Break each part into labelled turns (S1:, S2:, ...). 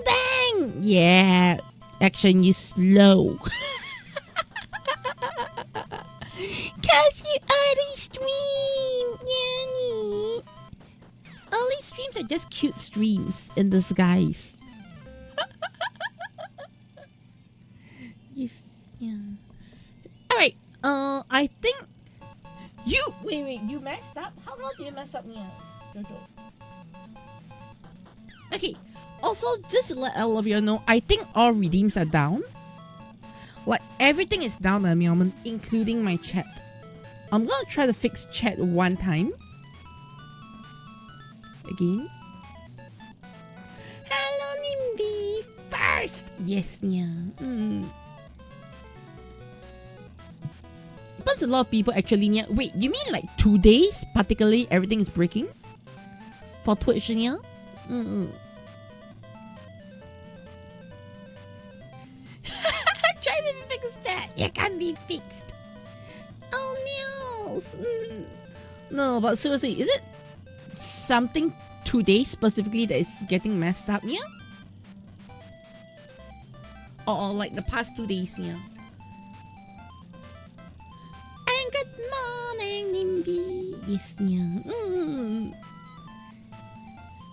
S1: dang! Yeah, action you slow. Cause you early stream, Yanni. Early streams are just cute streams in disguise. Yes, yeah. Alright, I think you wait, you messed up? How did you mess up, Nia? Jojo. Okay, also just to let all of you know, I think all redeems are down. Like everything is down at the moment, including my chat. I'm gonna try to fix chat one time. Again. Hello Nimby! First! Yes, Nia. But a lot of people actually, Nia. Wait, you mean like 2 days particularly everything is breaking? For Twitch, Nia? Try to fix that. You can't be fixed. Oh no. No, but seriously, is it something today specifically that is getting messed up, yeah? Or like the past 2 days, yeah? And good morning, Nimby. Yes, yeah.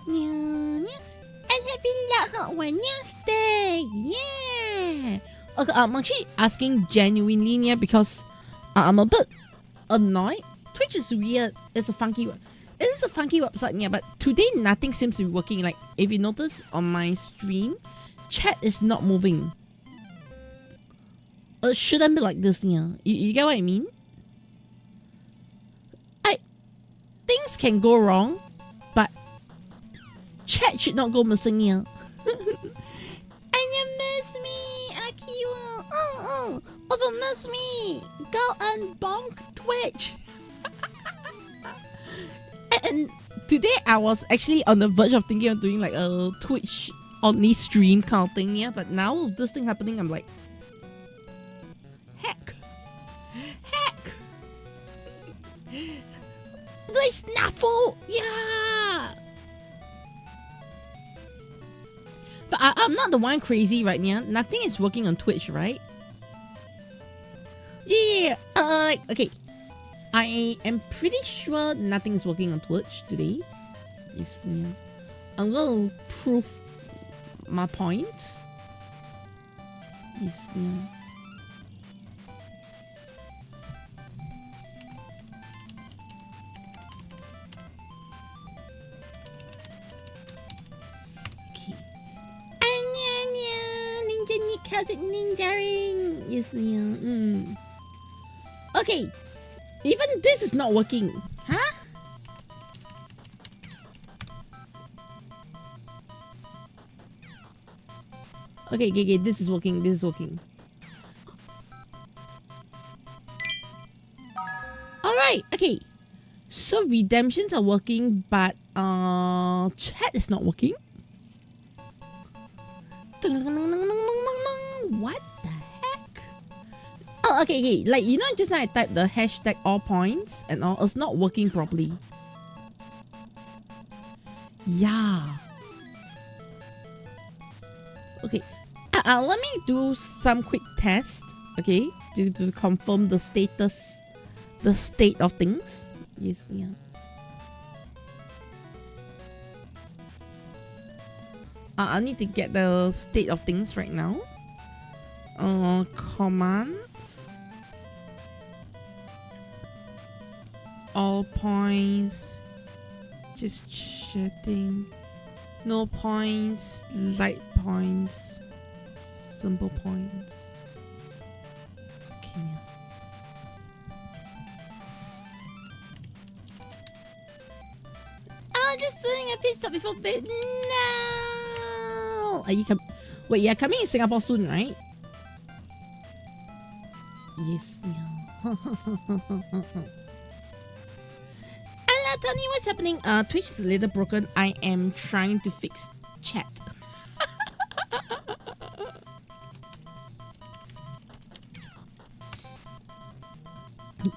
S1: And happy Wednesday. Yeah. Okay, I'm actually asking genuinely, yeah, because I'm a bit annoyed. Twitch is weird. It's a funky website, yeah, but today nothing seems to be working. Like if you notice on my stream, chat is not moving. It shouldn't be like this, yeah. You get what I mean? Things can go wrong, but chat should not go missing, yeah. And you miss me, Akiwa. Oh, you miss me. Go and bonk Twitch. And today I was actually on the verge of thinking of doing like a Twitch only stream kind of thing, yeah. But now with this thing happening, I'm like, heck. Twitch snaffle, yeah. But I'm not the one crazy right now. Nothing is working on Twitch, right? Yeah. Okay. I am pretty sure nothing is working on Twitch today. Yes, yeah. I'm gonna prove my point. Yes, yeah. How's it ninjaing? Yes, yeah. Okay. Even this is not working. Huh? Okay, this is working. Alright, okay. So redemptions are working, but chat is not working. What the heck? Oh, okay. Like, you know, just now I typed the hashtag all points and all. It's not working properly. Yeah. Okay. Let me do some quick tests. Okay, to confirm the status, the state of things. Yes, yeah. I need to get the state of things right now. Commands. All points. Just chatting. No points. Light points. Simple points. Okay. I'm just doing a pit stop before bed. No. Are you wait, you're coming in Singapore soon, right? Yes, yeah. Hello, Tony, what's happening? Twitch is a little broken. I am trying to fix chat.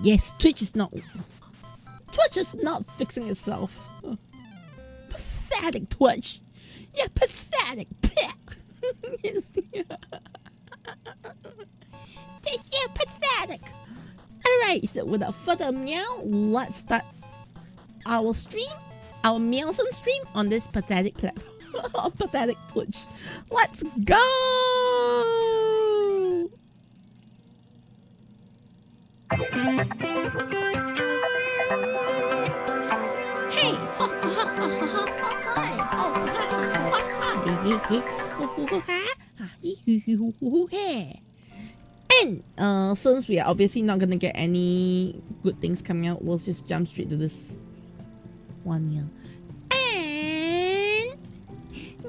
S1: Yes, Twitch is not fixing itself. Pathetic Twitch. You're pathetic. Yes. This is pathetic. Alright, so without further meow, let's start our stream, our meowsome stream on this pathetic platform. Pathetic Twitch. Let's go! Hey! And since we are obviously not gonna get any good things coming out, we'll just jump straight to this one here.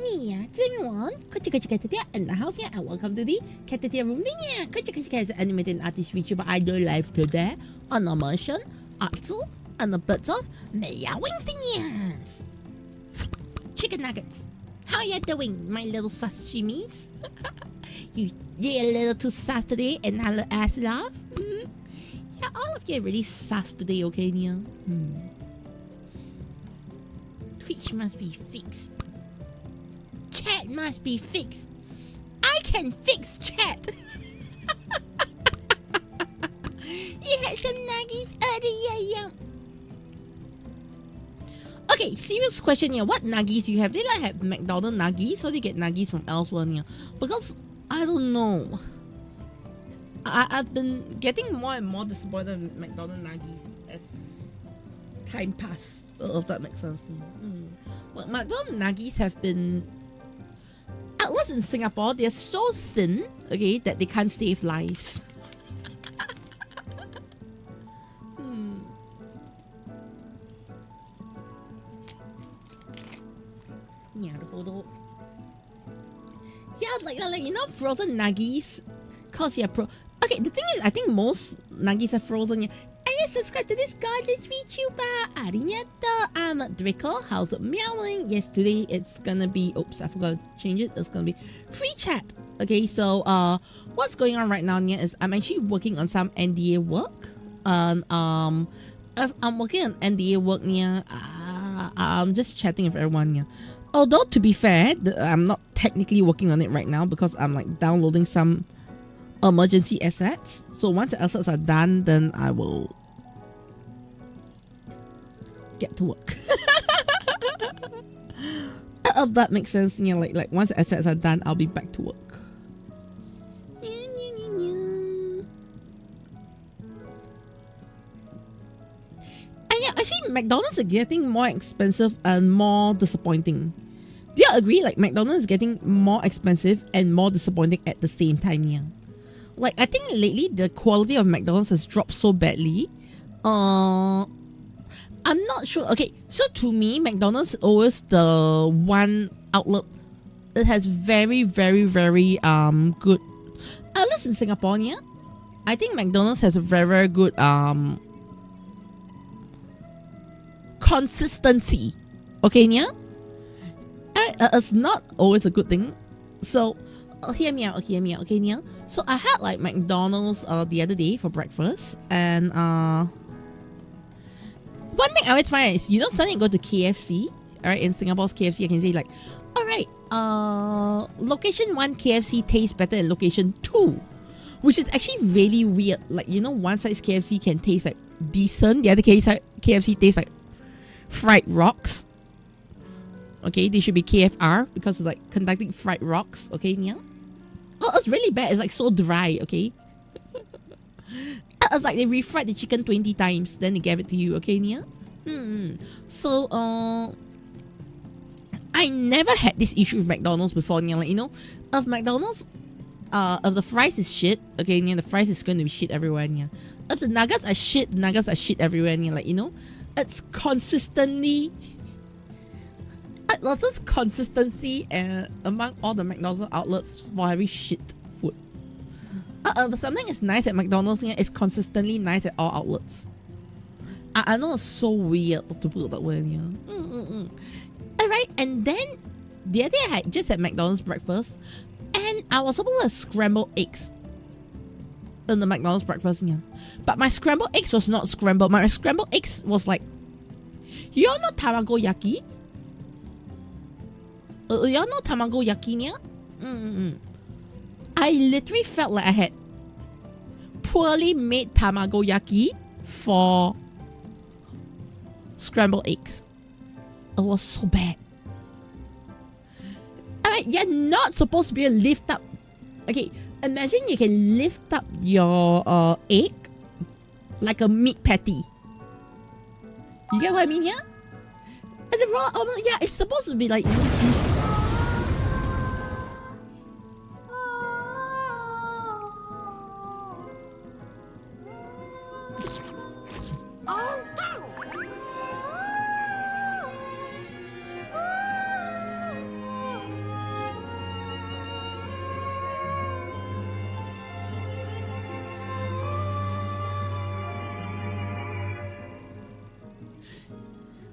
S1: And everyone, in the house here, and welcome to the Caturteer room here. Is an animated artist VTuber idol live today on a mission, Artzel, and the bits of Maya Wingstinians. Chicken nuggets. How you doing, my little sashimis? You a little too sus today and a little ass love? Yeah, all of you are really sus today, okay, Nia? Twitch must be fixed. Chat must be fixed. I can fix chat. You had some nuggies earlier. Okay, serious question here. What nuggies do you have? Did I have McDonald's nuggies or do you get nuggies from elsewhere here? Because I don't know. I've been getting more and more disappointed in McDonald's nuggies as time passes. If that makes sense. But McDonald's nuggies have been, at least in Singapore, they're so thin, okay, that they can't save lives. Yeah, like you know, frozen nuggies. Cause yeah, okay, the thing is, I think most nuggies are frozen. Yeah. And you subscribe to this gorgeous VTuber. Arigato. I'm Deco. How's it meowing? Yes, today it's gonna be. Oops, I forgot to change it. It's gonna be free chat. Okay, so what's going on right now? Yeah, is I'm actually working on some NDA work. And as I'm working on NDA work, yeah, I'm just chatting with everyone. Yeah. Although, to be fair, I'm not technically working on it right now because I'm like downloading some emergency assets. So once the assets are done, then I will get to work. If that makes sense, you know, like once the assets are done, I'll be back to work. And yeah, actually, McDonald's is getting more expensive and more disappointing. Do you agree? Like McDonald's is getting more expensive and more disappointing at the same time, yeah. Like I think lately the quality of McDonald's has dropped so badly. I'm not sure. Okay, so to me, McDonald's is always the one outlet that has very, very, very good. At least in Singapore, yeah, I think McDonald's has a very, very good consistency. Okay, yeah. It's not always a good thing. So hear me out, okay, yeah. So I had like McDonald's the other day for breakfast, and one thing I always find is, you know, suddenly you go to KFC, alright, in Singapore's KFC, I can say like, alright, location 1 KFC tastes better than location 2, which is actually really weird. Like, you know, one side's KFC can taste like decent, the other KFC tastes like fried rocks. Okay, they should be KFR because it's like conducting fried rocks. Okay, yeah. Oh, it's really bad. It's like so dry. Okay. It's like they refried the chicken 20 times, then they gave it to you. Okay, yeah. So I never had this issue with McDonald's before. Yeah, like, you know, if McDonald's, if the fries is shit, okay, yeah, the fries is going to be shit everywhere. Yeah. If the nuggets are shit, the nuggets are shit everywhere. Yeah, like, you know, it's consistently. There's this consistency among all the McDonald's outlets for having shit food. But something is nice at McDonald's, yeah, it's consistently nice at all outlets. I know it's so weird to put it that way, yeah. Alright, and then the other day I just had McDonald's breakfast, and I was supposed to have scrambled eggs in the McDonald's breakfast, yeah. But my scrambled eggs was not scrambled. My scrambled eggs was like, you all know tamago yaki? Y'all know tamago yaki, yeah? I literally felt like I had poorly made tamagoyaki for scrambled eggs. It was so bad. Alright, you're not supposed to be able to lift up. Okay, imagine you can lift up your egg like a meat patty. You get what I mean, yeah? And the raw omelette, yeah, it's supposed to be like this.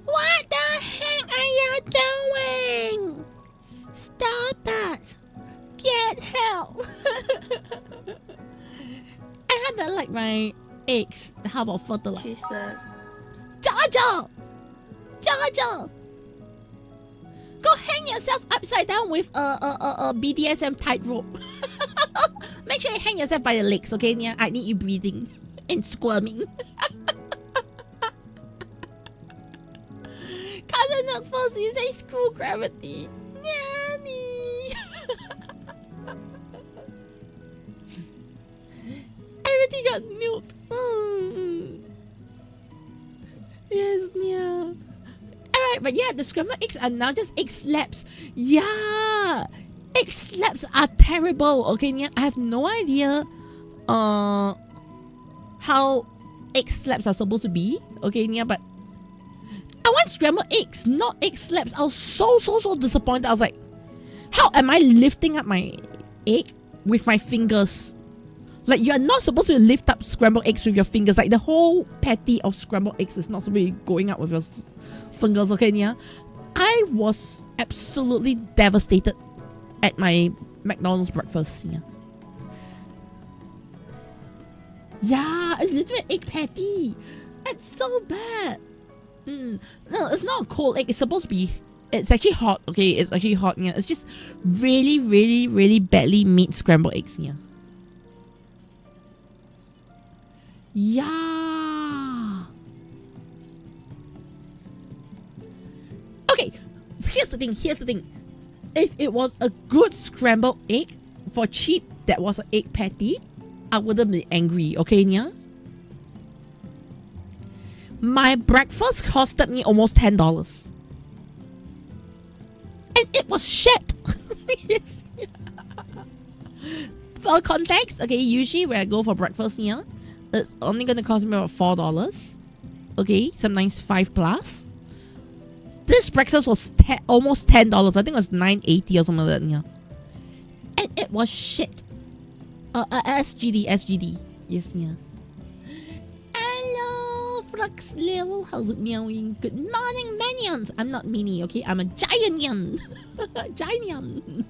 S1: What the heck are you doing? Stop that! Get help! I had to like my eggs. How about fertilizer?
S2: She said,
S1: Jojo! Jojo! Go hang yourself upside down with a BDSM tightrope. Make sure you hang yourself by the legs, okay, Nia? I need you breathing and squirming. Cousin, not first you say screw gravity. Nanny. Everything got nuked. Yes, yeah. Alright, but yeah, the scrambled eggs are now just egg slabs. Yeah. Egg slabs are terrible. Okay, yeah. I have no idea how egg slabs are supposed to be. Okay, yeah, but I want scrambled eggs, not egg slabs. I was so disappointed. I was like, how am I lifting up my egg with my fingers? Like, you are not supposed to lift up scrambled eggs with your fingers. Like, the whole patty of scrambled eggs is not supposed to be going up with your fingers, okay, yeah? I was absolutely devastated at my McDonald's breakfast, yeah. Yeah, a little egg patty. It's so bad. No, it's not a cold egg. It's supposed to be... It's actually hot, okay? It's actually hot, yeah. It's just really badly made scrambled eggs, yeah. Yeah. Okay, here's the thing. If it was a good scrambled egg for cheap that was an egg patty, I wouldn't be angry, okay, yeah? My breakfast costed me almost $10. And it was shit. Yes. For context, okay, usually when I go for breakfast, yeah, it's only gonna cost me about $4. Okay, sometimes $5+. This breakfast was almost $10. I think it was $9.80 or something like that, yeah. And it was shit. SGD. Yes, yeah. Hello, Flux Lil. How's it meowing? Good morning, minions. I'm not mini, okay? I'm a giant. Giant.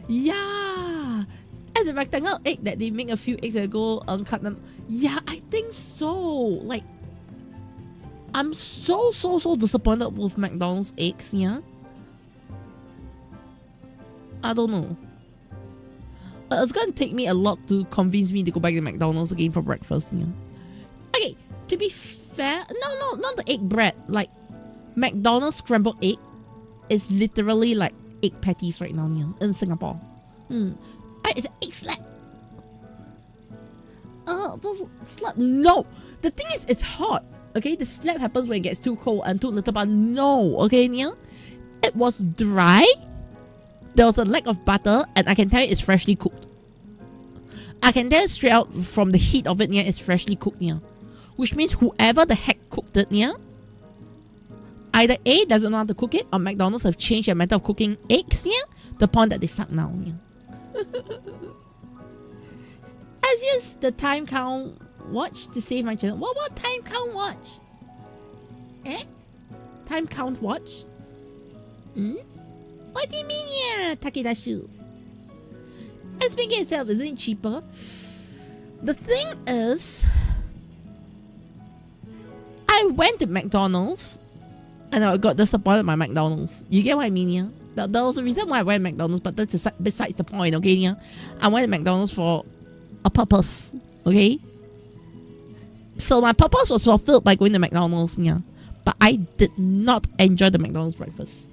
S1: Yeah. As a rectangle egg that they make a few eggs ago, cut them. Yeah, I think so. Like, I'm so disappointed with McDonald's eggs, yeah? I don't know. It's gonna take me a lot to convince me to go back to McDonald's again for breakfast, yeah? Okay, to be fair, no, not the egg bread. Like, McDonald's scrambled egg is literally like egg patties right now, yeah, in Singapore. It's an egg slab. Slab. No, the thing is, it's hot. Okay, the slab happens when it gets too cold and too little, but no, okay, yeah? It was dry. There was a lack of butter, and I can tell you it's freshly cooked. I can tell straight out from the heat of it, yeah, it's freshly cooked, yeah. Which means whoever the heck cooked it, yeah, either A, doesn't know how to cook it, or McDonald's have changed their method of cooking eggs, yeah, the point that they suck now, yeah. As use the time count watch to save my channel. What time count watch? Eh? Time count watch? What do you mean, yeah, Takedashu? And speaking itself, isn't it cheaper? The thing is, I went to McDonald's and I got disappointed by McDonald's. You get what I mean, yeah? There was a reason why I went to McDonald's, but that's besides the point, okay? Yeah, I went to McDonald's for a purpose, okay? So my purpose was fulfilled by going to McDonald's, yeah. But I did not enjoy the McDonald's breakfast.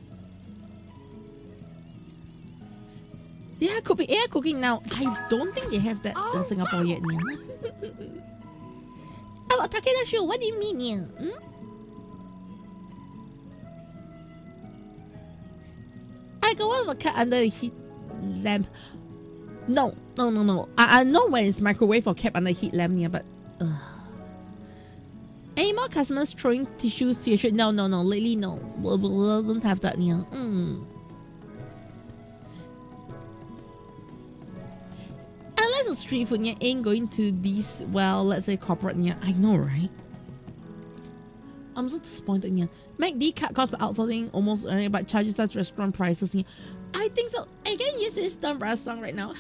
S1: Yeah, could be air cooking now. I don't think they have that in Singapore yet, yeah. Oh, Takeda, what do you mean, yeah? I go on a cat under the heat lamp. No. I know when it's microwave or kept under heat lamp, yeah, but any more customers throwing tissues to your shirt? No. Lately, no. We don't have that, yeah. Unless a street food, yeah, ain't going to these, well, let's say corporate, yeah. I know, right? I'm so disappointed, yeah. McD cut cost by outsourcing almost, but charges us restaurant prices, yeah. I think so. I can use this dumb brass song right now.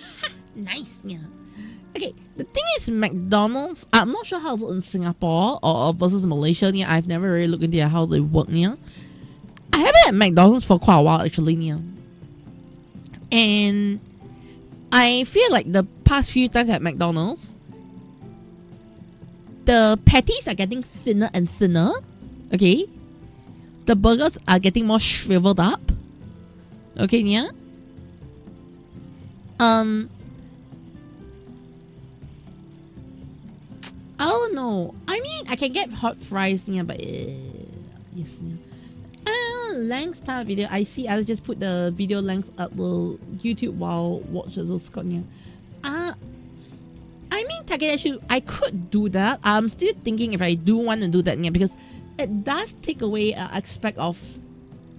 S1: Nice, yeah. Okay, the thing is, McDonald's, I'm not sure how it's in Singapore or versus Malaysia, yeah. I've never really looked into how they work, yeah. I haven't had McDonald's for quite a while, actually, yeah. And I feel like the past few times at McDonald's, the patties are getting thinner and thinner, okay? The burgers are getting more shriveled up, okay, yeah? I don't know. I mean, I can get hot fries, yeah, but yes, yeah. Length time video. I see. I'll just put the video length up will YouTube while watches the Scott, yeah. I mean, Takedashi, I could do that. I'm still thinking if I do want to do that, yeah, because it does take away an aspect of,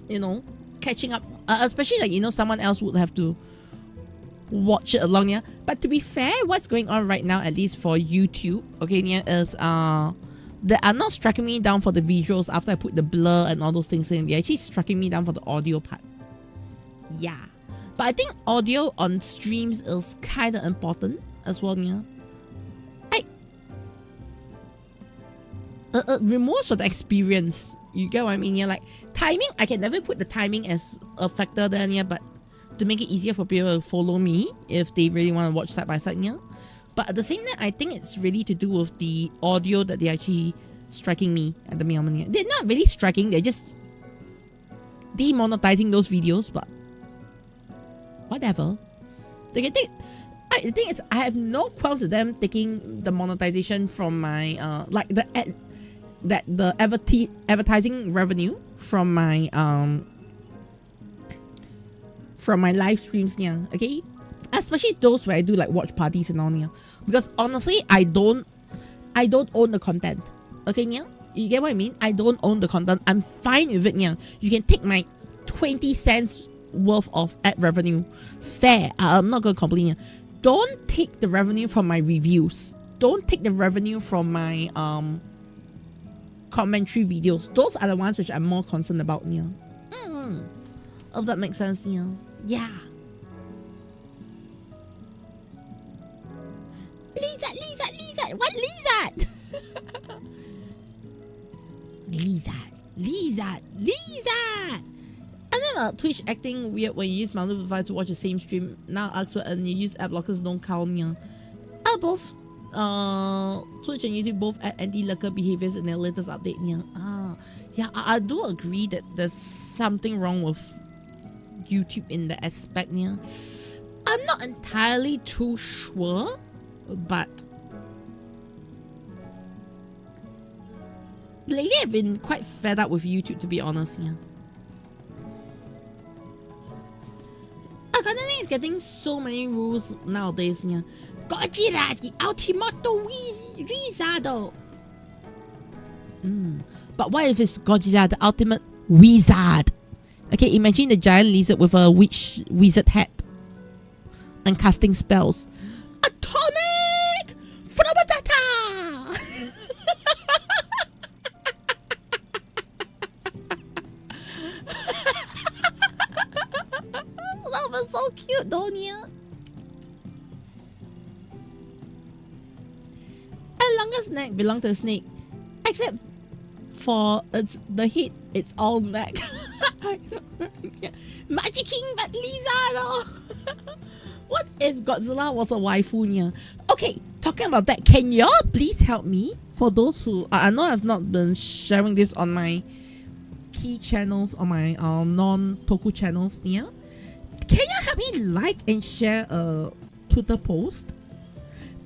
S1: you know, catching up, especially like, you know, someone else would have to watch it along, yeah. But to be fair, what's going on right now, at least for YouTube, okay, yeah, is they are not striking me down for the visuals after I put the blur and all those things in. They're actually striking me down for the audio part. Yeah, but I think audio on streams is kind of important as well, yeah. Removes for the experience. You get what I mean? Yeah, like timing, I can never put the timing as a factor there, yeah, but to make it easier for people to follow me if they really want to watch side by side, yeah. But at the same time, I think it's really to do with the audio that they're actually striking me at the moment. Yeah. They're not really striking, they're just demonetizing those videos, but whatever. They can take. The thing is, I have no qualms with them taking the monetization from my like the advertising revenue from my live streams, yeah. Okay, especially those where I do like watch parties and all, yeah. Because honestly, I don't own the content. Okay, yeah. You get what I mean? I don't own the content. I'm fine with it, yeah. You can take my 20 cents worth of ad revenue. Fair. I'm not gonna complain, yeah. Don't take the revenue from my reviews. Don't take the revenue from my commentary videos. Those are the ones which I'm more concerned about, yeah. If that makes sense, yeah. Yeah. Lizard. What lizard? Lizard. And then Twitch acting weird when you use multiple devices to watch the same stream. Now Oxford and you use ad blockers don't count, yeah. Both Twitch and YouTube both add anti-lurker behaviors in their latest update, yeah. Yeah, I do agree that there's something wrong with YouTube in that aspect, yeah. I'm not entirely too sure, but lately I've been quite fed up with YouTube, to be honest, yeah. Content is getting so many rules nowadays, yeah. Godzilla, the ultimate wizard. But what if it's Godzilla, the ultimate wizard? Okay, imagine the giant lizard with a wizard hat and casting spells. Atomic Phenomenata! That was so cute, Donia. A longest neck belongs to the snake, except for it's the head, it's all black. Yeah. Magic King but Lisa though. What if Godzilla was a waifu? Yeah. Okay, talking about that, can y'all please help me? For those who I know I've not been sharing this on my key channels, on my non-Toku channels, yeah. Can you help me like and share a Twitter post?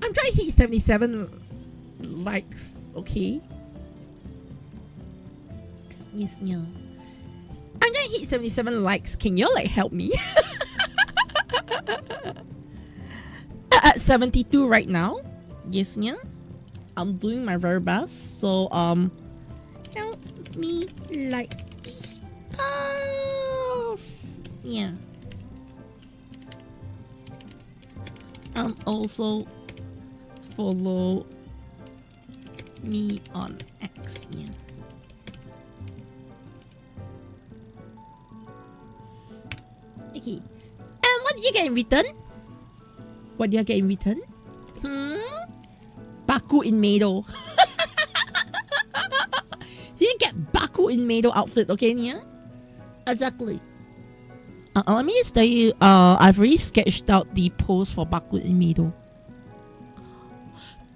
S1: I'm trying to hit 77 likes, okay? Yes, yeah. I'm trying to hit 77 likes. Can you like help me? At 72 right now. Yes, yeah. I'm doing my very best. So help me like this post. Yeah. Also follow me on X. Yeah. Okay. And what did you get in return? What did you get in return? Baku in Mado. You get Baku in Mado outfit, okay, Nia? Exactly. Let me just tell you, I've already sketched out the pose for Baku in Mado.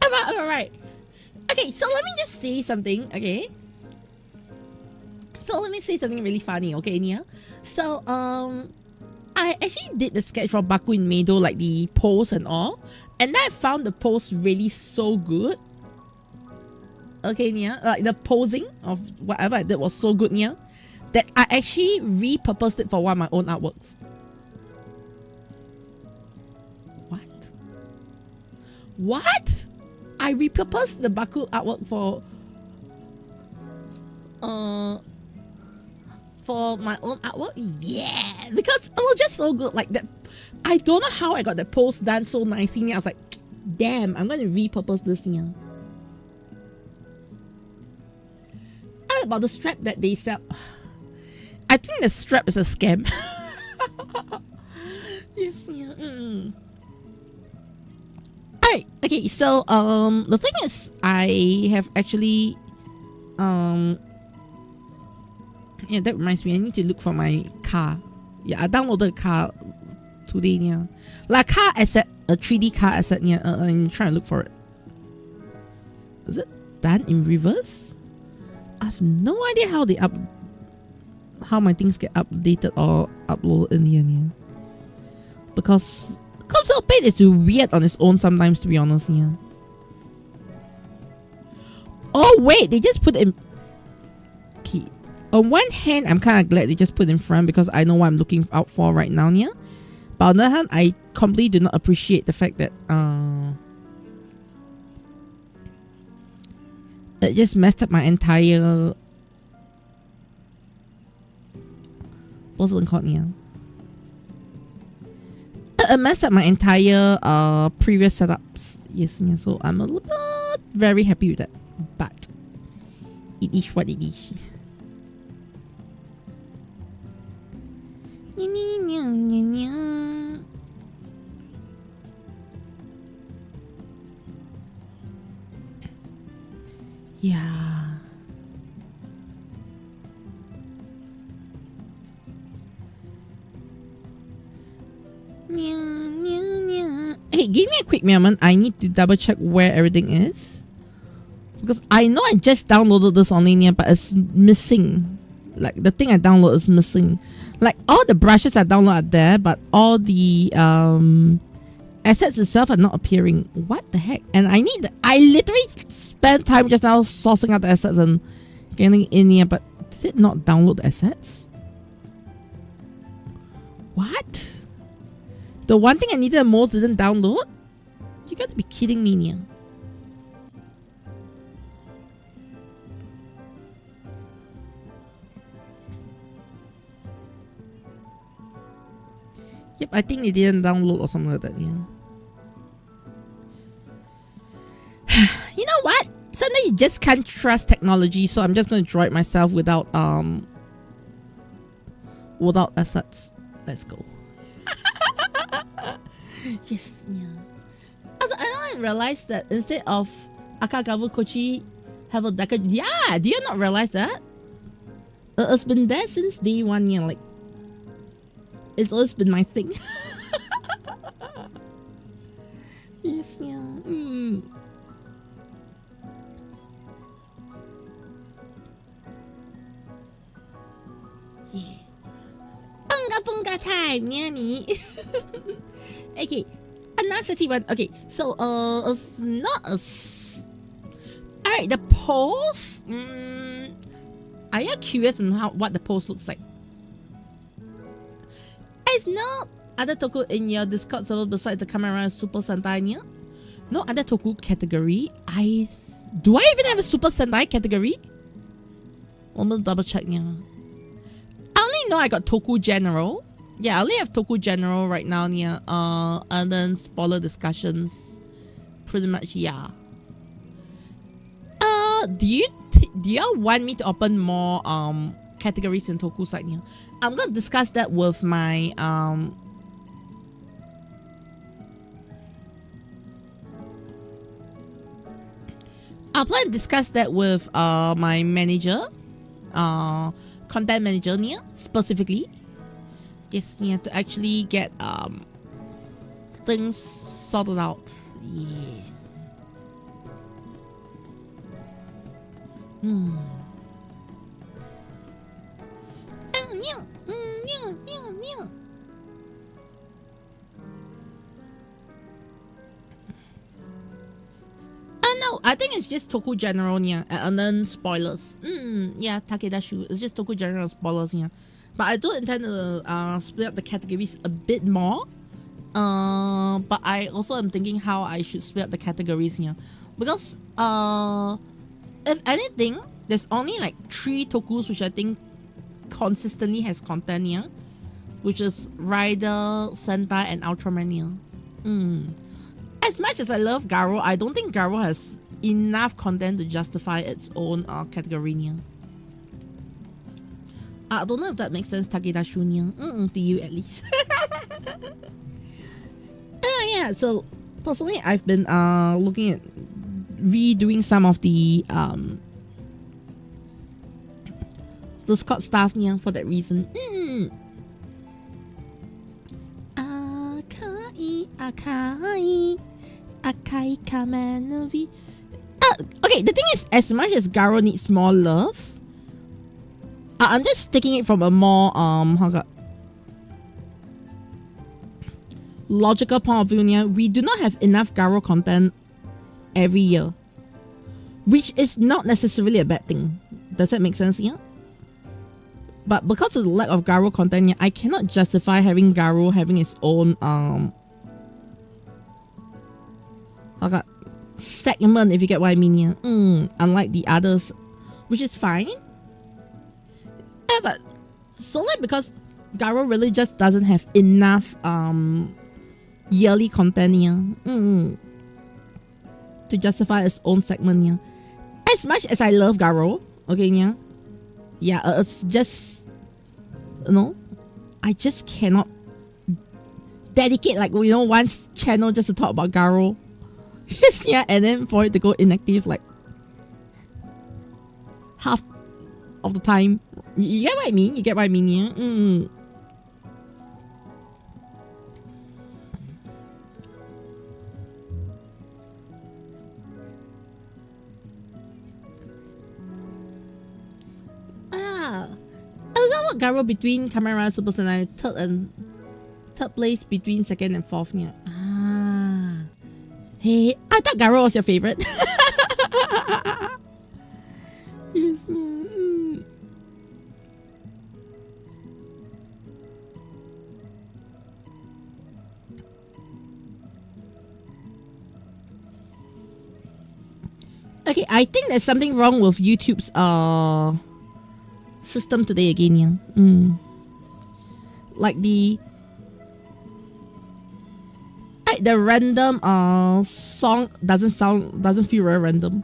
S1: Alright. Okay, so let me just say something, okay? So let me say something really funny, okay, Nia? So, I actually did the sketch for Baku in Mado, like the pose and all. And then I found the pose really so good. Okay, Nia? Like the posing of whatever I did was so good, Nia, that I actually repurposed it for one of my own artworks. What? What? I repurposed the Baku artwork for my own artwork? Yeah, because it was just so good. Like that, I don't know how I got that pose done so nicely. I was like, damn, I'm going to repurpose this here. And about the strap that they sell, I think the strap is a scam. Yes, yeah. Alright, okay, so the thing is, I have actually yeah, that reminds me, I need to look for my car. Yeah, I downloaded a car today, yeah. Like car asset, a 3D car asset, yeah. I'm trying to look for it. Is it done in reverse? I have no idea how my things get updated or uploaded in here, yeah. Because console paint is weird on its own sometimes, to be honest, yeah. Oh wait, they just put it in. Okay. On one hand, I'm kind of glad they just put it in front because I know what I'm looking out for right now, yeah. But on the other hand, I completely do not appreciate the fact that it just messed up my entire what's it called, yeah. It messed up my entire previous setups. Yes, yeah. So I'm a little bit very happy with that. But it is what it is. Yeah. Hey, give me a quick moment. I need to double check where everything is. Because I know I just downloaded this on linear, but it's missing. Like the thing I downloaded is missing. Like all the brushes I downloaded are there, but all the assets itself are not appearing. What the heck? And I literally spent time just now sourcing out the assets and getting in here, but did it not download the assets? What? The one thing I needed the most didn't download? You got to be kidding me, Nia. Yep, I think it didn't download or something like that, yeah. You know what? Sometimes you just can't trust technology, so I'm just going to draw it myself without assets. Let's go. Yes, yeah. Also, I realized that instead of Akagawa Kochi have a Deco. Yeah, do you not realize that? It's been there since day one, yeah, like it's always been my thing. Yes, yeah. Yeah. Bunga bunga time, yeah. Okay, another city one. Okay, so it's not a. Alright, the pose. Are you curious on what the pose looks like? There's no other toku in your Discord server besides the Camera Super Sentai niya? No other toku category? Do I even have a Super Sentai category? I'm gonna double check niya. I only know I got Toku General. Yeah, I only have Toku General right now niya. And then spoiler discussions. Pretty much, yeah. Do y'all want me to open more categories in Toku side here? I'm gonna discuss that with my I'll plan to discuss that with my manager, content manager Nia, specifically. Yes, Nia, to actually get things sorted out. Yeah. No, I think it's just Toku General, yeah, and then spoilers. Yeah, Takeda Shu. It's just Toku General spoilers, yeah. But I do intend to split up the categories a bit more. But I also am thinking how I should split up the categories here, because if anything, there's only like 3 tokus which I think consistently has content here, which is Rider, Sentai, and Ultraman here. As much as I love Garo, I don't think Garo has enough content to justify its own category here. I don't know if that makes sense, Takeda Shunya. To you at least. Yeah, so personally I've been looking at redoing some of the Discord stuff here for that reason. Akai Kamanovi. Okay, the thing is, as much as Garo needs more love, I'm just taking it from a more logical point of view here. We do not have enough Garo content every year, which is not necessarily a bad thing. Does that make sense here? But because of the lack of Garo content here, I cannot justify having Garo having its own segment, if you get what I mean here. Unlike the others, which is fine. Yeah, but solely because Garo really just doesn't have enough yearly content here to justify its own segment here. As much as I love Garo, okay, yeah, it's just, you know, I just cannot dedicate like, you know, one channel just to talk about Garo. Yes, yeah, and then for it to go inactive like half of the time. You get what I mean? You get what I mean, yeah? I was Garo between Camera Super Sentai third place between second and fourth. Yeah. Hey, I thought Garo was your favorite. Yes. Okay, I think there's something wrong with YouTube's system today again, yeah. Like the random song doesn't feel very random.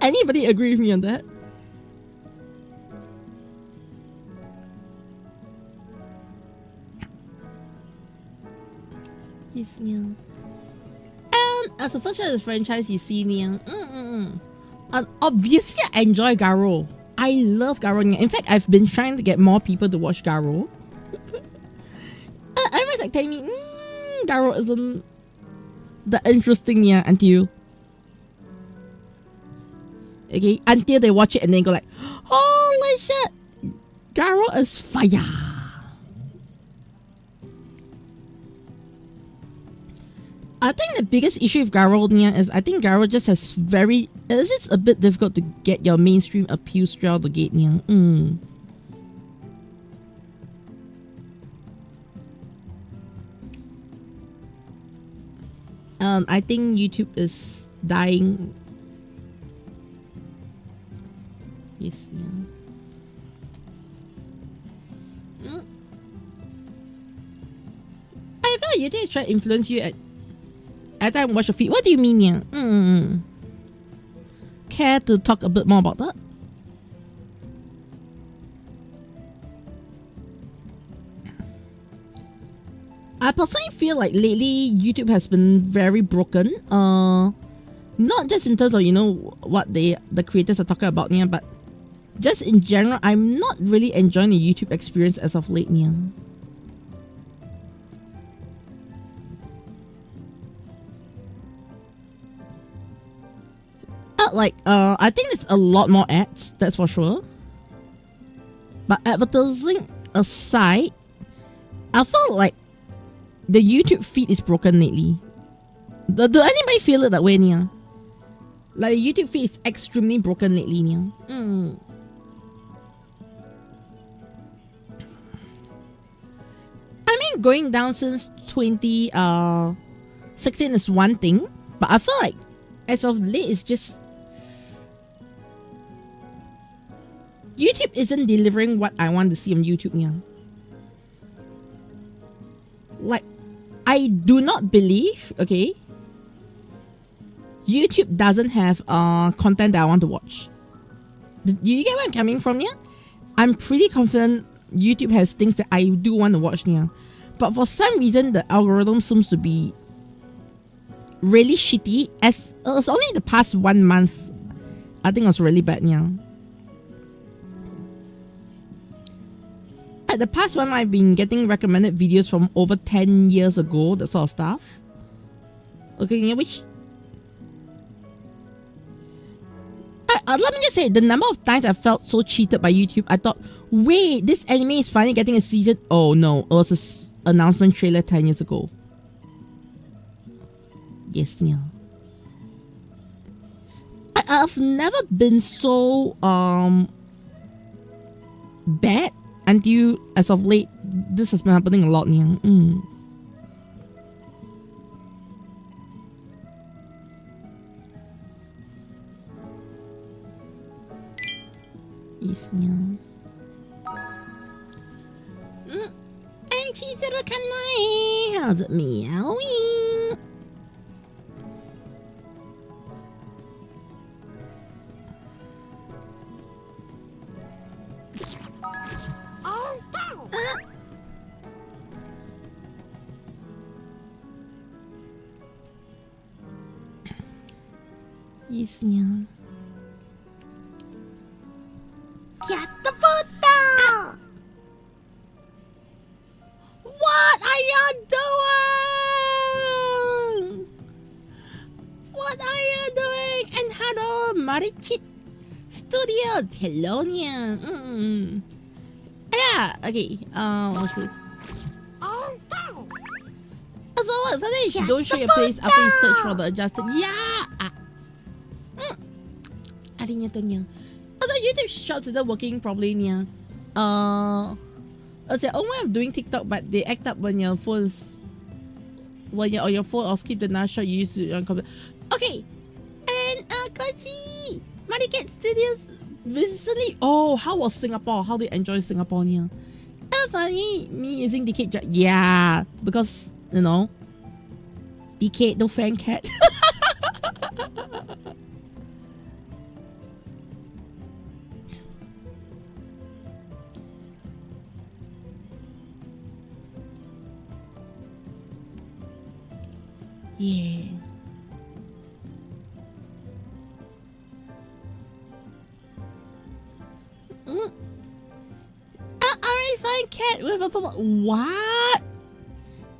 S1: Anybody agree with me on that? Yes, yeah. And as a first franchise, you see, yeah. Obviously, I enjoy Garo. I love Garo. In fact, I've been trying to get more people to watch Garo. Everyone's like telling me, Garo isn't that interesting until they watch it and then go like, holy shit, Garo is fire. I think the biggest issue with Garo is I think Garo just has it's just a bit difficult to get your mainstream appeal straight out the gate. I think YouTube is dying. Yes, I feel like YouTube is trying to influence you at time watch your feed. What do you mean, Care to talk a bit more about that? I personally feel like lately YouTube has been very broken. Not just in terms of what the creators are talking about, but just in general, I'm not really enjoying the YouTube experience as of late, I think there's a lot more ads, that's for sure. But advertising aside, I felt like the YouTube feed is broken lately. Do anybody feel it that way, Nia? Like the YouTube feed is extremely broken lately, Nia. I mean, going down since 2016 is one thing, but I feel like as of late, it's just YouTube isn't delivering what I want to see on YouTube, Like, I do not believe, YouTube doesn't have content that I want to watch. Do you get where I'm coming from, I'm pretty confident YouTube has things that I do want to watch, but for some reason the algorithm seems to be really shitty. As it's only the past 1 month, I think it was really bad, At the past one, I've been getting recommended videos from over 10 years ago, that sort of stuff. Which let me just say, the number of times I felt so cheated by YouTube. I thought, wait, this anime is finally getting a season. Oh no, it was an announcement trailer 10 years ago. Yes, I've never been so bad until as of late. This has been happening a lot, Yes, And she's a kanai. How's it meowing? Yes, Get the food down! What are you doing? What are you doing? And hello, Marikit Studios. Hello, Nia. Yeah, okay. Let's see. As always, sometimes you don't show your face after you search for the adjusted. Yeah! Arigato, Nia. Although YouTube Shorts isn't working properly, Nia. It's their own way of doing TikTok, but they act up when your phone's when you're on your phone or skip the last shot you used to on computer. Okay, and Kochi Maricat Studios recently. Oh, how was Singapore? How do you enjoy Singapore, Nia? Funny, me using Decade. Yeah, because Decade no fan cat. Yeah. cat with a purple. What?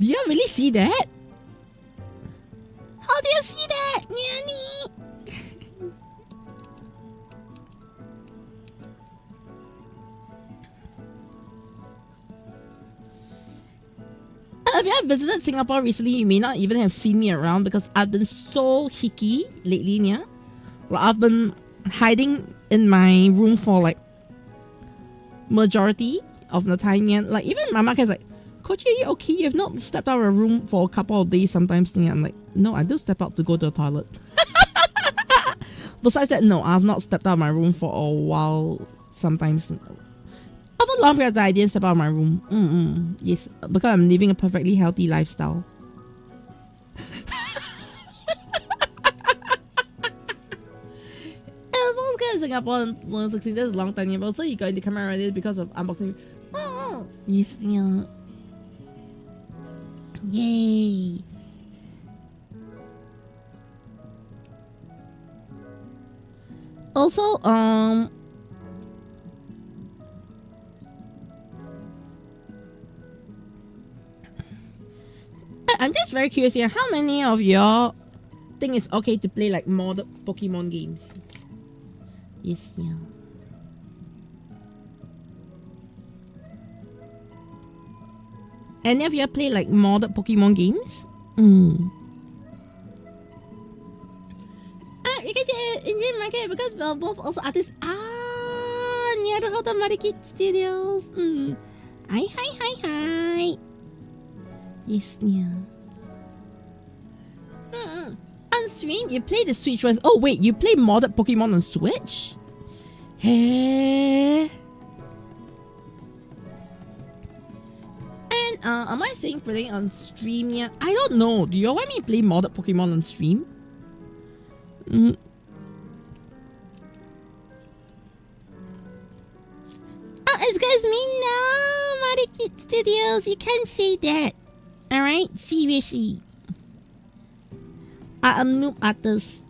S1: Do you really see that? How do you see that, Nanny? If you have visited Singapore recently, you may not even have seen me around because I've been so hickey lately, yeah. Like I've been hiding in my room for like majority of the time, yeah. Like even my mom is like, Coach, are you okay? You've not stepped out of a room for a couple of days sometimes. Yeah. I'm like, no, I do step out to go to the toilet. Besides that, no, I've not stepped out of my room for a while sometimes. Over a long period of time, I didn't step out of my room. Yes, because I'm living a perfectly healthy lifestyle. Most guys in Singapore in 2016, that's a long time ago. So you got into camera already because of unboxing. Oh, yes, yeah. Yay. Also, I'm just very curious here. How many of y'all think it's okay to play like modded Pokemon games? Yes, yeah. Any of y'all play like modded Pokemon games? You guys enjoy market because we're both also artists. Near the Hotel Marikit Studios. Hi. Yes, yeah. On stream, you play the Switch ones. Oh wait, you play modded Pokemon on Switch? Hey. And am I saying playing on stream? Yeah, I don't know. Do you want me to play modded Pokemon on stream? Excuse me, no, Marikit Studios. You can't say that. Alright, seriously. I am noob artist.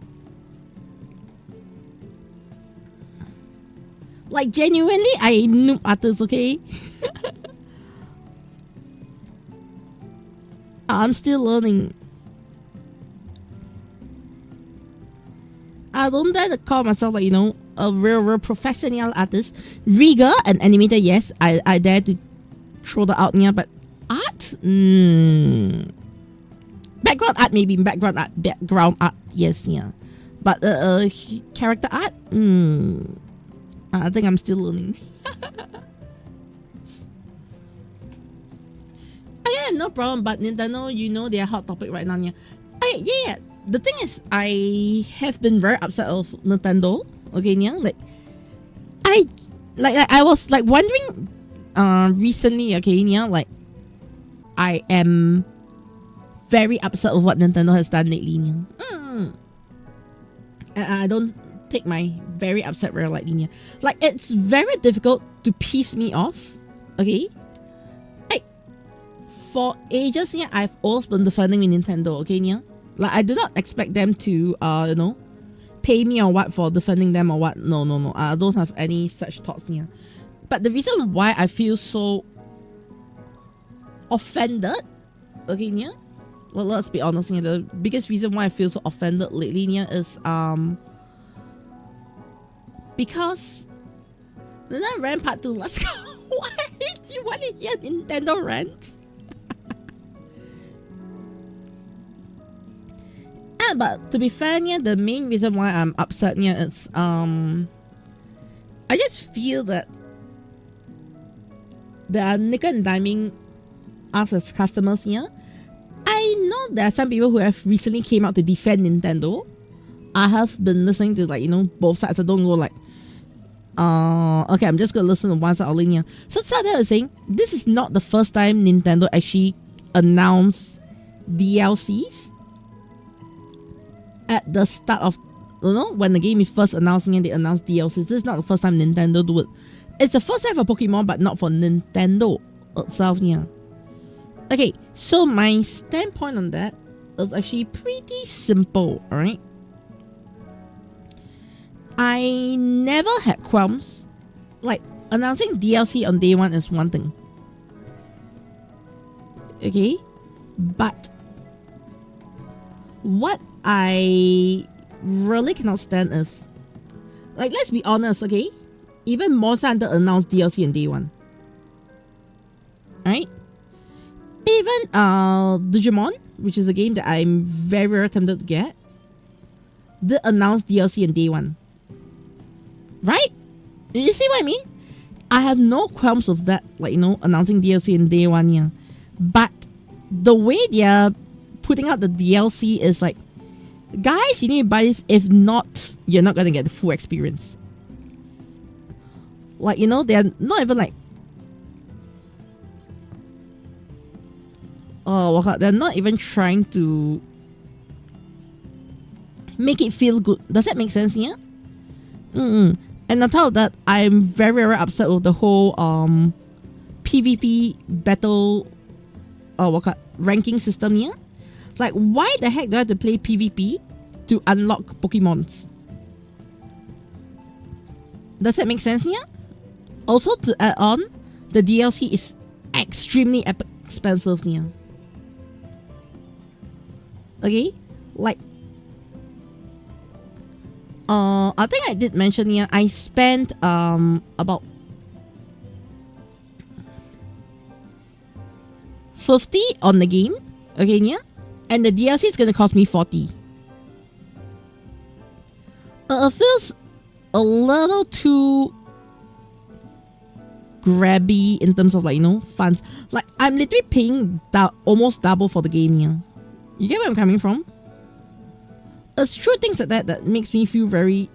S1: Like genuinely, I am noob artist, okay? I'm still learning. I don't dare to call myself like, you know, a real professional artist. Rigger and animator, yes, I dare to throw that out here, but art? Background art, maybe. Background art, yes, yeah. But character art? I think I'm still learning. I have no problem, but Nintendo, you know, they're a hot topic right now, yeah. Yeah. The thing is, I have been very upset of Nintendo. Okay, yeah, like I was like wondering recently, okay, yeah, like I am very upset with what Nintendo has done lately. Yeah. I don't take my very upset very lightly. Yeah. Like it's very difficult to piss me off. Okay, like for ages, yeah, I've always been defending Nintendo. Okay, yeah, like I do not expect them to you know, pay me or what for defending them or what. No, I don't have any such thoughts here. But the reason why I feel so offended, okay, yeah, well, let's be honest here, the biggest reason why I feel so offended lately here is because Nintendo Rant Part 2, let's go. Why do you want to hear Nintendo rants? But to be fair, yeah, the main reason why I'm upset here is I just feel that they are nickel and diming us as customers here. I know there are some people who have recently came out to defend Nintendo. I have been listening to, like, you know, both sides. I don't go like okay, I'm just gonna listen to one side only here. So Sada is saying this is not the first time Nintendo actually announced DLCs at the start of, you know, when the game is first announcing and they announced DLCs. This is not the first time Nintendo do it. It's the first time for Pokemon, but not for Nintendo itself, yeah. Okay, so my standpoint on that is actually pretty simple, alright? I never had qualms. Like, announcing DLC on day one is one thing. Okay, but what I really cannot stand is, like, let's be honest, okay? Even Monster Hunter announced DLC on day one. Right? Even Digimon, which is a game that I'm very, very tempted to get, did announce DLC on day one. Right? You see what I mean? I have no qualms of that, like, you know, announcing DLC in day one, yeah. But the way they're putting out the DLC is like, guys, you need to buy this. If not, you're not gonna get the full experience. Like, you know, they're not even like, they're not even trying to make it feel good. Does that make sense? Yeah. And on top of that, I'm very, very upset with the whole PvP battle ranking system here. Like, why the heck do I have to play PvP to unlock Pokemons? Does that make sense here? Also, to add on, the DLC is extremely expensive here. Okay, like, I think I did mention here, I spent about 50 on the game, okay, yeah, and the DLC is gonna cost me 40. It feels a little too grabby in terms of, like, you know, funds. Like, I'm literally paying almost double for the game here. You get where I'm coming from? It's true things like that that makes me feel very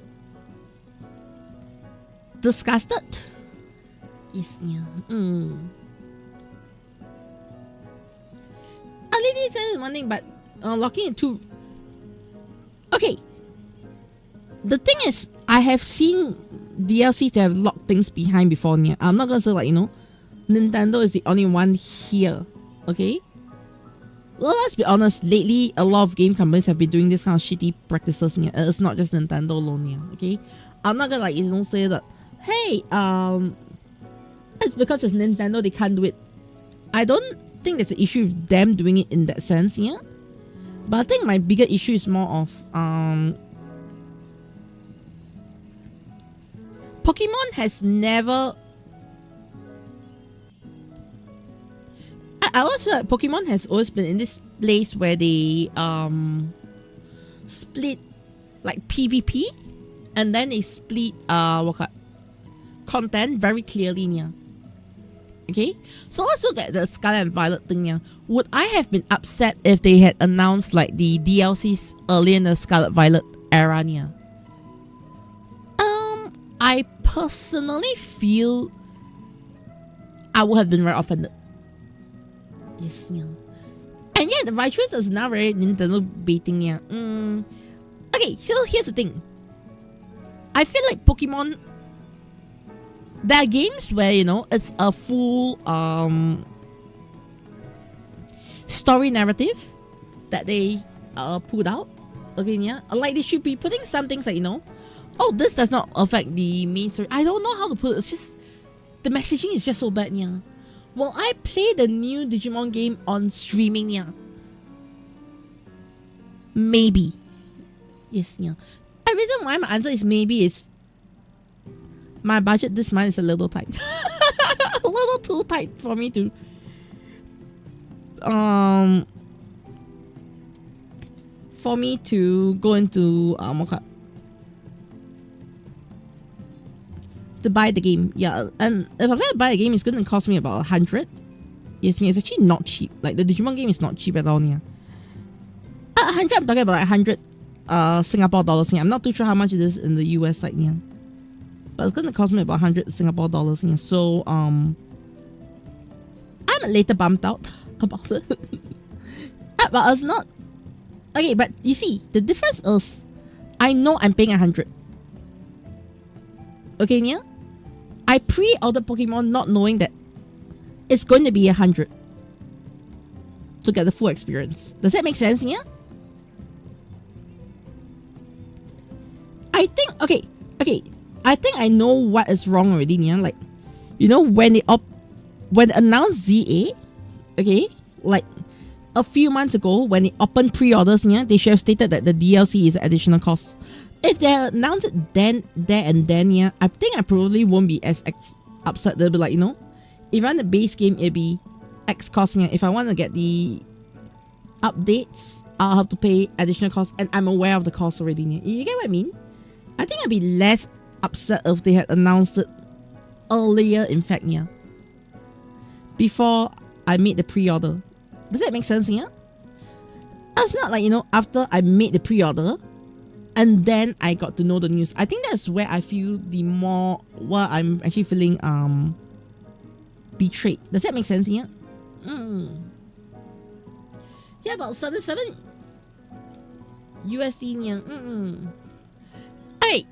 S1: disgusted. Yes, yeah. I literally said one thing, but locking into. Okay. The thing is, I have seen DLCs that have locked things behind before. Yeah. I'm not gonna say, like, you know, Nintendo is the only one here. Okay. Well, let's be honest, lately a lot of game companies have been doing this kind of shitty practices. Yeah. It's not just Nintendo alone. Yeah. Okay. I'm not gonna, like, you know, say that, hey, it's because it's Nintendo they can't do it. I don't think there's an issue with them doing it in that sense. Yeah. But I think my bigger issue is more of Pokemon has never. I always feel like Pokemon has always been in this place where they split, like, PvP, and then they split content very clearly. Yeah. Okay, so let's look at the Scarlet and Violet thing. Yeah. Would I have been upset if they had announced, like, the DLCs earlier in the Scarlet Violet era? Yeah. I personally feel I would have been very offended. Yes, yeah. And yeah, the Raichu's is now very Nintendo baiting. Yeah. Okay, so here's the thing. I feel like Pokemon, there are games where, you know, it's a full story narrative that they put out. Okay, yeah. Like, they should be putting some things like, you know, oh, this does not affect the main story. I don't know how to put it. It's just, the messaging is just so bad, yeah. Well, I play the new Digimon game on streaming, yeah. Maybe. Yes, yeah. The reason why my answer is maybe is my budget this month is a little tight. A little too tight for me to go into to buy the game. Yeah, and if I'm gonna buy the game, it's gonna cost me about 100. Yes, it's actually not cheap. Like, the Digimon game is not cheap at all. Yeah, 100. I'm talking about like 100 Singapore dollars. Yeah, I'm not too sure how much it is in the US side. Yeah, but it's gonna cost me about 100 Singapore dollars. Yeah, so I'm later bumped out about it. But it's not okay. But you see, the difference is, I know I'm paying 100. Okay, yeah. I pre-ordered Pokemon not knowing that it's going to be 100 to get the full experience. Does that make sense? Yeah. I think okay. I think I know what is wrong already. Yeah, like, you know, when they announced ZA, okay, like a few months ago when it opened pre-orders, yeah, they should have stated that the DLC is an additional cost. If they announce it then, there and then, yeah, I think I probably won't be as upset. They'll be like, you know, if I want the base game, it'll be X cost. Yeah. If I want to get the updates, I'll have to pay additional cost, and I'm aware of the cost already. Yeah. You get what I mean? I think I'd be less upset if they had announced it earlier, in fact, yeah, before I made the pre-order. Does that make sense, yeah? It's not like, you know, after I made the pre-order and then I got to know the news. I think that's where I feel the more, well, I'm actually feeling betrayed. Does that make sense, yeah? Yeah, about 77 USD, yeah. Alright.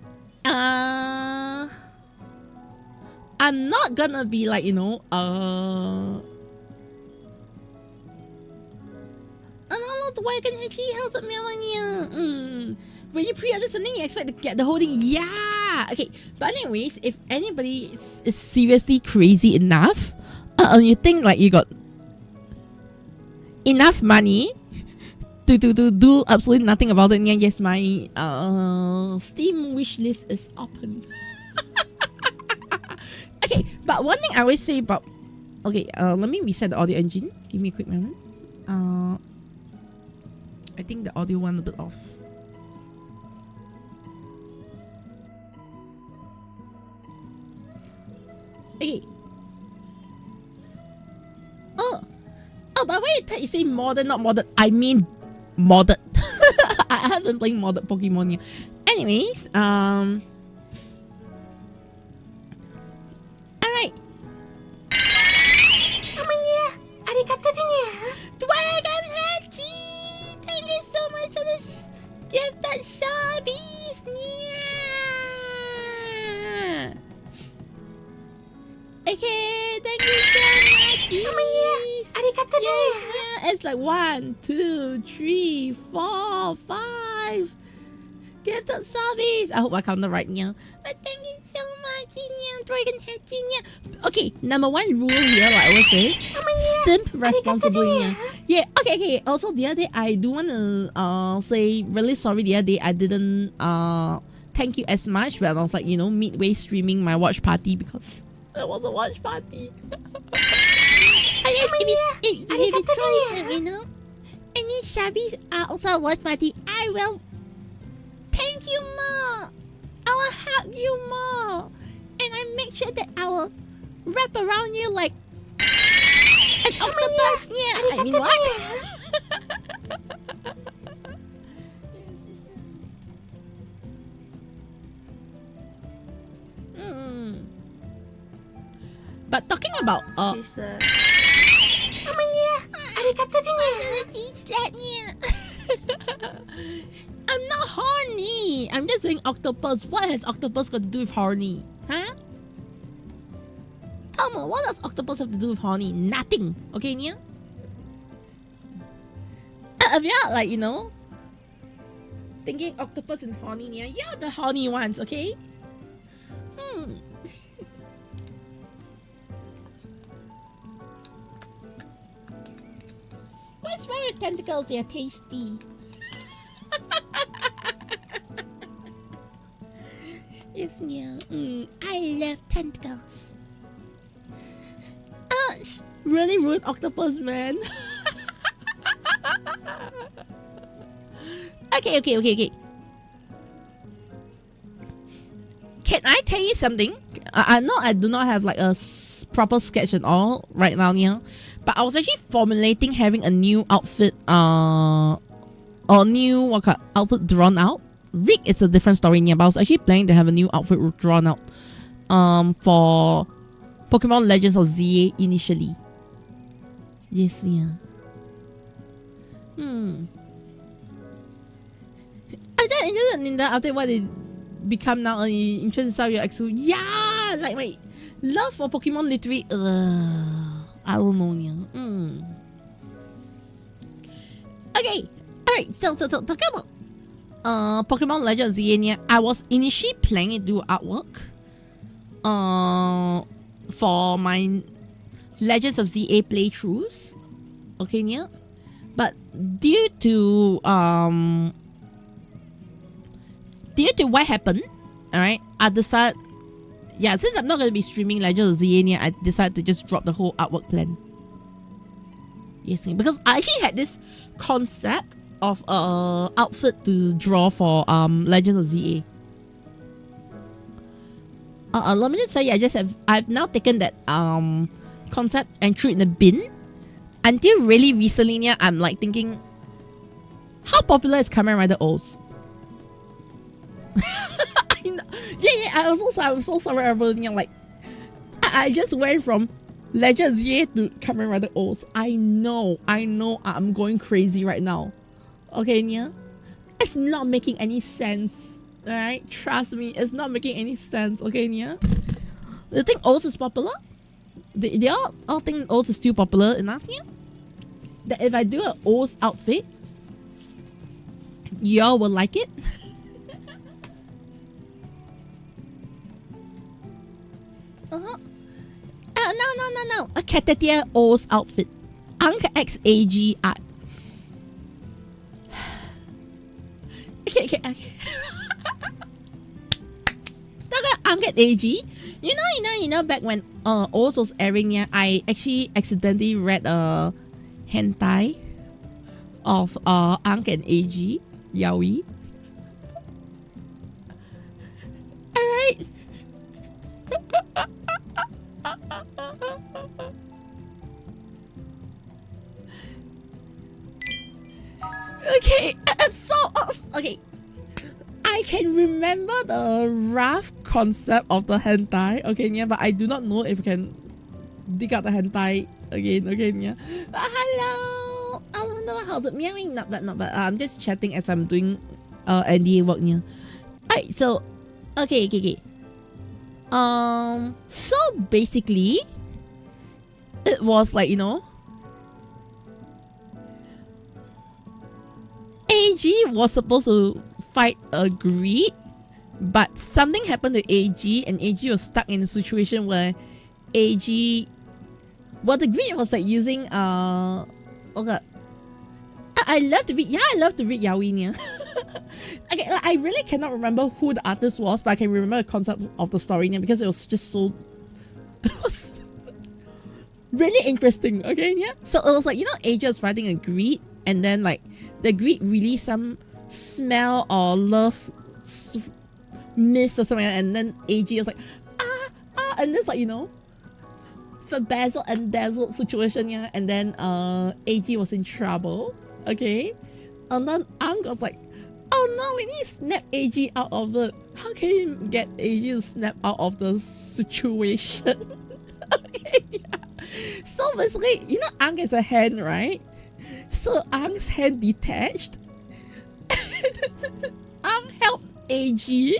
S1: I'm not gonna be like, you know, the wagon actually helps at Melania. When you pre-order something, you expect to get the whole thing. Yeah. Okay. But anyways, if anybody is seriously crazy enough, you think like you got enough money to do absolutely nothing about it, yeah, yes, my Steam wish list is open. Okay. But one thing I always say about, okay, let me reset the audio engine. Give me a quick moment. I think the audio one a bit off. Okay. Oh, but wait, you say modern, not modded. I mean modded. I haven't played modded Pokemon yet. Anyways, alright. Dragon Hachi! Thank you so much for this gift that Shabby's. Yeah. Okay, thank you so much. Yeah, it's like 1, 2, 3, 4, 5 gifted subbies. I hope I counted right now. But thank you so much, Dragon Hachi. Okay, number one rule here, like I was saying, simp responsibly. Yeah, okay. Also, the other day, I do want to say really sorry. The other day, I didn't thank you as much when I was like, you know, midway streaming my watch party because it was a watch party. I guess if it's true, you know, any shabbies are also a watch party, I will thank you more. I will hug you more. And I make sure that I will wrap around you like an octopus. Yeah, I mean what? But talking about I'm not horny. I'm just saying octopus. What has octopus got to do with horny? Huh? Tell me, what does octopus have to do with horny? Nothing. Okay, Nia? If you're like, you know, thinking octopus and horny, Nia, you're the horny ones, okay? What's wrong with tentacles? They are tasty. Yes, yeah. I love tentacles. Ouch! Really rude octopus, man. Okay. Can I tell you something? I know I do not have like a proper sketch at all right now, yeah. But I was actually formulating having a new outfit, or new outfit drawn out. Rig is a different story, yeah, but I was actually planning to have a new outfit drawn out for Pokemon Legends of ZA initially. Yes, yeah. I'm just interested in that after what they become now. Interested in Sao Exu. Yeah, like my love for Pokemon literally. I don't know, yeah. Okay, alright. So talking about Pokemon Legends ZA, I was initially planning to do artwork for my Legends of ZA playthroughs. okay, yeah. But due to what happened, all right, I decided, yeah, since I'm not going to be streaming Legend of Zelda, I decided to just drop the whole artwork plan. Yes, because I actually had this concept of outfit to draw for Legend of ZA. Let me just say, I've now taken that concept and threw it in the bin. Until really recently, I'm like thinking, how popular is Kamen Rider O's? I know. Yeah, I'm so sorry, everyone. Like, I just went from Legend Z to Kamen Rider O's. I know, I'm going crazy right now. Okay, yeah, it's not making any sense. All right, trust me, it's not making any sense. Okay, yeah, they think O's is popular. They all think O's is still popular enough, yeah. That if I do an O's outfit, y'all will like it. No. A Caturteer O's outfit. Ankh XAG art. Okay. Ankh AG. You know, back when O's was airing, yeah, I actually accidentally read a hentai of Ankh and AG yaoi. Alright. Okay, okay. I can remember the rough concept of the hentai, okay, yeah, but I do not know if I can dig out the hentai again, okay, yeah. But hello, I don't know how's it meowing. Not bad. I'm just chatting as I'm doing NDA work, yeah. Alright, so okay. So basically, it was like, AG was supposed to fight a greed, but something happened to AG, and AG was stuck in a situation where AG, well, the greed was like using okay. I love to read yaoi. Okay, like, I really cannot remember who the artist was, but I can remember the concept of the story because it was just so, it was really interesting. Okay, yeah. So it was like, AG was fighting a greed, and then like the greed released some smell or love mist or something, and then AG was like and this, like, for Basil and Dazzled situation, yeah, and then AG was in trouble, okay, and then Ang was like, oh no, we need to snap AG out of it. How can you get AG to snap out of the situation? Okay, yeah. So basically, Ang is a hand, right? So Ang's hand detached. Ang helped AG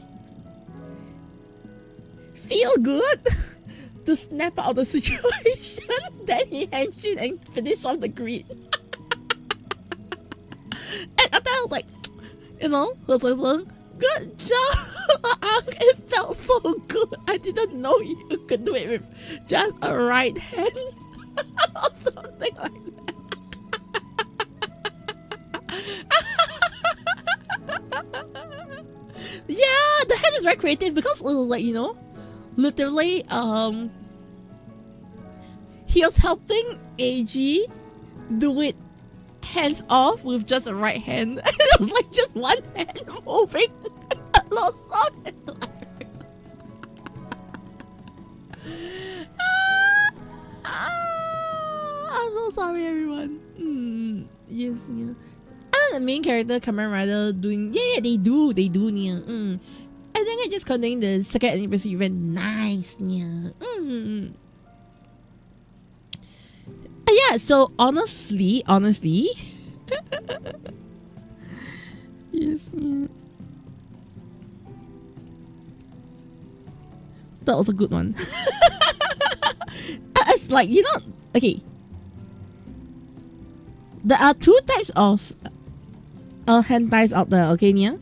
S1: feel good to snap out of the situation. Then he henshin and finished off the greed. And I was like, good job, Ang. It felt so good. I didn't know you could do it with just a right hand or something like that. Yeah, the hand is very creative because it was like, literally, he was helping AG do it hands off with just a right hand. It was like just one hand moving. Lost on it. I'm so sorry, everyone. Yes, yeah. The main character Kamen Rider doing, yeah, they do yeah. I think I just continuing the second anniversary event. Nice, yeah. Yeah, so honestly yes, yeah. That was a good one. It's like, okay, there are two types of hentais out there, okay, yeah?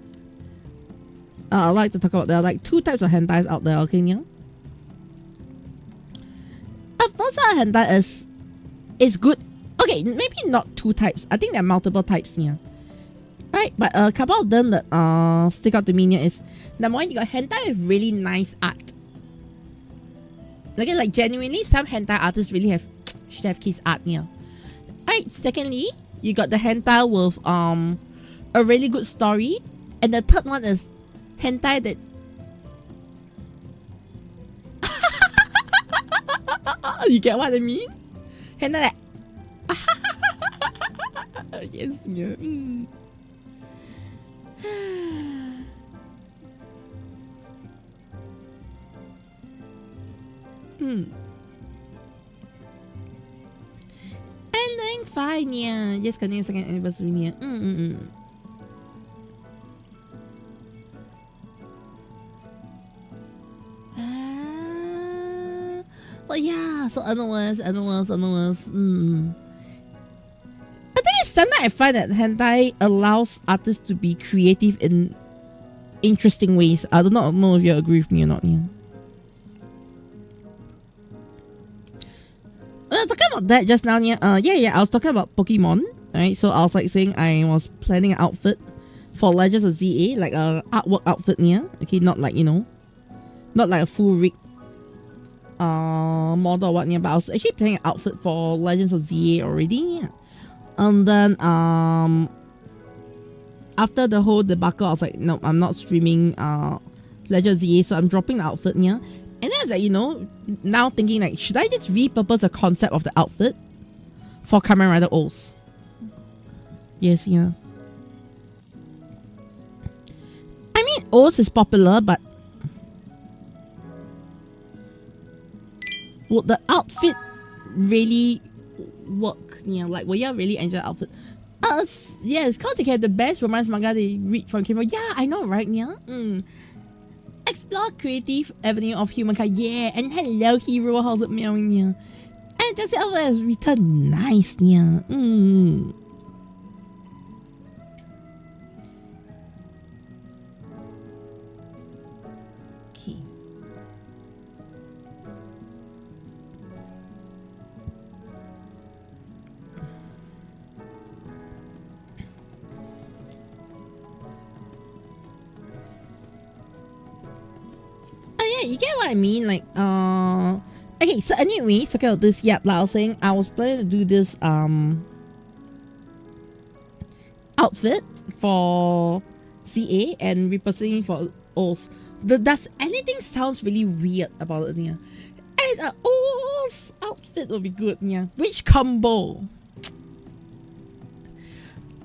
S1: I like to talk about, there are like two types of hentais out there, okay, yeah? First hentai is good. Okay, maybe not 2 types. I think there are multiple types here. Right, but a couple of them that stick out to me here is, number 1, you got hentai with really nice art. Okay, like genuinely, some hentai artists really should have kiss art here. Right, secondly, you got the hentai with a really good story. And the third one is hentai that you get what I mean? Hentai that yes, yeah. I'm doing fine, yeah. Just continue second anniversary, yeah. But yeah, so otherwise. I think it's something I find that hentai allows artists to be creative in interesting ways. I do not know if you agree with me or not. Yeah. Talking about that just now, yeah. I was talking about Pokemon, right? So I was like saying I was planning an outfit for Legends of ZA, like a artwork outfit, yeah. Okay, not like, not like a full rig model or what, yeah. But I was actually planning an outfit for Legends of ZA already, yeah. And then after the whole debacle, I was like, no, I'm not streaming Legends of ZA, so I'm dropping the outfit, yeah. And then I was like, now thinking like, should I just repurpose the concept of the outfit for Kamen Rider O's? Yes, yeah. I mean, O's is popular, but would the outfit really work? Yeah, like, will you really enjoy the outfit? Yes, because they have the best romance manga they read from K-pop. Yeah, I know, right? Yeah. Explore creative avenue of humankind. Yeah, and hello, hero. How's it meowing? Yeah, and just over has written nice. Yeah. Okay. Yeah, you get what I mean? Like, okay, so anyway, so about this, yeah, like I was saying, I was planning to do this, outfit for CA and repurposing for O's. Does anything sounds really weird about it, yeah? And an O's outfit would be good, yeah. Which combo?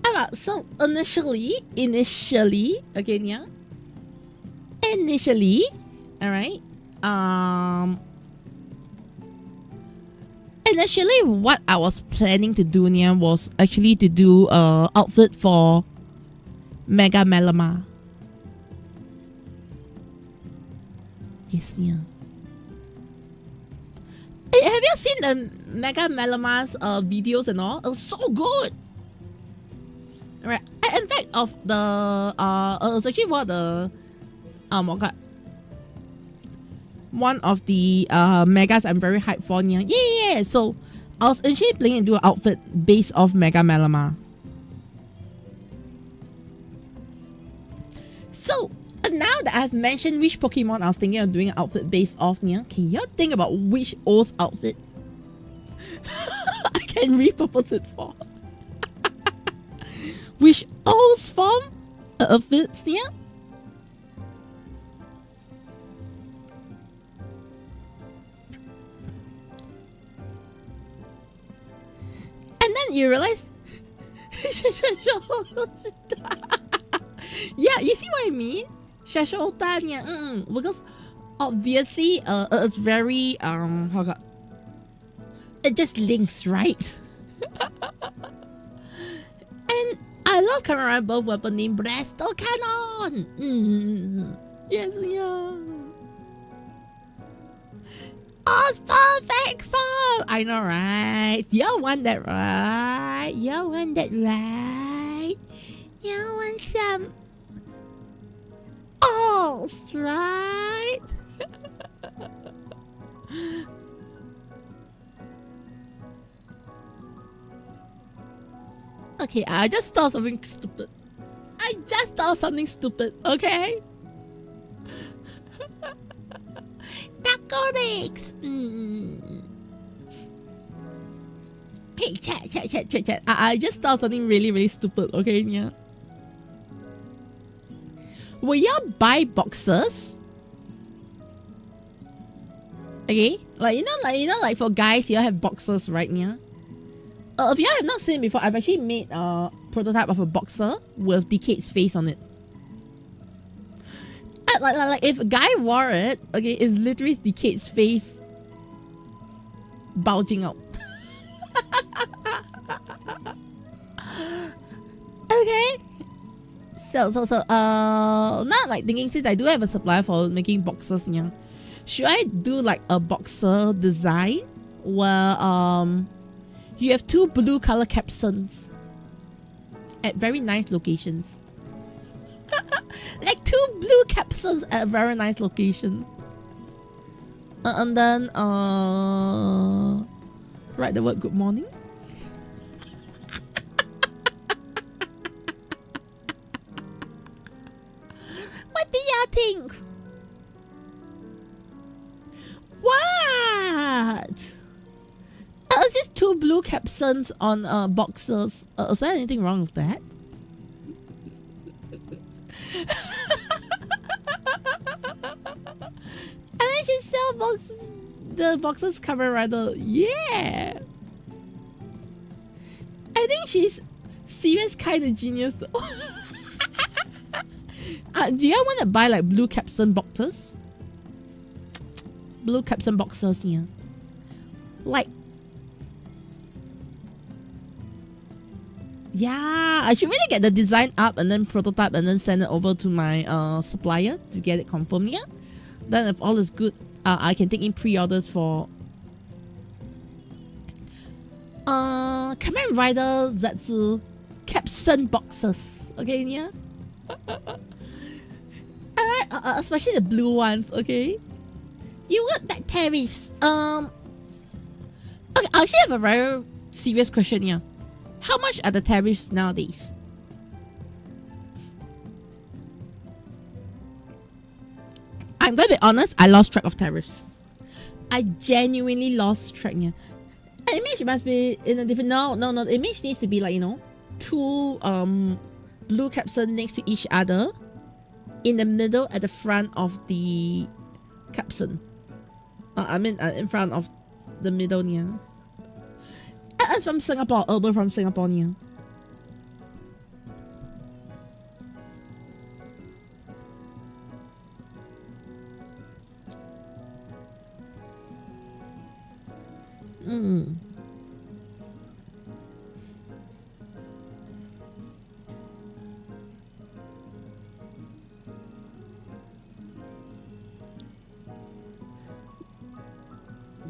S1: Alright, so initially, again, yeah. Initially, alright, initially what I was planning to do here was actually to do a outfit for Mega Melama. Yes, yeah. Hey, have you seen the Mega Melama's videos and all? It was so good. Right. In fact, of the it was actually one of the one of the megas I'm very hyped for. Yeah. So I was actually planning to do an outfit based off Mega Melama. So now that I've mentioned which Pokemon I was thinking of doing an outfit based off, can you think about which O's outfit I can repurpose it for? Which O's form outfits, yeah? And then you realize, yeah, you see what I mean? Shashoutan, yeah, because obviously, it's very it just links, right? And I love Kamen Rider both weapon named Bresto Cannon. Yes, yeah. Oh, it's perfect form. I know, right? You want that, right? You want that, right? You want some Alls, right? Okay, I just thought something stupid. Okay? Taco legs. Hey, chat. I just thought something really, really stupid. Okay, yeah. Will y'all buy boxes? Okay, like for guys, y'all have boxers, right? Yeah. If y'all have not seen it before, I've actually made a prototype of a boxer with Decade's face on it. Like if a guy wore it, okay, it's literally Decade's face bulging out. Okay. So now like thinking, since I do have a supplier for making boxers, yeah, should I do like a boxer design where you have 2 blue color capsons at very nice locations? Like 2 blue capsons at a very nice location. And then write the word good morning. What do y'all think? What? It's just 2 blue capsons on boxers. Is there anything wrong with that? And then she sell boxes. The boxes cover rather. Yeah. I think she's serious kind of genius though. Do y'all want to buy like blue capson boxes? Blue capson boxers, yeah. Like, yeah, I should really get the design up and then prototype and then send it over to my supplier to get it confirmed, yeah. Then if all is good, I can take in pre-orders for Kamen Rider Zetsu capson boxes. Okay, yeah. Alright, especially the blue ones, okay? You want back tariffs. Okay, I actually have a very serious question here. How much are the tariffs nowadays? I'm gonna be honest, I lost track of tariffs. I genuinely lost track here. An image must be in a different... No. The image needs to be like, you know, 2 blue capsule next to each other. In the middle at the front of the capsule. I mean in front of the middle here. That's from Singapore. Urban from Singapore here.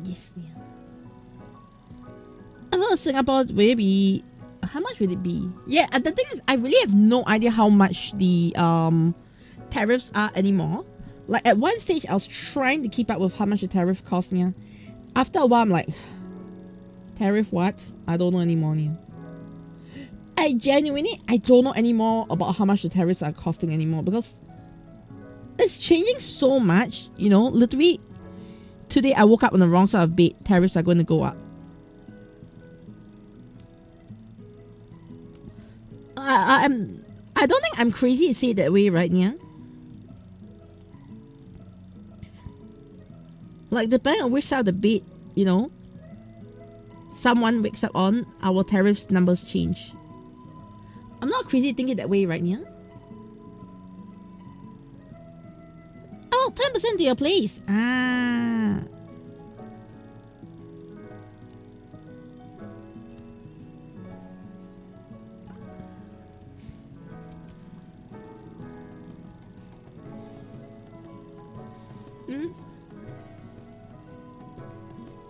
S1: Yes, yeah. Well, Singapore will be... How much will it be? Yeah, the thing is, I really have no idea how much the tariffs are anymore. Like at one stage, I was trying to keep up with how much the tariff cost me. After a while, I'm like, tariff what? I don't know anymore. I don't know anymore about how much the tariffs are costing anymore because it's changing so much. You know, literally. Today I woke up on the wrong side of bed. Tariffs are going to go up. I don't think I'm crazy to say it that way, right? Yeah. Like depending on which side of the bed, you know, someone wakes up on, our tariffs numbers change. I'm not crazy thinking that way, right? Yeah. Oh, 10% to your place. Ah.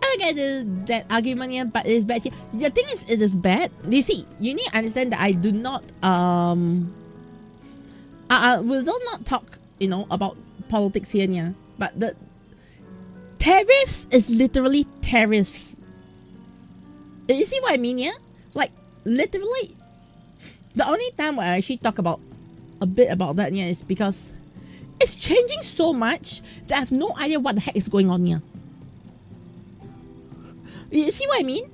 S1: I get that argument here, but it is bad here. The thing is, it is bad. You see, you need to understand that I do not I will not talk, you know, about politics here, yeah. But the tariffs is literally tariffs. You see what I mean, yeah? Like literally The only time where I actually talk about a bit about that yeah, is because it's changing so much that I have no idea what the heck is going on here. You see what I mean?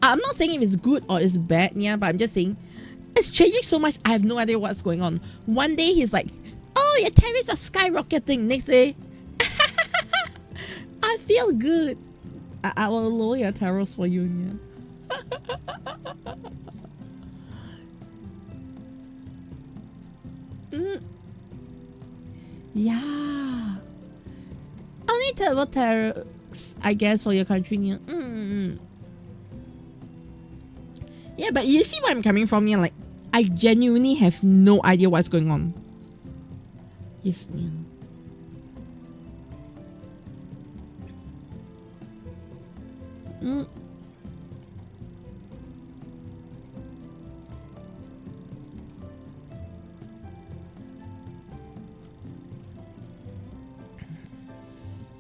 S1: I'm not saying if it's good or it's bad, yeah, but I'm just saying it's changing so much. I have no idea what's going on. One day he's like, "Oh, your tariffs are skyrocketing." Next day, I feel good. I will lower your tariffs for you, yeah. Yeah. Only terrible tariffs, I guess, for your country, yeah. Yeah, but you see where I'm coming from, yeah? Like, I genuinely have no idea what's going on. Yes, yeah.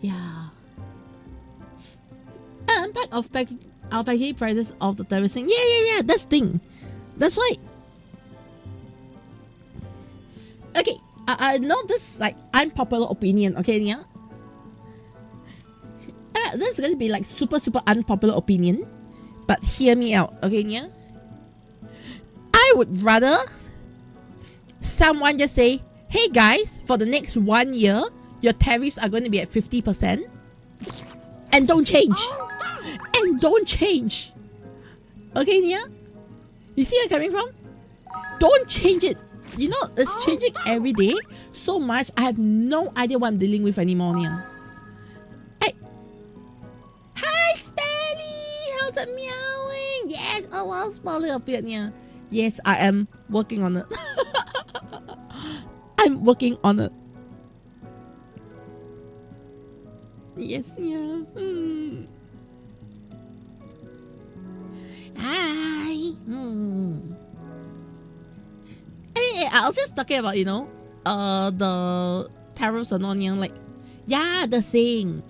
S1: Yeah. Impact of our packaging prices of the tariffs thing. Yeah. That's thing. That's why. Okay, I know this is like unpopular opinion. Okay, yeah. This is gonna be like super unpopular opinion, but hear me out. Okay, yeah. I would rather someone just say, "Hey guys, for the next 1 year, your tariffs are going to be at 50%, and don't change." And don't change. Okay, yeah? You see where I'm coming from? Don't change it. You know, it's changing every day so much. I have no idea what I'm dealing with anymore, yeah. Hey. Hi, Spelly! How's it meowing? Yes, oh, well, Spelly appeared, yeah. Yes, I am working on it. I'm working on it. Yes, yeah. Hi. Hey, I was just talking about, you know, the tariffs and on, like, yeah, the thing.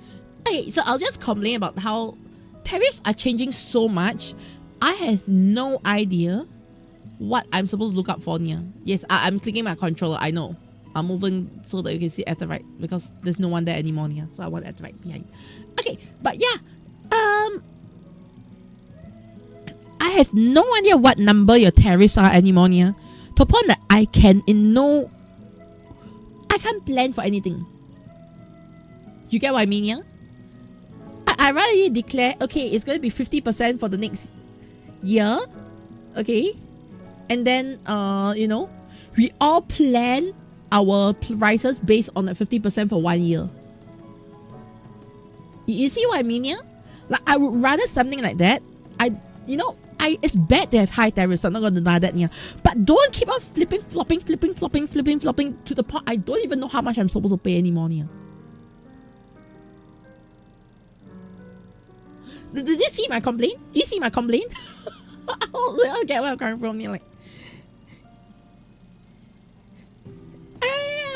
S1: Okay, so I'll just complain about how tariffs are changing so much. I have no idea what I'm supposed to look up for here. Yes, I'm clicking my controller, I know. I'm moving so that you can see at the right because there's no one there anymore here. So I want at the right behind. Okay, but yeah. I have no idea what number your tariffs are anymore here. To a point that I can't plan for anything. You get what I mean, yeah? I rather you declare, okay, it's going to be 50% for the next year. Okay? And then, you know, we all plan our prices based on the 50% for 1 year. You see what I mean, yeah? Like, I would rather something like that. It's bad to have high tariffs. I'm not going to deny that, yeah. But don't keep on flipping to the point I don't even know how much I'm supposed to pay anymore, yeah. Did you see my complaint? You see my complaint? I'll get where I'm coming from, yeah. Like,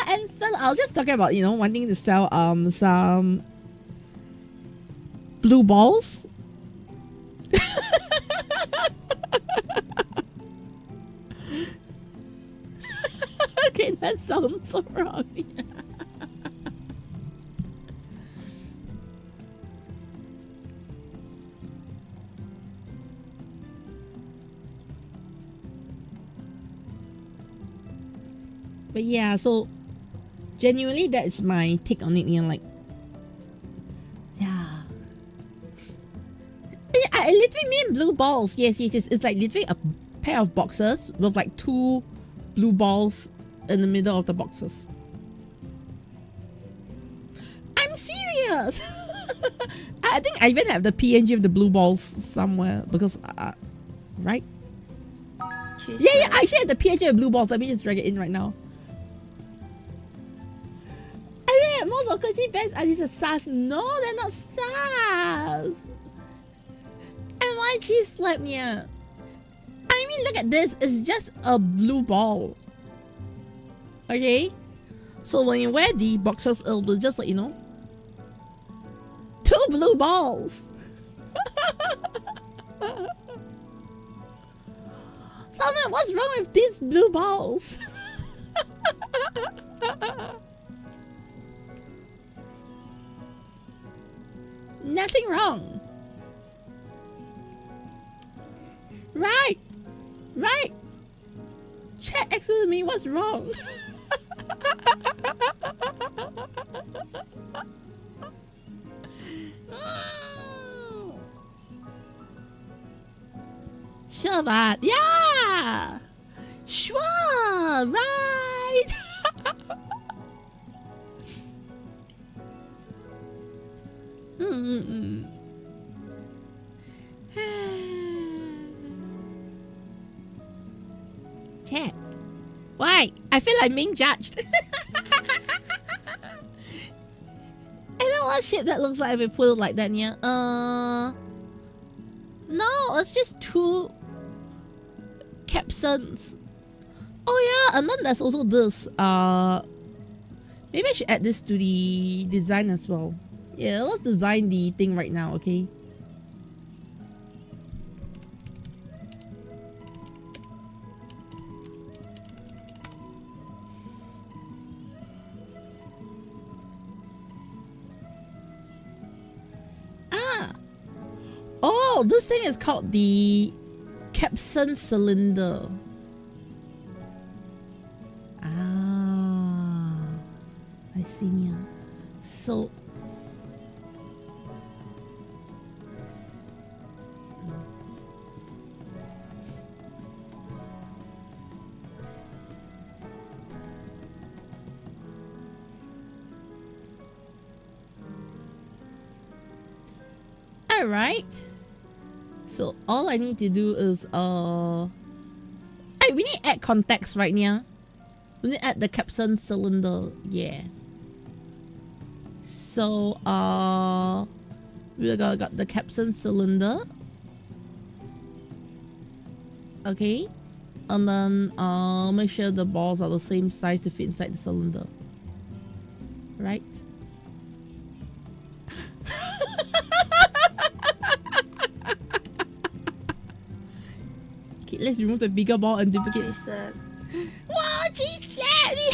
S1: and so I was just talking about, you know, wanting to sell some blue balls. Okay, that sounds so wrong. But yeah, so genuinely that is my take on it, you know, like, yeah. I literally mean blue balls. Yes. It's like literally a pair of boxes with like 2 blue balls in the middle of the boxes. I'm serious. I think I even have the PNG of the blue balls somewhere because, right? Yeah, I actually have the PNG of blue balls. Let me just drag it in right now. And then most of Kochi bands are these SARS. No, they're not SARS. And why cheese slap me? I mean, look at this. It's just a blue ball. Okay? So when you wear the boxers, it'll be just like, you know, 2 blue balls. So Oh man, what's wrong with these blue balls? Nothing wrong. Right. Right. Chat, excuse me, what's wrong? Sure, but yeah. Sure, right. Chat. Why? I feel like being judged. I don't want shit that looks like if we put it like that, yeah. No, it's just two captions. Oh yeah, and then there's also this. Maybe I should add this to the design as well. Yeah, let's design the thing right now, okay? Oh, this thing is called the capstan cylinder. Ah, I see now. So, all right. So all I need to do is hey, we need to add context right now. We need to add the capstan cylinder. Yeah. So we got the capstan cylinder. Okay. And then make sure the balls are the same size to fit inside the cylinder. Right? Okay, let's remove the bigger ball and duplicate. Wow, she slapped me!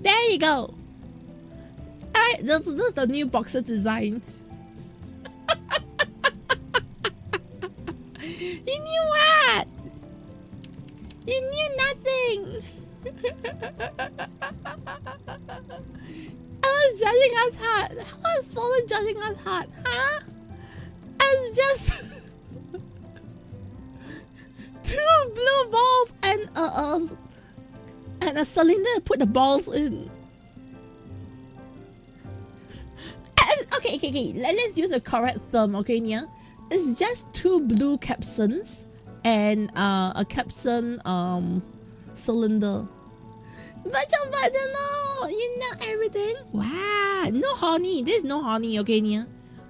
S1: There you go. Alright, this is the new boxer design. You knew what? You knew nothing. I was judging us hard. How is Fallen judging us hard? Huh? It's just two blue balls and a cylinder to put the balls in. Okay. Let's use a correct term, okay, Nia? It's just two blue capstans and a capstan cylinder. But no, you know everything. Wow, no honey. There's no honey, okay, Nia?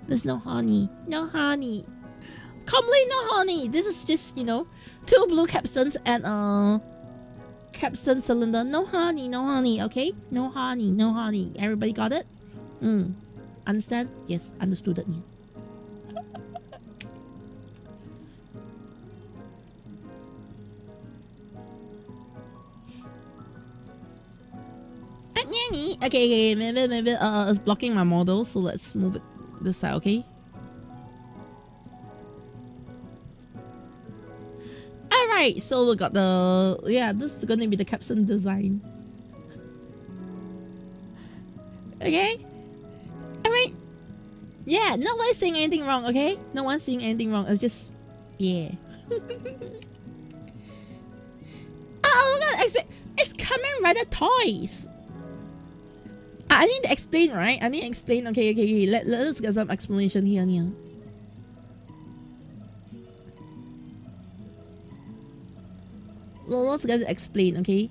S1: There's no honey. No honey. Complete no honey. This is just, you know, two blue capstans and capstan cylinder. No honey, okay? No honey. Everybody got it? Understand? Yes, understood it, Nia. Okay, maybe it's blocking my model, so let's move it this side, okay? Alright, so we got the this is gonna be the capstan design. Okay? Alright. Yeah, no one's saying anything wrong, okay? No one's saying anything wrong, it's just yeah. Oh my god, it's Kamen Rider toys! I need to explain, right? I need to explain. Okay. Let's get some explanation here, Nia. Well, let's get to explain, okay?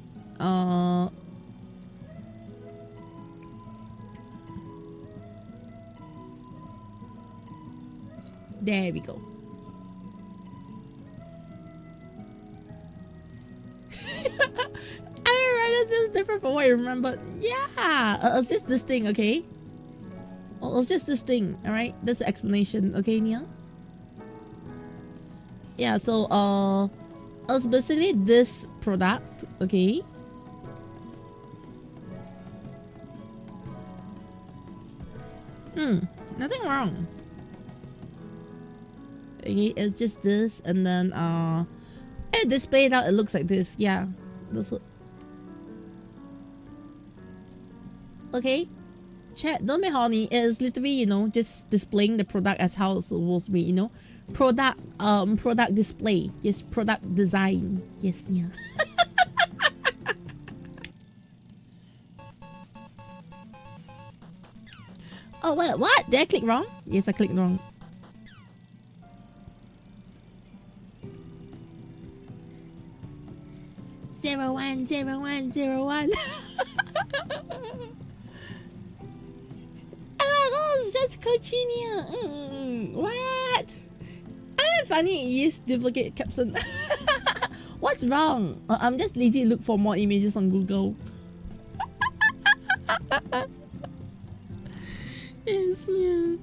S1: There we go. Alright, this is different from what I remember. Yeah, it's just this thing, okay? Oh, it's just this thing, alright? That's the explanation, okay, Nia? Yeah, so, it's basically this product, okay? Nothing wrong. Okay, it's just this, and then, displayed out, it looks like this, yeah. This. Okay? Chat, don't be horny. It's literally, you know, just displaying the product as how it's supposed to be, you know. Product display. Yes, product design. Yes, yeah. Oh, wait, what? Did I click wrong? Yes, I clicked wrong. Zero one. Oh, it's just Cochinia. What? I'm funny. Use duplicate caption. What's wrong? I'm just lazy to look for more images on Google. Yes, yeah.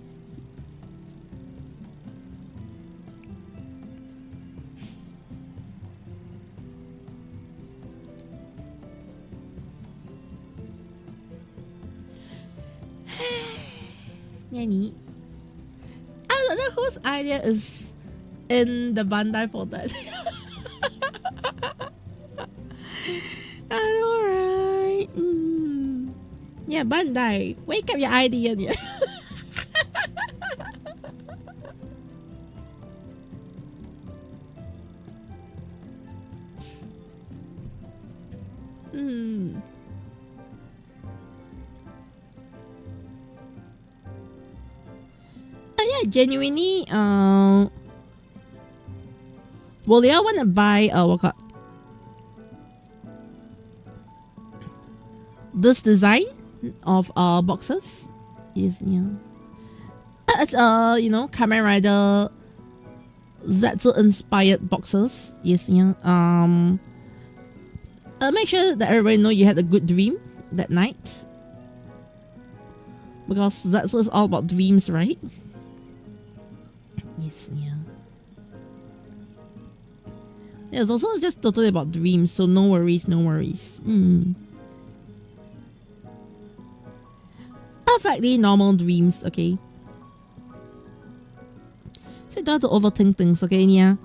S1: Nanny. I don't know whose idea is in the Bandai for that. I know, right? Yeah, Bandai. Wake up your idea. Yeah. Oh yeah, genuinely, will y'all wanna buy what this design of boxes? Yes, yeah. It's you know, Kamen Rider Zetsu inspired boxes. Yes, yeah. Make sure that everybody know you had a good dream that night, because Zetsu is all about dreams, right? Yes, yeah. Yeah, it's also just totally about dreams, so no worries. Perfectly normal dreams, okay? So you don't have to overthink things, okay, Nia?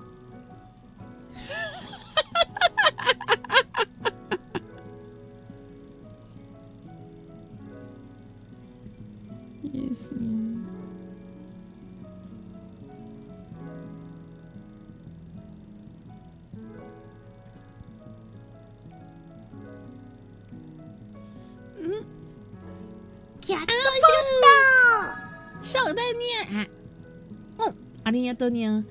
S1: Yes, yeah. Shock them niya. Oh, ano niya to niya?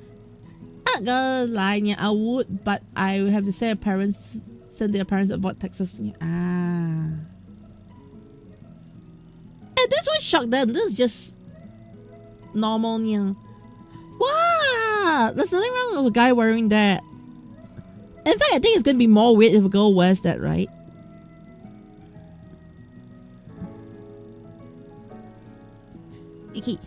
S1: Gonna lie niya, I would, but I would have to say send their parents about Texas niya. And this one shocked them. This is just normal niya. Wow, there's nothing wrong with a guy wearing that. In fact, I think it's gonna be more weird if a girl wears that, right? Okay.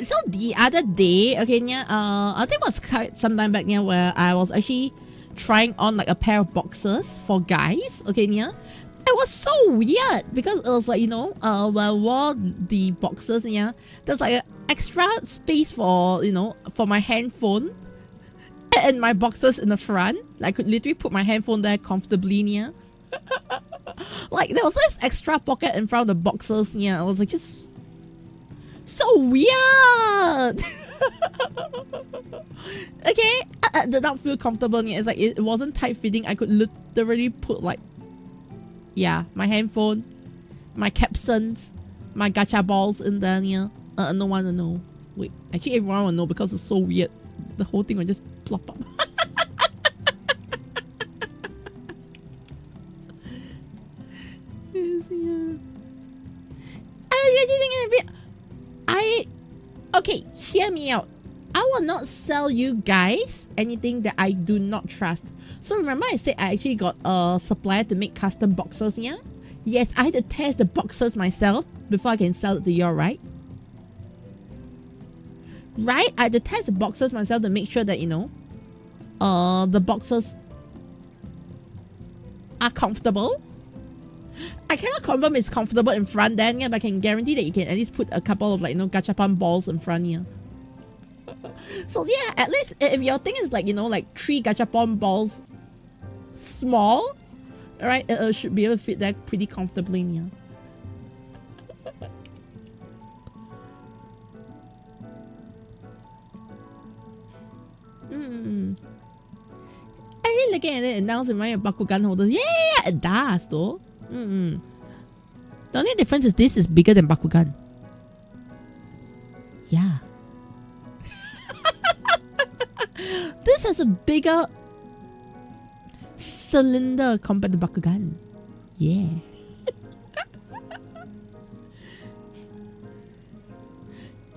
S1: So the other day, okay, yeah, I think it was quite some time back, yeah, where I was actually trying on like a pair of boxers for guys, okay, yeah. It was so weird because it was like, you know, when I wore the boxers, yeah, there's like an extra space for, you know, for my handphone. And my boxes in the front, I could literally put my handphone there comfortably, yeah. Like there was this extra pocket in front of the boxes, yeah. I was like, just so weird. Okay, I did not feel comfortable. Yeah. It's like it wasn't tight fitting. I could literally put like, yeah, my handphone, my captions, my gacha balls in there. Yeah, no one will know. Wait, actually everyone will know because it's so weird. The whole thing will just plop up. Yes, yeah. Okay, hear me out. I will not sell you guys anything that I do not trust. So remember I said I actually got a supplier to make custom boxes, yeah? Yes, I had to test the boxes myself before I can sell it to you all, right? Right? I had to test the boxes myself to make sure that, you know, the boxes are comfortable. I cannot confirm it's comfortable in front then, yeah, but I can guarantee that you can at least put a couple of, like, you know, gachapon balls in front here. So yeah, at least if your thing is like, you know, like 3 gachapon balls small, alright, it should be able to fit there pretty comfortably, yeah. I really looking at it, it now reminds me of Bakugan holders. Yeah, it does though. The only difference is this is bigger than Bakugan. Yeah. This has a bigger cylinder compared to Bakugan. Yeah.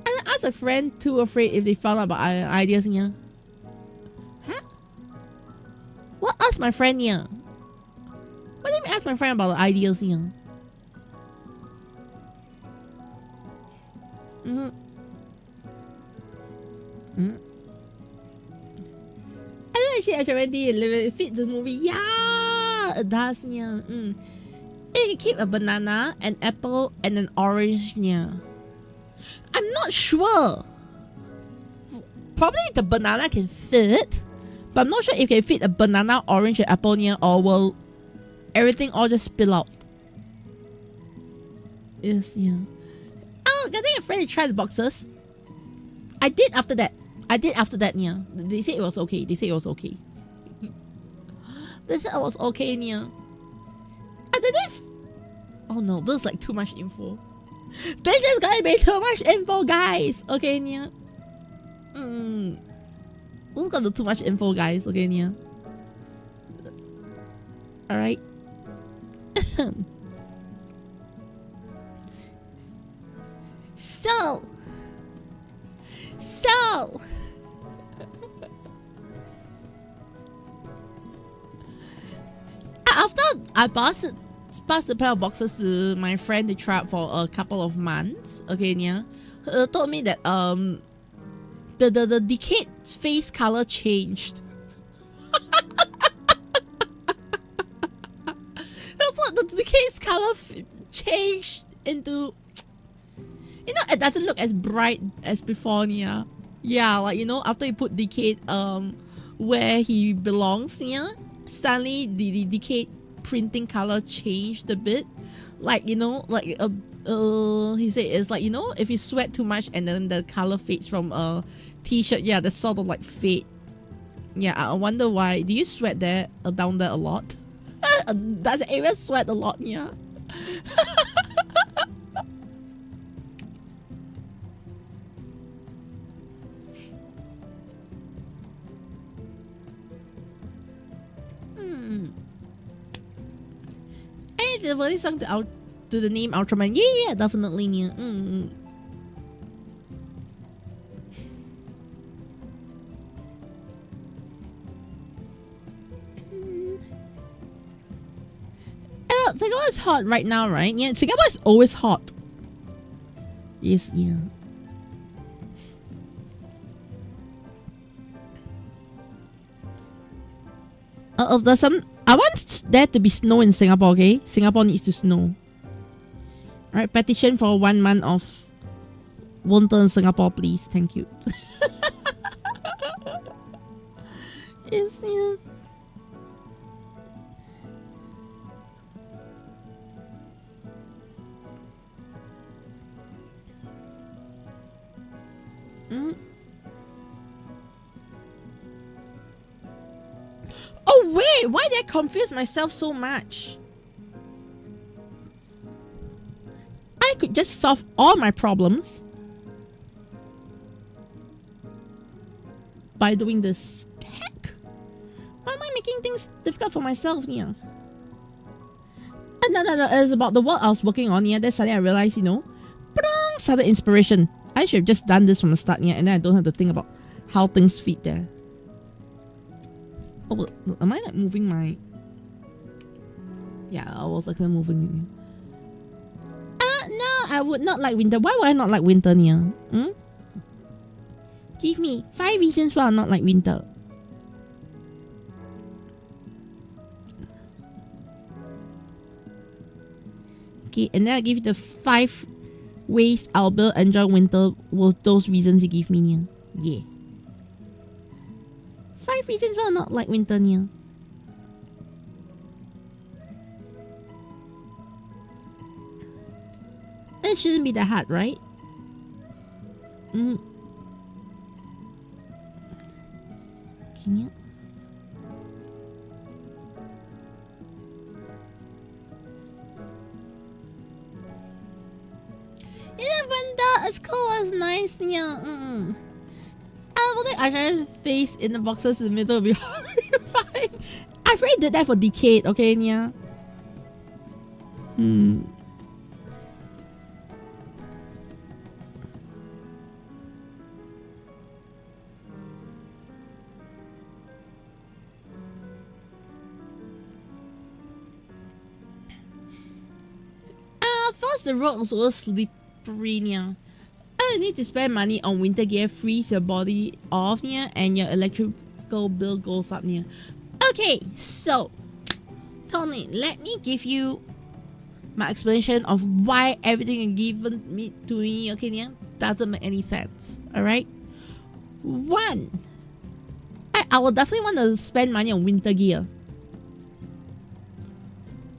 S1: I asked a friend too afraid if they found out about ideas here. Huh? What? Ask my friend here. What do you mean ask my friend about the ideas here? I don't actually Avermedia fit the movie. Yeah, it does. Yeah. You can keep a banana, an apple, and an orange. Yeah. I'm not sure. Probably the banana can fit, but I'm not sure if you can fit a banana, orange, and apple. Yeah, or will everything all just spill out? Yes. Yeah. Oh, I think a friend tried the boxes. I did after that. Yeah. They said it was okay. They said it was okay. They said it was okay, yeah. And then oh no, this is like too much info. This is gonna be too much info, guys. Okay, yeah. This is gonna be too much info, guys. Okay, yeah. Alright. So after I passed the pair of boxes to my friend to try out for a couple of months, okay, yeah, told me that the decayed face color changed. That's what the decayed color changed into. You know, it doesn't look as bright as before, yeah. Yeah, like, you know, after you put decayed where he belongs, yeah, suddenly the decayed printing color changed a bit. Like, you know, like he said it's like, you know, if you sweat too much and then the color fades from a t-shirt, yeah, that's sort of like fade. Yeah, I wonder why. Do you sweat there down there a lot? Does Ava sweat a lot, yeah? Hey, it's really something out to the name Ultraman. Yeah, definitely. Yeah. Singapore is hot right now, right? Yeah, Singapore is always hot. Yes, yeah. There's some. I want there to be snow in Singapore, okay? Singapore needs to snow. Alright, petition for 1 month of winter in Singapore, please. Thank you. Yes, yeah. Oh wait, why did I confuse myself so much? I could just solve all my problems by doing this. Heck, why am I making things difficult for myself here? No, it's about the work I was working on here. Then suddenly I realized, you know, sudden inspiration. I I should have just done this from the start, yeah, and then I don't have to think about how things fit there. Oh, am I like moving my... Yeah, I was like moving. No, I would not like winter. Why would I not like winter, Nia? Hmm? Give me 5 reasons why I not like winter. Okay, and then I give you the 5 ways I'll be enjoy winter with those reasons you give me, Nia. Yeah. 5 reasons why I not like winter, Nia. It shouldn't be that hard, right? Can you? Yeah, winter is cool, it's nice, yeah. I don't think I try to face in the boxes in the middle will be horrifying. I've already did that for decade, okay, yeah. First, the road was so slippery, yeah. I need to spend money on winter gear, freeze your body off, yeah, and your electrical bill goes up, yeah. Okay, so Tony, let me give you my explanation of why everything you given me to me, okay, yeah, doesn't make any sense. Alright? 1, I will definitely want to spend money on winter gear.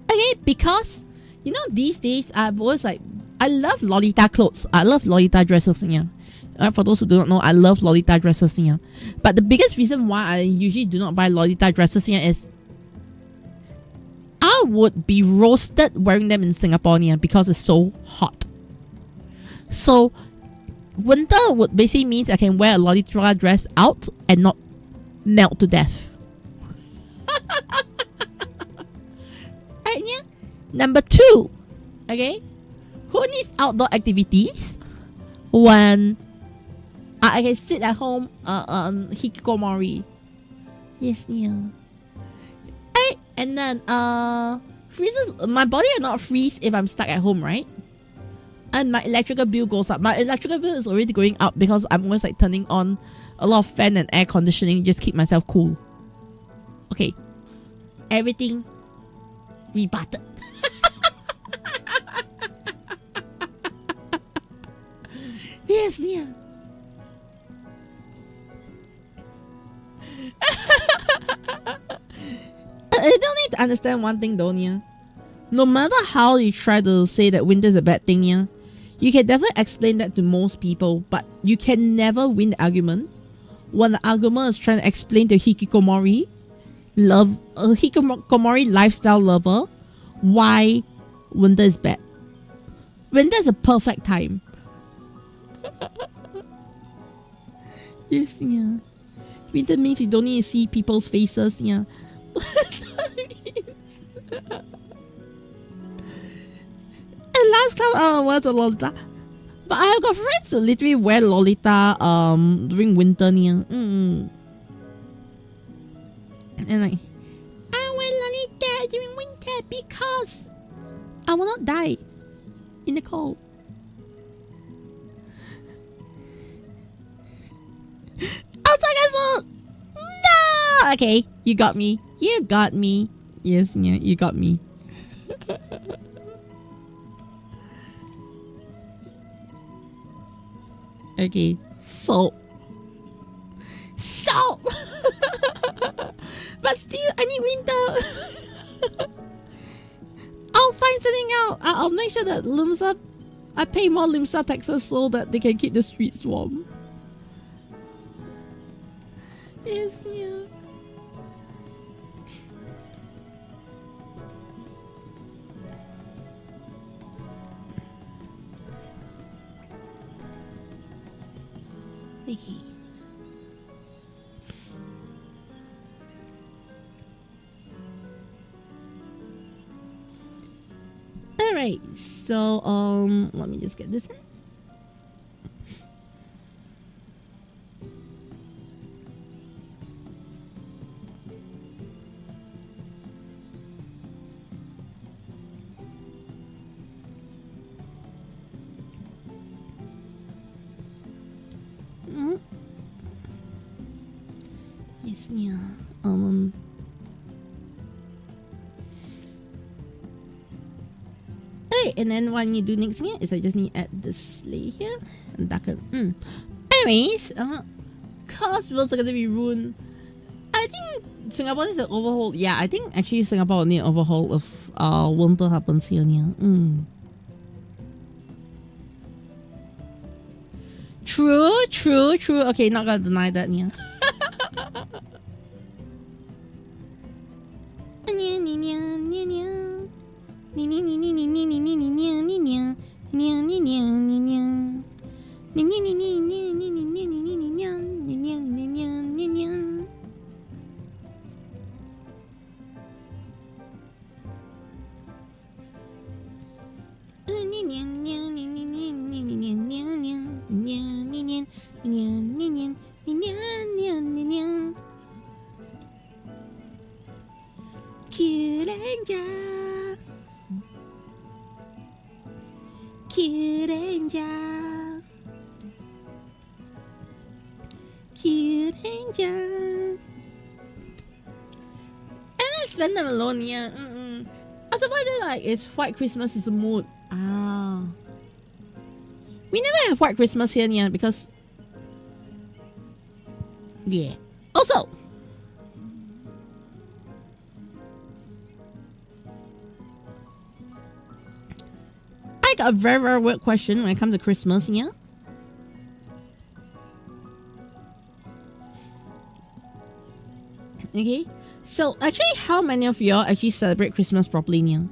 S1: Okay, because you know these days I've always like I love Lolita clothes. I love Lolita dresses, yeah. For those who do not know, I love Lolita dresses, yeah. But the biggest reason why I usually do not buy Lolita dresses, yeah, is I would be roasted wearing them in Singapore, yeah, because it's so hot. So winter would basically means I can wear a Lolita dress out and not melt to death. Alright, yeah. Number 2, okay, who needs outdoor activities when I can sit at home on hikikomori? Yes, yeah. Right, and then freezes. My body will not freeze if I'm stuck at home, right? And my electrical bill goes up. My electrical bill is already going up because I'm always like turning on a lot of fan and air conditioning just keep myself cool. Okay, everything rebutted. Yes, yeah. I don't need to understand one thing though, yeah. No matter how you try to say that winter is a bad thing, yeah, you can definitely explain that to most people, but you can never win the argument when the argument is trying to explain to hikikomori lifestyle lover why winter is bad. Winter is a perfect time. Yes, yeah. Winter means you don't need to see people's faces, yeah. And last time I was a Lolita. But I have got friends who literally wear Lolita during winter, yeah. And like, I wear Lolita during winter because I will not die in the cold. No! Okay, you got me. You got me. Yes, yeah, you got me. Okay, salt. Salt! But still, I need winter. I'll find something out. I'll make sure that Limsa, I pay more Limsa taxes so that they can keep the streets warm. Yes, yeah. Okay. Alright, so let me just get this in. Yes, yeah. Okay, and then what I need to do next here is I just need to add this layer here and darken. Anyways, cars wheels are gonna be ruined. I think Singapore needs an overhaul. Yeah, I think actually Singapore will need an overhaul if winter happens here. True. Okay, not gonna deny that, yeah. Cute angel. And I spend them alone, yeah. I suppose like it's White Christmas is a mood. We never have White Christmas here, yeah, because yeah. Also, I got a very weird question when it comes to Christmas, yeah. Okay, so actually, how many of y'all actually celebrate Christmas properly, yeah?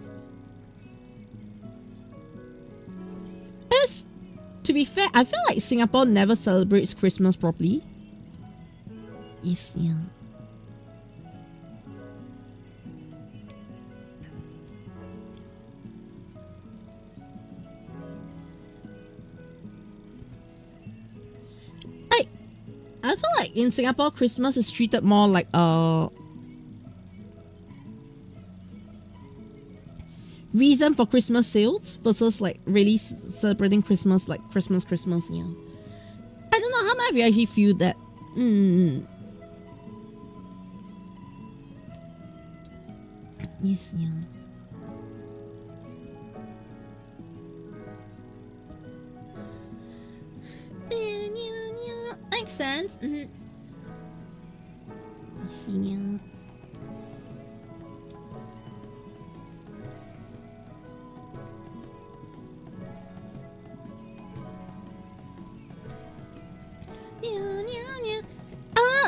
S1: Because, to be fair, I feel like Singapore never celebrates Christmas properly. Yes, yeah. I feel like in Singapore, Christmas is treated more like reason for Christmas sales versus like really celebrating Christmas, like Christmas, yeah. I don't know how many of you actually feel that. Yes, yeah. Makes sense. I see now.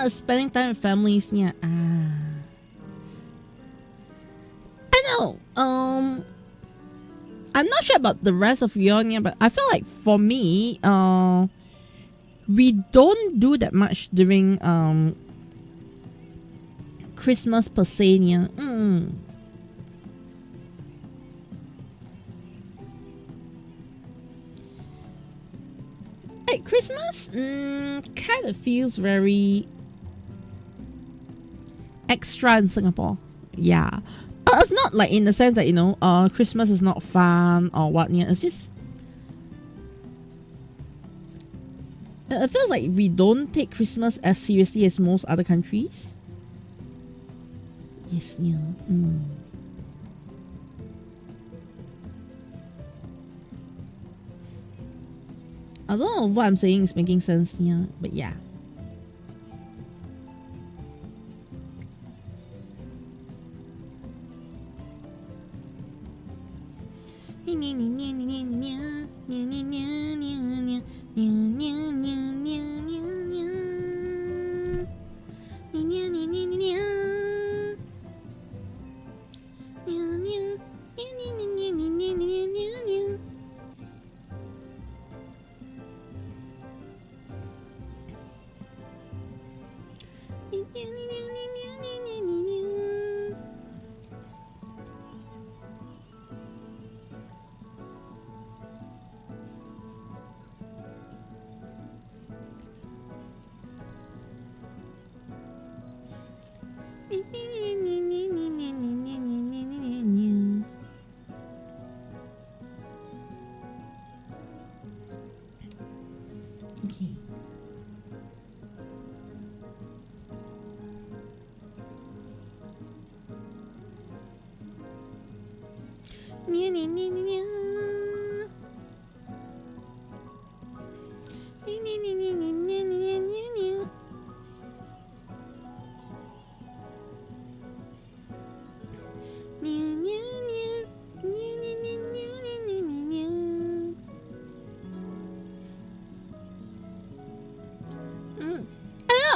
S1: Spending time with families, yeah. I know. I'm not sure about the rest of y'all, yeah, but I feel like for me, we don't do that much during Christmas per se, yeah. Like Christmas, kind of feels very extra in Singapore. Yeah. It's not like in the sense that, you know, Christmas is not fun or what, yeah. It's just, it feels like we don't take Christmas as seriously as most other countries. Yes, yeah. I don't know if what I'm saying is making sense, yeah, but yeah.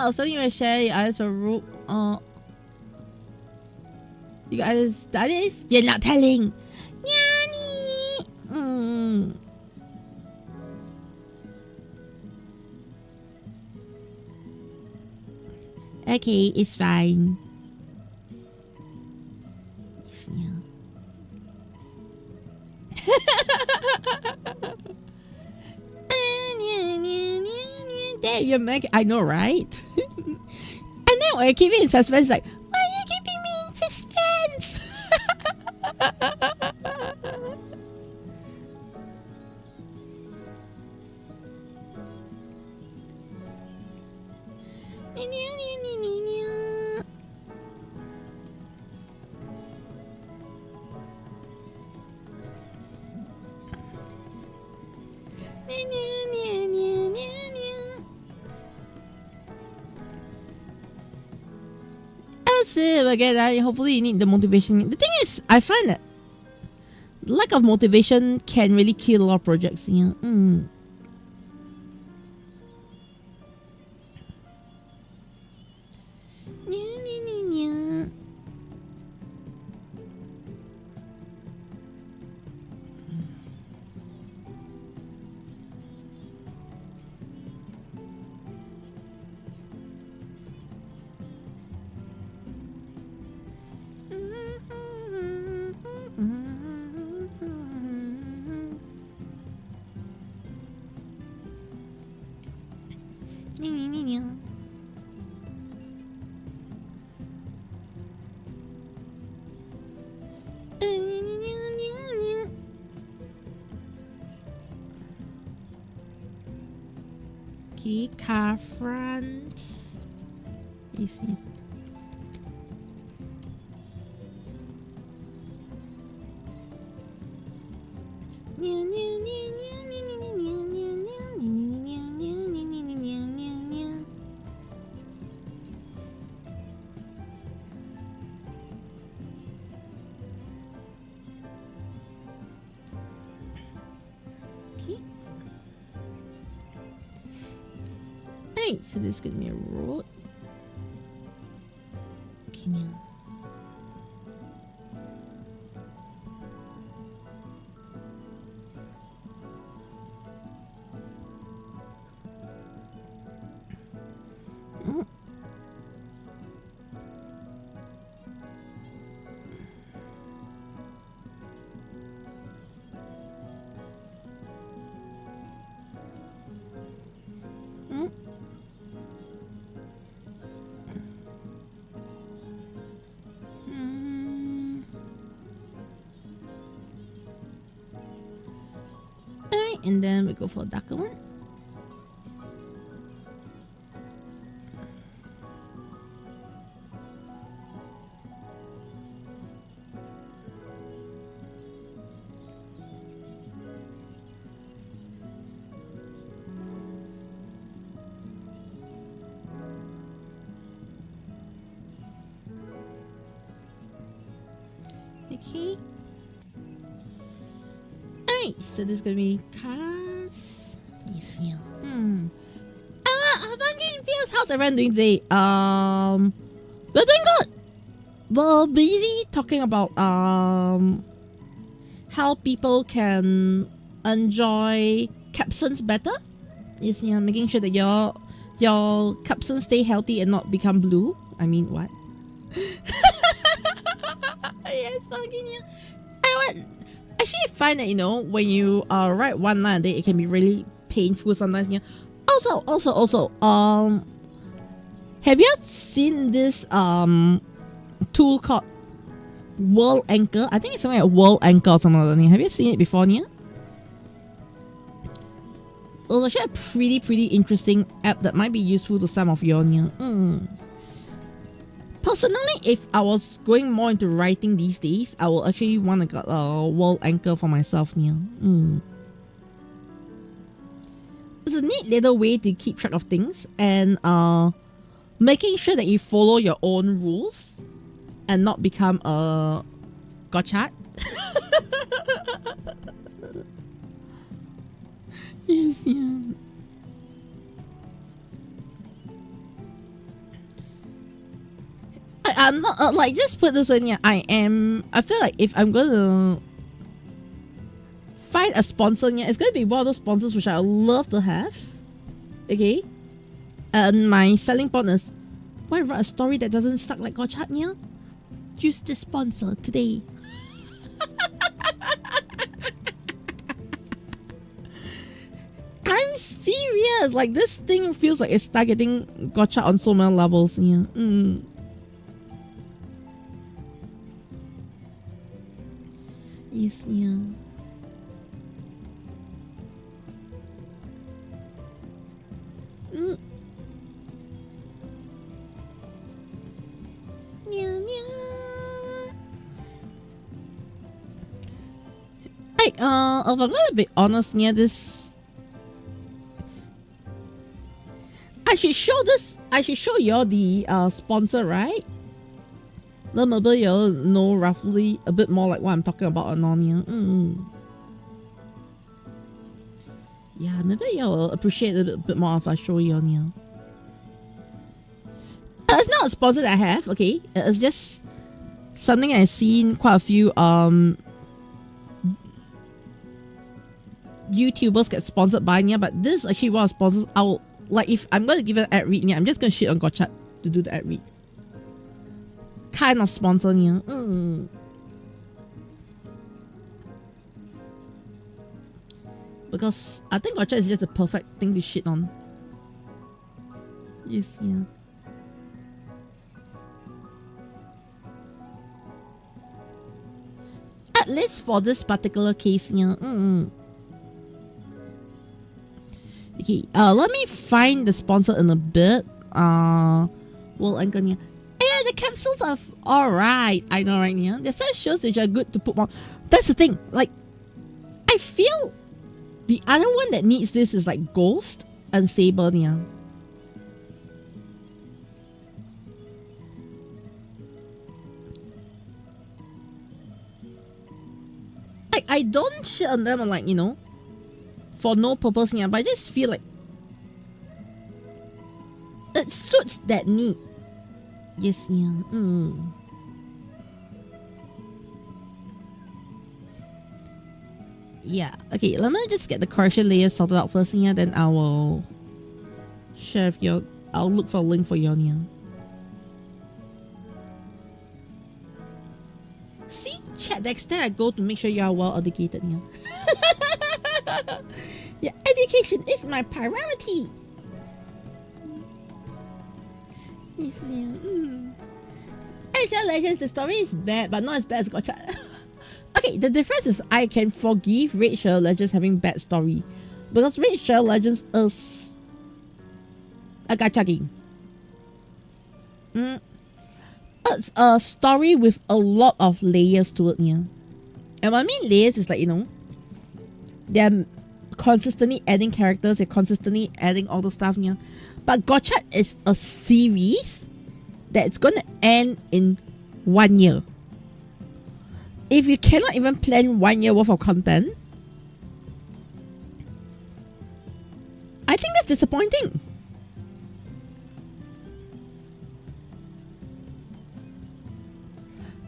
S1: I was telling you to share your eyes for root. You guys, that is, you're not telling. Okay, it's fine. Damn, you're making, I know, right? And then we're keeping in suspense, like, why are you keeping me in suspense? Again, hopefully you need the motivation. The thing is, I find that lack of motivation can really kill a lot of projects. You know? Okay, car front. Easy. So this is gonna be a road. Can you? And then we go for a darker one. Okay. Alright, so this is gonna be cars. Easy. Game Feels, how's everyone doing today? We're doing good. We're busy talking about how people can enjoy capsules better. Yes, making sure that your capsules stay healthy and not become blue. I mean, what? Yes, fucking yeah. I find that, you know, when you write one line a day, it can be really painful sometimes. Yeah. Also, have you seen this tool called World Anchor? I think it's something like World Anchor or something like that. Have you seen it before, Nia? It was actually a pretty interesting app that might be useful to some of you, Nia. Personally, if I was going more into writing these days, I will actually want to get a world anchor for myself here. It's a neat little way to keep track of things and making sure that you follow your own rules and not become a gotcha. Yes, yeah. I'm not like, just put this one here. I feel like if I'm gonna find a sponsor here, it's gonna be one of those sponsors which I love to have. Okay. And my selling point is, why write a story that doesn't suck like gotcha here? Use this sponsor today. I'm serious. Like, this thing feels like it's targeting gotcha on so many levels here. Yes, yeah. If I'm gonna be honest, yeah, this I should show y'all the sponsor, right? Then maybe you'll know roughly a bit more like what I'm talking about on here. Yeah, maybe you'll appreciate it a bit more if I show you on here. It's not a sponsor that I have, okay? It's just something I've seen quite a few YouTubers get sponsored by here, but this is actually one of the sponsors. I'll, like, if I'm gonna give it an ad read, I'm just gonna shit on Gotcha to do the ad read. Kind of sponsor here. Because I think Gotcha is just the perfect thing to shit on. Yes, yeah. At least for this particular case here. Okay, let me find the sponsor in a bit. Well, I'm gonna. Yeah, the capsules are alright. I know, right now. There's some shows which are good to put on. That's the thing. Like, I feel the other one that needs this is like Ghost and Saber. Yeah. I don't shit on them, like, you know, for no purpose, yeah, but I just feel like it suits that need. Yes, yeah. Yeah, okay, let me just get the correction layer sorted out first, yeah, then I will share with you. I'll look for a link for you, yeah. See, chat, the extent I go to make sure you are well educated, yeah. Yeah, education is my priority. Yes, yeah. Actual Legends, the story is bad, but not as bad as Gotcha. Okay, the difference is I can forgive Raid Shadow Legends having bad story, because Raid Shadow Legends is a gacha game. It's a story with a lot of layers to it, yeah. And what I mean layers is like, you know, they're consistently adding characters, they're consistently adding all the stuff, yeah. But Gotcha is a series that's gonna end in 1 year. If you cannot even plan 1 year worth of content, I think that's disappointing.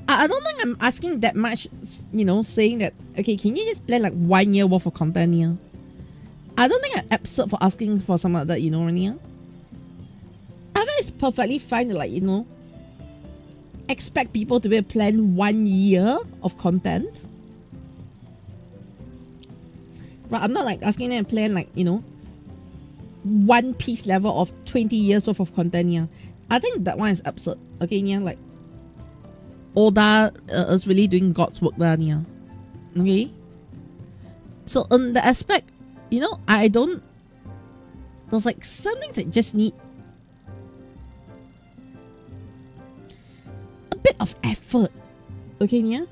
S1: I don't think I'm asking that much, you know, saying that, okay, can you just plan like 1 year worth of content here? I don't think I'm absurd for asking for something like that, you know, Rania. I think it's perfectly fine to, like, you know, expect people to be able to plan 1 year of content. Right, I'm not like asking them to plan like, you know, One Piece level of 20 years worth of content here. I think that one is absurd. Okay, yeah, like Oda is really doing God's work there, yeah. Okay. So in the aspect, you know, I don't. There's like some things that just need. of effort. Okay, yeah.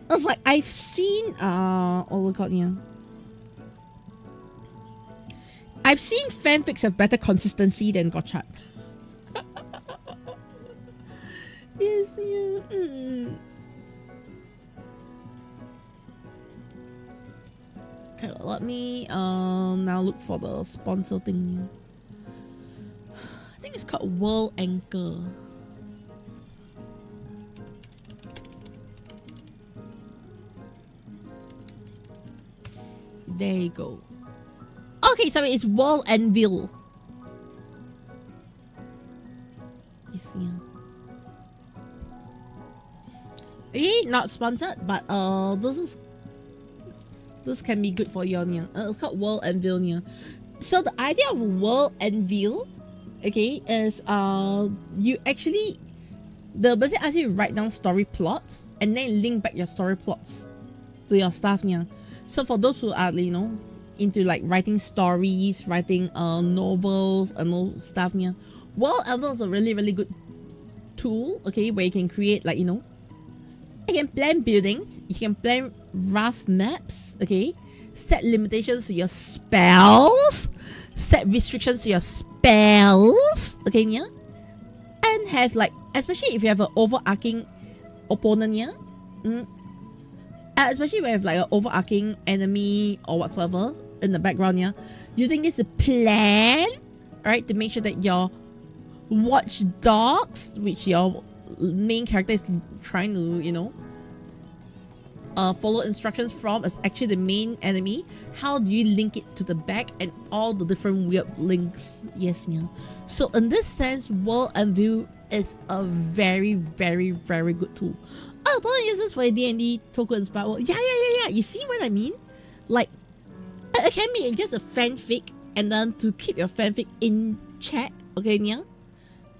S1: It's like I've seen oh god, yeah. I've seen fanfics have better consistency than gotcha. Yes, yeah. Okay, let me now look for the sponsor thing. Yeah. I think it's called World Anchor. There you go. Okay, sorry, it's World Anvil. Yes, yeah. Okay, not sponsored, but this can be good for you. It's called World Anvil. So the idea of World Anvil, okay, is you actually basically ask you to write down story plots and then link back your story plots to your stuff. So for those who are into like writing stories, writing novels and all stuff, World Anvil is a really good tool, okay, where you can create like you can plan buildings, you can plan rough maps, okay, set limitations to your spells, set restrictions to your spells, okay, and have like, especially if you have an overarching opponent, especially if you have like an overarching enemy or whatsoever in the background, using this to plan, right, to make sure that your watchdogs, which your main character is trying to follow instructions from, is actually the main enemy. How do you link it to the back and all the different weird links? Yes, so in this sense, World Anvil is a very good tool. Oh, but I use this for a D&D token inspired world. Yeah. You see what I mean? Like, it can be just a fanfic, and then to keep your fanfic in check, okay,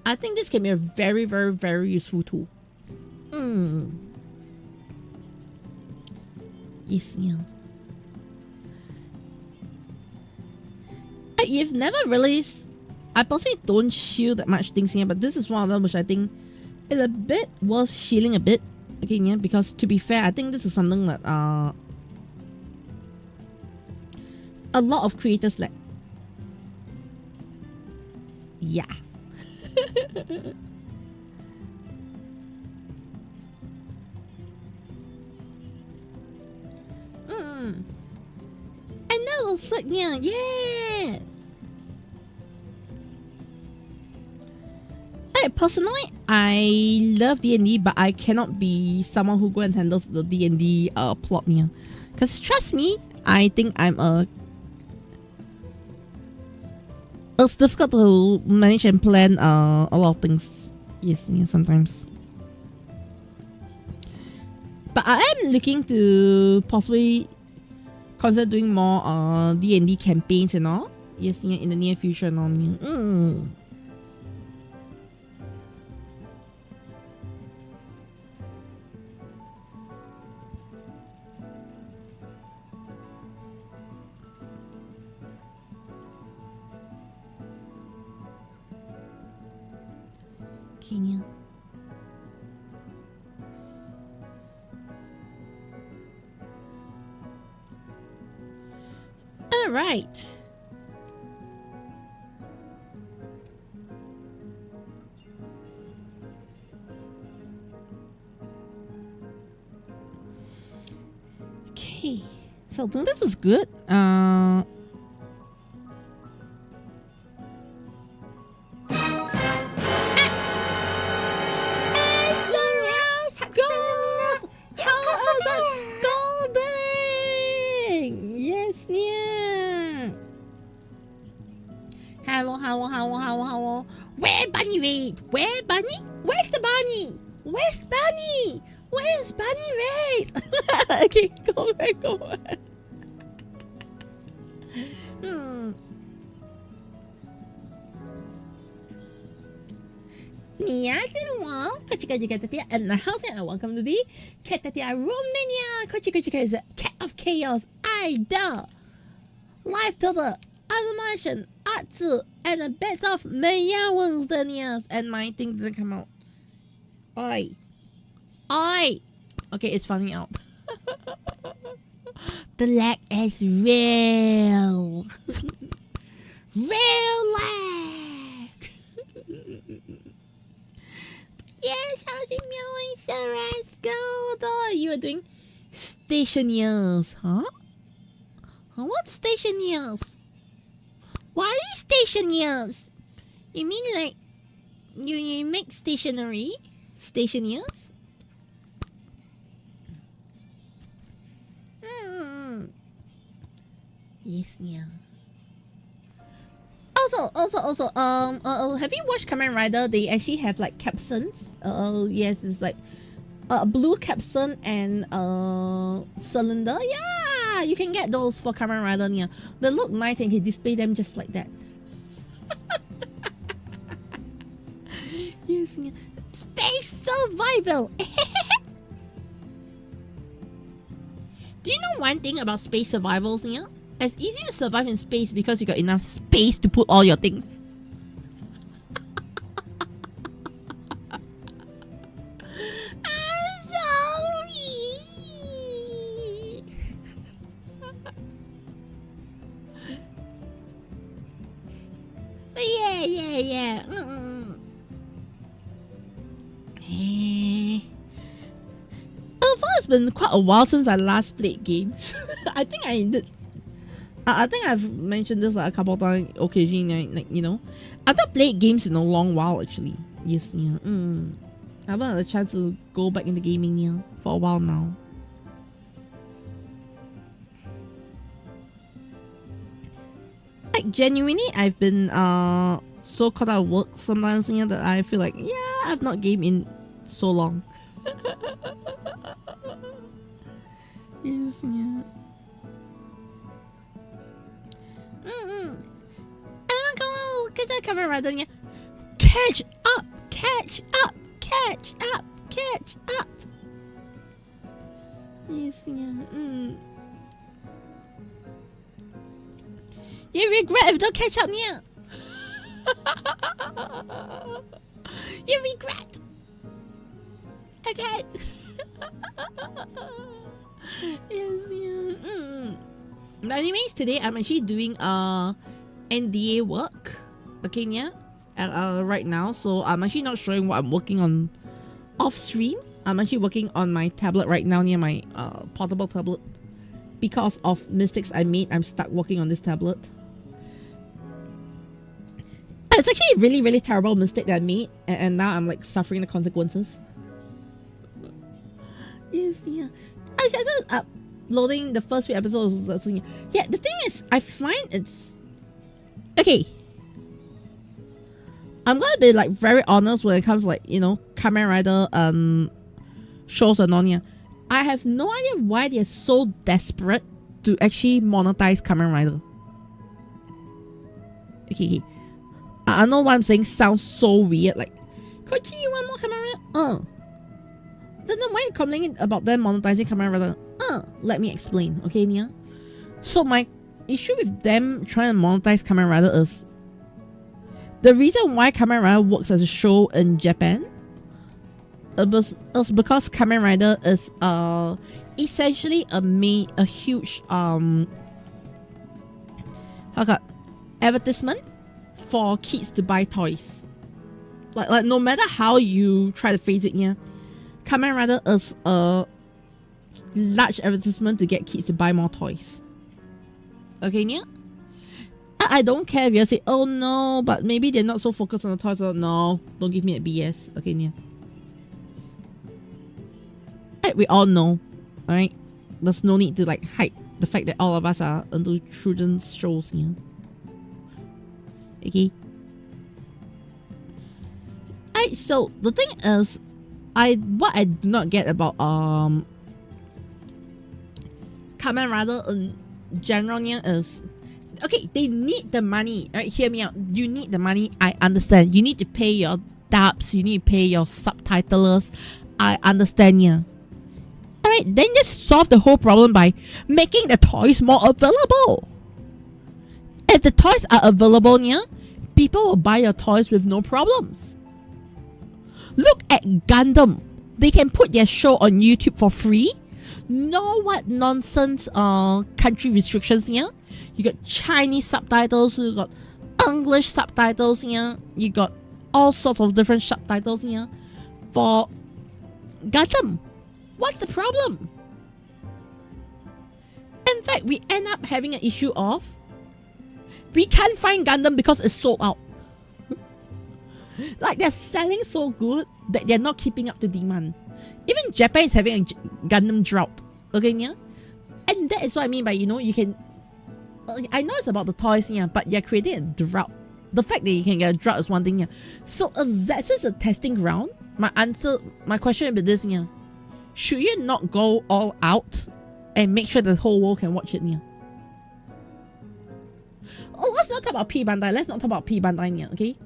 S1: I think this can be a very useful tool. Yes, You've never really... I personally don't shield that much things here, but this is one of them which I think is a bit worth shielding a bit. Okay, because to be fair, I think this is something that a lot of creators lack. Yeah. And that looks like, yeah. Personally, I love D&D, but I cannot be someone who go and handles the D&D plot, because trust me, I think it's difficult to manage and plan a lot of things. Yes, sometimes. But I am looking to possibly consider doing more D&D campaigns and all. Yes, in the near future and all. Kenya. All right. Okay. So I think this is good. How? Where Bunny Raid? Where Bunny? Where's the Bunny? Where's Bunny? Where's Bunny Raid? Okay, go back. 你呀，这是我，快去Caturteer, and the house and welcome to the Caturteer room. Caturteer is the cat of chaos. I the life to the animation arts and a bit of meowings the nears and my thing didn't come out. Oi. Oi. Okay, it's funny out. The lag is real. Real lag. Yes, how's the meowing so rascal? You are doing stationeers, huh? What stationeers? Why stationeers? You mean like you make stationery? Stationeers? Yes, yeah. Also, have you watched Kamen Rider? They actually have like capsules. Yes, it's like a blue capsule and cylinder. Yeah, you can get those for Kamen Rider. Yeah, they look nice and you can display them just like that. Yes, yeah. Space survival. Do you know one thing about space survivals? Yeah, it's easy to survive in space because you got enough space to put all your things. I'm sorry. But yeah. It's been quite a while since I last played games. I think I did. I think I've mentioned this like a couple of times occasionally, like, you know. I've not played games in a long while actually. Yes, yeah. I haven't had a chance to go back into gaming, yeah, for a while now. Like genuinely, I've been so caught up with work sometimes, yeah, that I feel like, yeah, I've not gamed in so long. Yes, yeah. Come on, get that Kamen Rider, yeah. Catch up. Yes, yeah. You regret if you don't catch up, yeah. You regret. Okay. Yes, yeah. But anyways, today I'm actually doing NDA work. Okay, yeah. Right now, so I'm actually not showing what I'm working on off stream. I'm actually working on my tablet right now, near my portable tablet. Because of mistakes I made, I'm stuck working on this tablet. It's actually a really, really terrible mistake that I made, and now I'm like suffering the consequences. Yes, yeah. I started uploading the first few episodes. Yeah, the thing is, I find it's okay. I'm gonna be like very honest when it comes to, like, you know, Kamen Rider shows and on here. I have no idea why they're so desperate to actually monetize Kamen Rider. Okay. I know what I'm saying sounds so weird. Like, Kochi, you want more Kamen Rider? Then why are you complaining about them monetizing Kamen Rider? Let me explain, okay, Nia? So my issue with them trying to monetize Kamen Rider is the reason why Kamen Rider works as a show in Japan is because Kamen Rider is essentially a huge advertisement for kids to buy toys. Like no matter how you try to phrase it, yeah, Kamen Rider is a large advertisement to get kids to buy more toys. Okay, yeah? I don't care if you say, oh no, but maybe they're not so focused on the toys. So no, don't give me a BS. Okay, yeah. We all know, alright? There's no need to like hide the fact that all of us are into children's shows, yeah. Okay. Alright, so the thing is, what I do not get about Kamen Rider in general is, okay, they need the money. Alright, hear me out. You need the money. I understand. You need to pay your dubs. You need to pay your subtitlers. I understand, yeah. Alright, then just solve the whole problem by making the toys more available. If the toys are available, yeah, people will buy your toys with no problems. Look at Gundam. They can put their show on YouTube for free. No what nonsense country restrictions, yeah. You got Chinese subtitles, you got English subtitles, yeah. You got all sorts of different subtitles, yeah. For Gundam. What's the problem? In fact, we end up having an issue of we can't find Gundam because it's sold out. Like, they're selling so good that they're not keeping up to demand. Even Japan is having a Gundam drought. Okay, yeah? And that is what I mean by, you can... I know it's about the toys, yeah, but you're creating a drought. The fact that you can get a drought is one thing, yeah. So if that is a testing ground, my question would be this, yeah. Should you not go all out and make sure the whole world can watch it, yeah? Oh, let's not talk about P Bandai. Let's not talk about P Bandai, yeah, okay?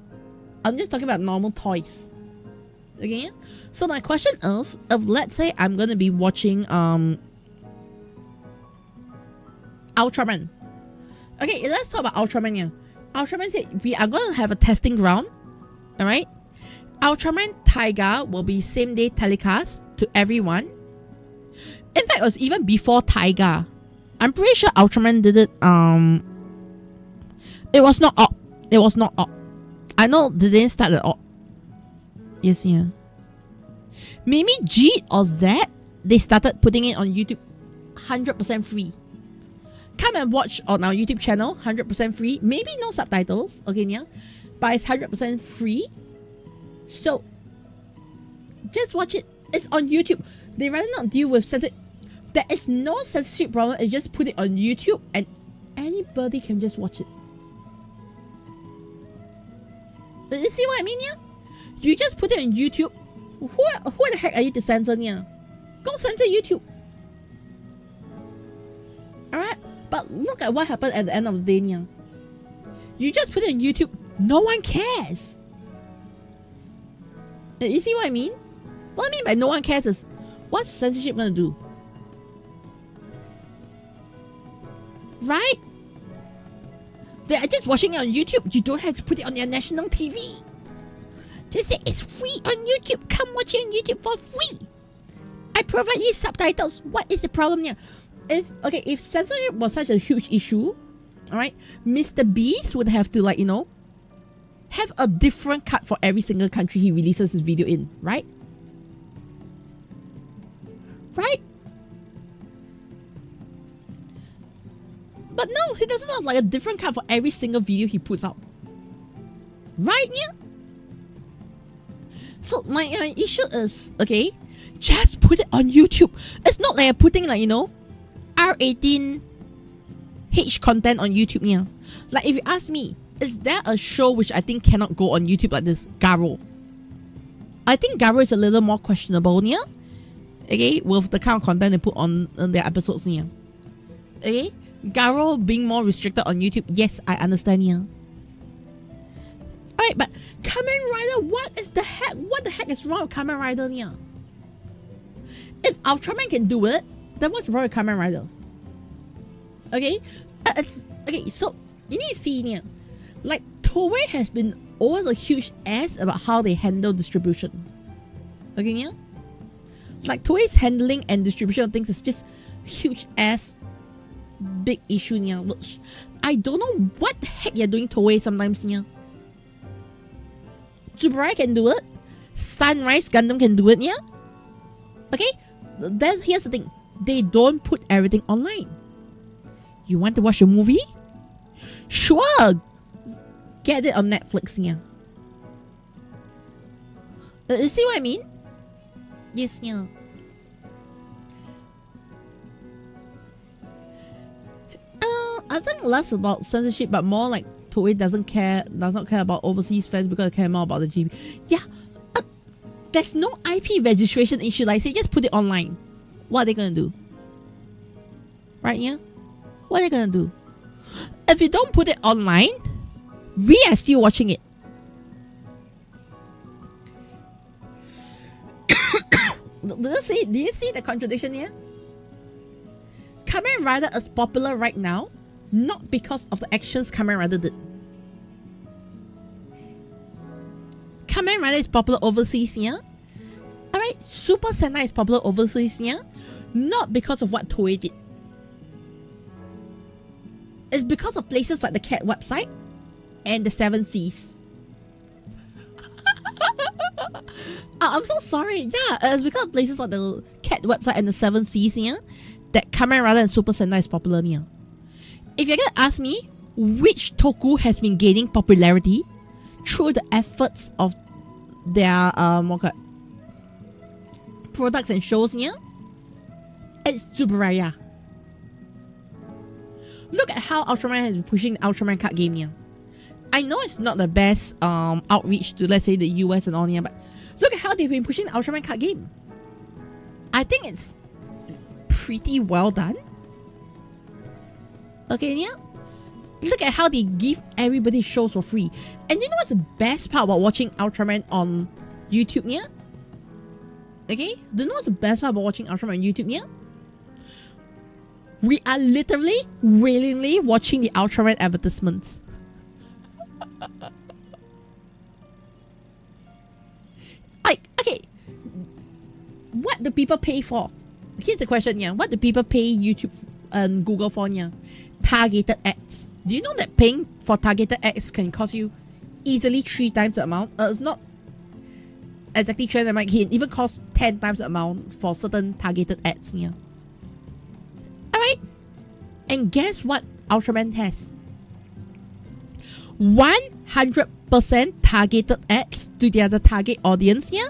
S1: I'm just talking about normal toys. Okay? So my question is, if let's say I'm gonna be watching Ultraman. Okay, let's talk about Ultraman, yeah. Ultraman said we are gonna have a testing ground. Alright? Ultraman Taiga will be same day telecast to everyone. In fact, it was even before Taiga. I'm pretty sure Ultraman did it. It was not up. It was not up. I know they didn't start at all. Yes, yeah. Maybe G or Z, they started putting it on YouTube 100% free. Come and watch on our YouTube channel, 100% free. Maybe no subtitles, okay, yeah. But it's 100% free. So, just watch it. It's on YouTube. They rather not deal with censorship. There is no censorship problem. It's just put it on YouTube and anybody can just watch it. You see what I mean, yeah? You just put it on YouTube. Who the heck are you to censor, yeah? Go censor YouTube. Alright? But look at what happened at the end of the day, yeah. You just put it on YouTube. No one cares. You see what I mean? What I mean by no one cares is, what's censorship gonna do? Right? They are just watching it on YouTube. You don't have to put it on their national TV. Just say it's free on YouTube. Come watch it on YouTube for free. I provide you subtitles. What is the problem here? If censorship was such a huge issue, alright, Mr. Beast would have to have a different cut for every single country he releases his video in, right? Right? But no, he doesn't have a different cut for every single video he puts out. Right, yeah? So my issue is, okay, just put it on YouTube. It's not like I'm putting R18 H content on YouTube, yeah. Like, if you ask me, is there a show which I think cannot go on YouTube like this? Garo. I think Garo is a little more questionable, yeah? Okay, with the kind of content they put on their episodes, yeah. Okay? Garo being more restricted on YouTube, yes, I understand, yeah. Alright, but Kamen Rider, what the heck is wrong with Kamen Rider, yeah? If Ultraman can do it, then what's wrong with Kamen Rider? Okay? Okay, so you need to see, yeah. Like, Toei has been always a huge ass about how they handle distribution. Okay, yeah? Like, Toei's handling and distribution of things is just huge ass big issue, yeah. Which I don't know what the heck you're doing, Toei, sometimes, yeah. Tsuburaya can do it. Sunrise Gundam can do it, yeah. Okay? Then here's the thing. They don't put everything online. You want to watch a movie? Sure! Get it on Netflix, yeah. You see what I mean? Yes, yeah. I think less about censorship, but more like Toei does not care about overseas fans because they care more about the GB. Yeah, there's no IP registration issue. Like, say, just put it online. What are they gonna do? Right, yeah? What are they gonna do? If you don't put it online, we are still watching it. Do you see the contradiction here? Kamen Rider is popular right now not because of the actions Kamen Rider did. Kamen Rider is popular overseas, yeah? Alright, Super Sentai is popular overseas, yeah? Not because of what Toei did. It's because of places like the Cat website and the 7 Seas. I'm so sorry. Yeah, it's because of places like the Cat website and the 7 Seas, yeah, that Kamen Rider and Super Sentai is popular, yeah. If you're gonna ask me which toku has been gaining popularity through the efforts of their products and shows, yeah, it's Tsuburaya. Look at how Ultraman has been pushing the Ultraman card game, yeah. I know it's not the best outreach to, let's say, the US and all, yeah, but look at how they've been pushing the Ultraman card game. I think it's pretty well done. Okay, yeah. Look at how they give everybody shows for free. And you know what's the best part about watching Ultraman on YouTube, yeah? Okay? Do you know what's the best part about watching Ultraman on YouTube, yeah? We are literally, willingly watching the Ultraman advertisements. Like, okay, what do people pay for? Here's the question, yeah. What do people pay YouTube and Google for, yeah? Targeted ads. Do you know that paying for targeted ads can cost you easily 3 times the amount? It's not exactly 3 times the amount. It can even cost 10 times the amount for certain targeted ads, yeah. Alright. And guess what Ultraman has? 100% targeted ads to their target audience, yeah,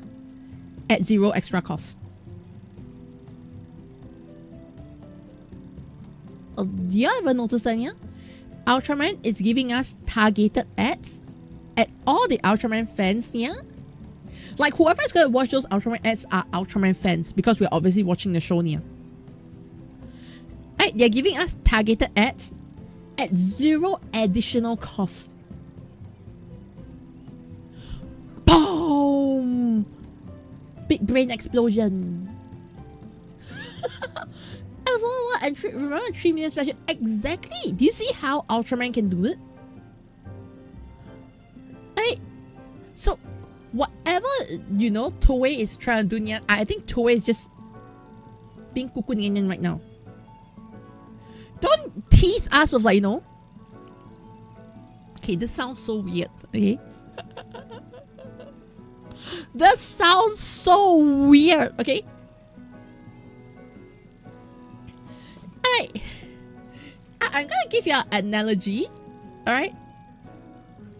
S1: at 0 extra cost. Do you ever notice that, yeah? Ultraman is giving us targeted ads at all the Ultraman fans, yeah? Like, whoever is going to watch those Ultraman ads are Ultraman fans, because we're obviously watching the show, yeah. Right, they're giving us targeted ads at 0 additional cost. Boom! Big brain explosion. And remember 3 million special? Exactly! Do you see how Ultraman can do it? Right? So, whatever, you know, Toei is trying to do, I think Toei is just being kuku right now. Don't tease us with, like, you know. Okay, this sounds so weird, okay? That sounds so weird, okay? Alright. I'm gonna give you an analogy, alright?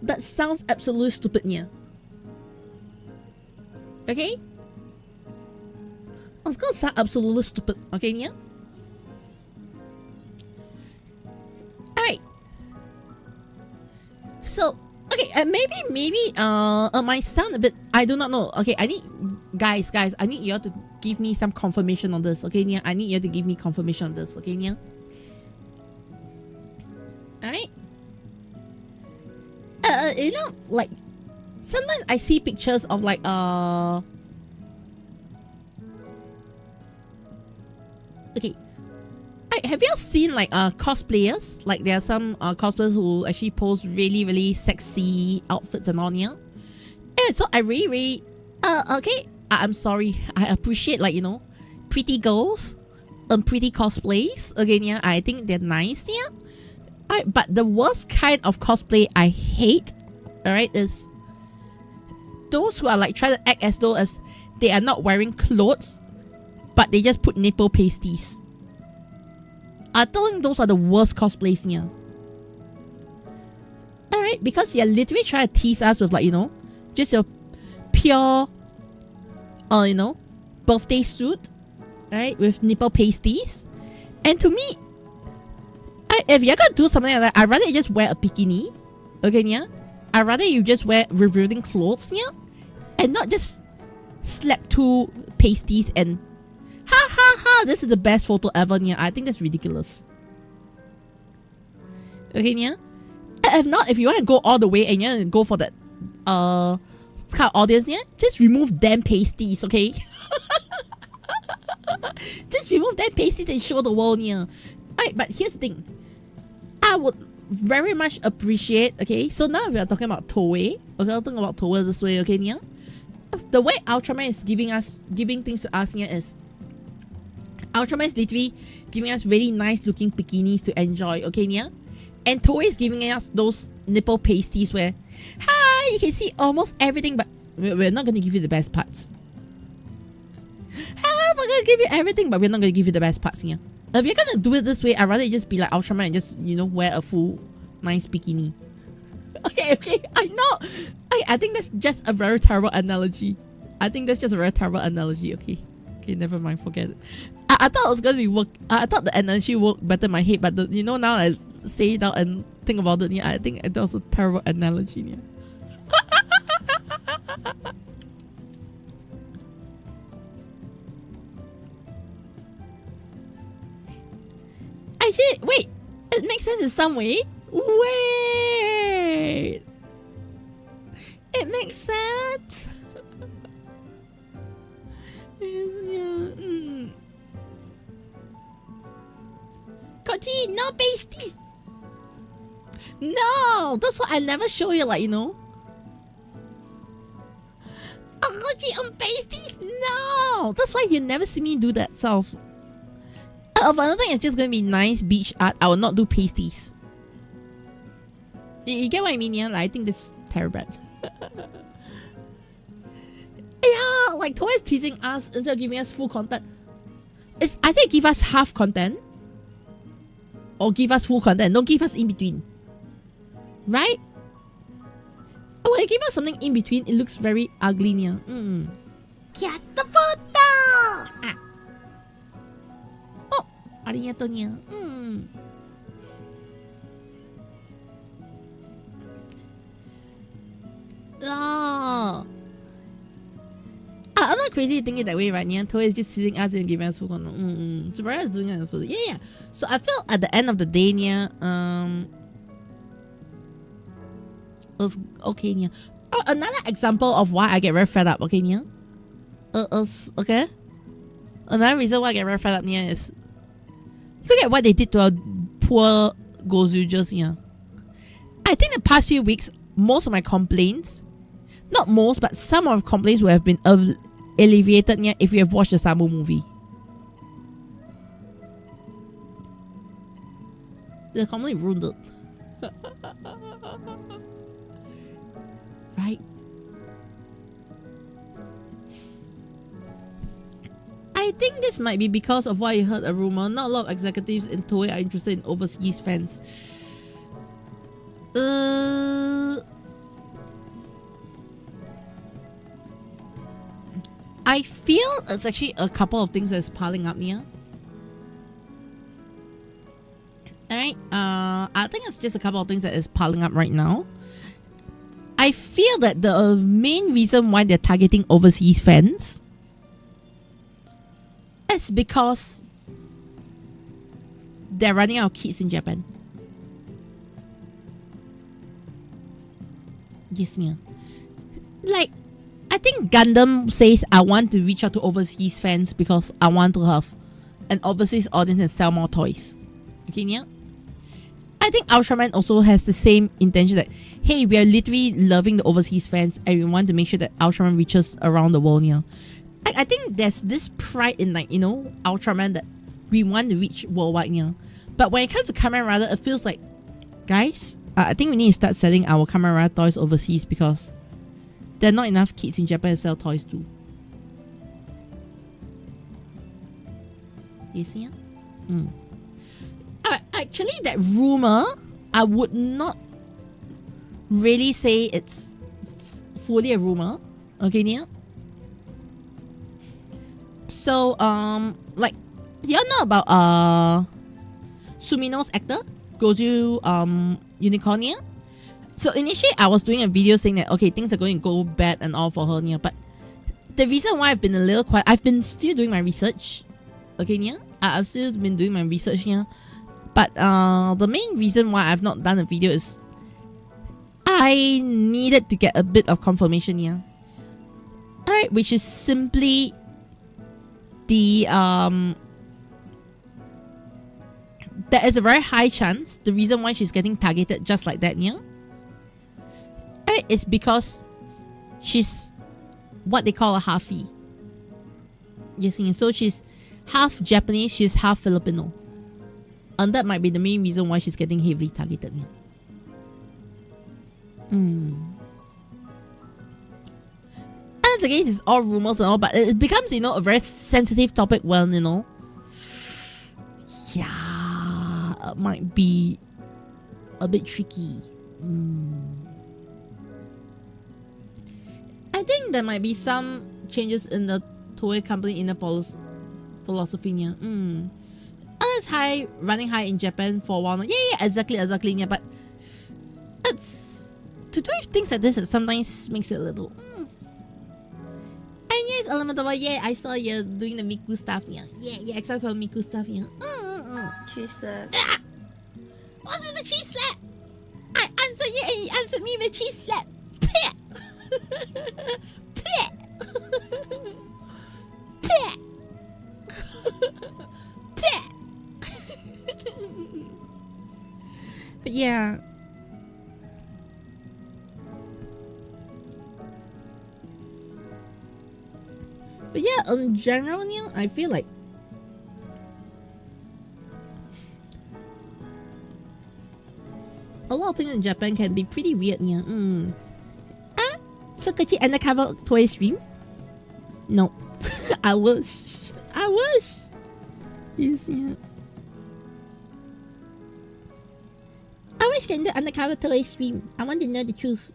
S1: That sounds absolutely stupid, yeah. Okay? It's gonna sound absolutely stupid, okay, yeah? Alright. So, okay, maybe might sound a bit, I do not know. Okay, I need, guys, I need you all to give me some confirmation on this, okay, yeah? I need you to give me confirmation on this, okay, yeah? Alright? You know, like, sometimes I see pictures of, like, okay. Have you all seen, like, cosplayers? Like, there are some cosplayers who actually post really, really sexy outfits and all, yeah? And so I really, okay, I'm sorry. I appreciate, like, you know, pretty girls, pretty cosplays. Again, yeah, I think they're nice, yeah? Alright, but the worst kind of cosplay I hate, alright, is those who are, like, trying to act as though as they are not wearing clothes, but they just put nipple pasties. I think those are the worst cosplays, yeah. Alright, because you're literally trying to tease us with, like, you know, just your pure, you know, birthday suit, alright, with nipple pasties. And to me, if you're gonna do something like that, I'd rather you just wear a bikini, okay, yeah? I'd rather you just wear revealing clothes, yeah? And not just slap 2 pasties and ha ha ha, this is the best photo ever, yeah. I think that's ridiculous. Okay, yeah? If not, if you want to go all the way and you want to go for that kind of audience, yeah, just remove damn pasties, okay? Just remove damn pasties and show the world, yeah. Alright, but here's the thing. I would very much appreciate, okay, so now we are talking about Toei, okay, I'll talk about Toei this way, okay, Nia? The way Ultraman is giving things to us here is, Ultraman is literally giving us really nice looking bikinis to enjoy, okay, Nia? And Toei is giving us those nipple pasties where, hi, you can see almost everything, but we're not going to give you the best parts. We're going to give you everything, but we're not going to give you the best parts here. If you're going to do it this way, I'd rather you just be like Ultraman and just, you know, wear a full, nice bikini. Okay, I know. I think that's just a very terrible analogy. Okay, never mind, forget it. I thought it was going to be work. I thought the analogy worked better in my head, but you know, now I say it out and think about it, yeah, I think that was a terrible analogy. Yeah. Actually, wait, it makes sense in some way. Wait, it makes sense. Kochi, no pasties. No, that's why I never show you, like, you know. Oh, Kochi, on pasties. No, that's why you never see me do that self. Another thing is just going to be nice beach art. I will not do pasties. You get what I mean, yeah? Like, I think that's terrible. Yeah, like Toei is teasing us instead of giving us full content. It's either give us half content or give us full content. Don't give us in between. Right? When you give us something in between, it looks very ugly, yeah. Get the photo! Oh, arigato, yeah. Oh. I'm not crazy thinking that way, right? Nia Toei is just teasing us and giving us full content. Sabrina is doing it. Yeah. So I feel at the end of the day, Nia, it was okay, Nia. Oh, another example of why I get very fed up, okay, Nia? Okay? Another reason why I get very fed up, Nia, is look at what they did to our poor Gozujers, Nia. I think the past few weeks, most of my complaints, not most, but some of the complaints would have been alleviated, Nia, if you have watched the Samu movie. The complaint ruined it. Right? I think this might be because of what I heard a rumor. Not a lot of executives in Toei are interested in overseas fans. I feel it's actually a couple of things that's piling up here. Alright, I think it's just a couple of things that is piling up right now. I feel that the main reason why they're targeting overseas fans is because they're running out of kids in Japan. Yes, yeah. Like, I think Gundam says I want to reach out to overseas fans because I want to have an overseas audience and sell more toys. Okay, yeah? I think Ultraman also has the same intention that, hey, we are literally loving the overseas fans and we want to make sure that Ultraman reaches around the world, yeah. I think there's this pride in, like, you know, Ultraman that we want to reach worldwide, yeah. But when it comes to Kamen Rider, it feels like, guys, I think we need to start selling our Kamen Rider toys overseas because there are not enough kids in Japan to sell toys too. You see? Yeah? Actually, that rumor, I would not really say it's fully a rumor. Okay, Nia? So, like, you all know about Sumino's actor, Goju Unicorn, yeah? So initially, I was doing a video saying that, okay, things are going to go bad and all for her, yeah? But the reason why I've been a little quiet, I've been still doing my research. Okay, yeah? I've still been doing my research here. But the main reason why I've not done a video is I needed to get a bit of confirmation here. Alright, which is simply there is a very high chance the reason why she's getting targeted just like that, yeah, is because she's what they call a halfie. You see, so she's half Japanese, she's half Filipino, and that might be the main reason why she's getting heavily targeted. Yeah. As the case, it's all rumors and all, but it becomes, you know, a very sensitive topic when, you know, yeah, it might be a bit tricky. I think there might be some changes in the Toei company inner philosophy. Yeah. It's running high in Japan for a while now. Yeah, exactly. Yeah, but it's to do things like this, it sometimes makes it a little. And yes, Elemental, yeah, I saw you doing the Miku stuff. Yeah, except for Miku stuff. Yeah.
S2: Cheese slap.
S1: What's with the cheese slap? I answered you and you answered me with cheese slap. But yeah. But yeah, in general, Neil, I feel like a lot of things in Japan can be pretty weird, yeah. So could you undercover toy stream? No. I wish. Yes, yeah. I wish I can do undercover toy stream. I want to know the truth.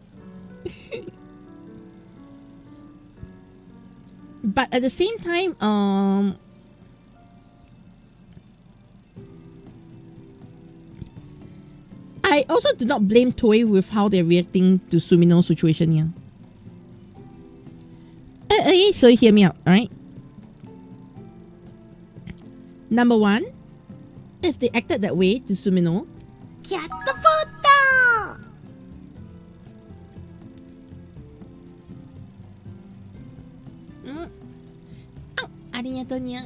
S1: But at the same time, I also do not blame Toei with how they're reacting to Sumino's situation here. Okay, so hear me out, alright? Number one, if they acted that way to Sumino, get the photo! Oh, arigato niya.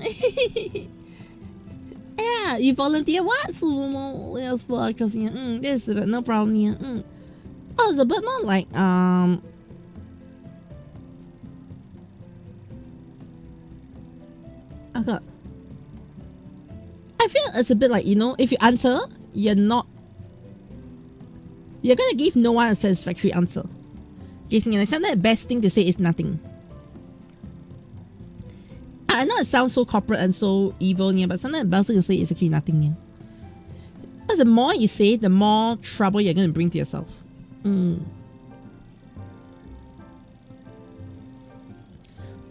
S1: Yeah, you volunteer what? Sumo else for actress niya. This is no problem niya. Oh, it's a bit more like okay. I feel it's a bit like, you know, if you answer, you're gonna give no one a satisfactory answer. Sometimes the best thing to say is nothing. I know it sounds so corporate and so evil, yeah, but sometimes the best thing to say is actually nothing. Yeah. Because the more you say, the more trouble you're going to bring to yourself.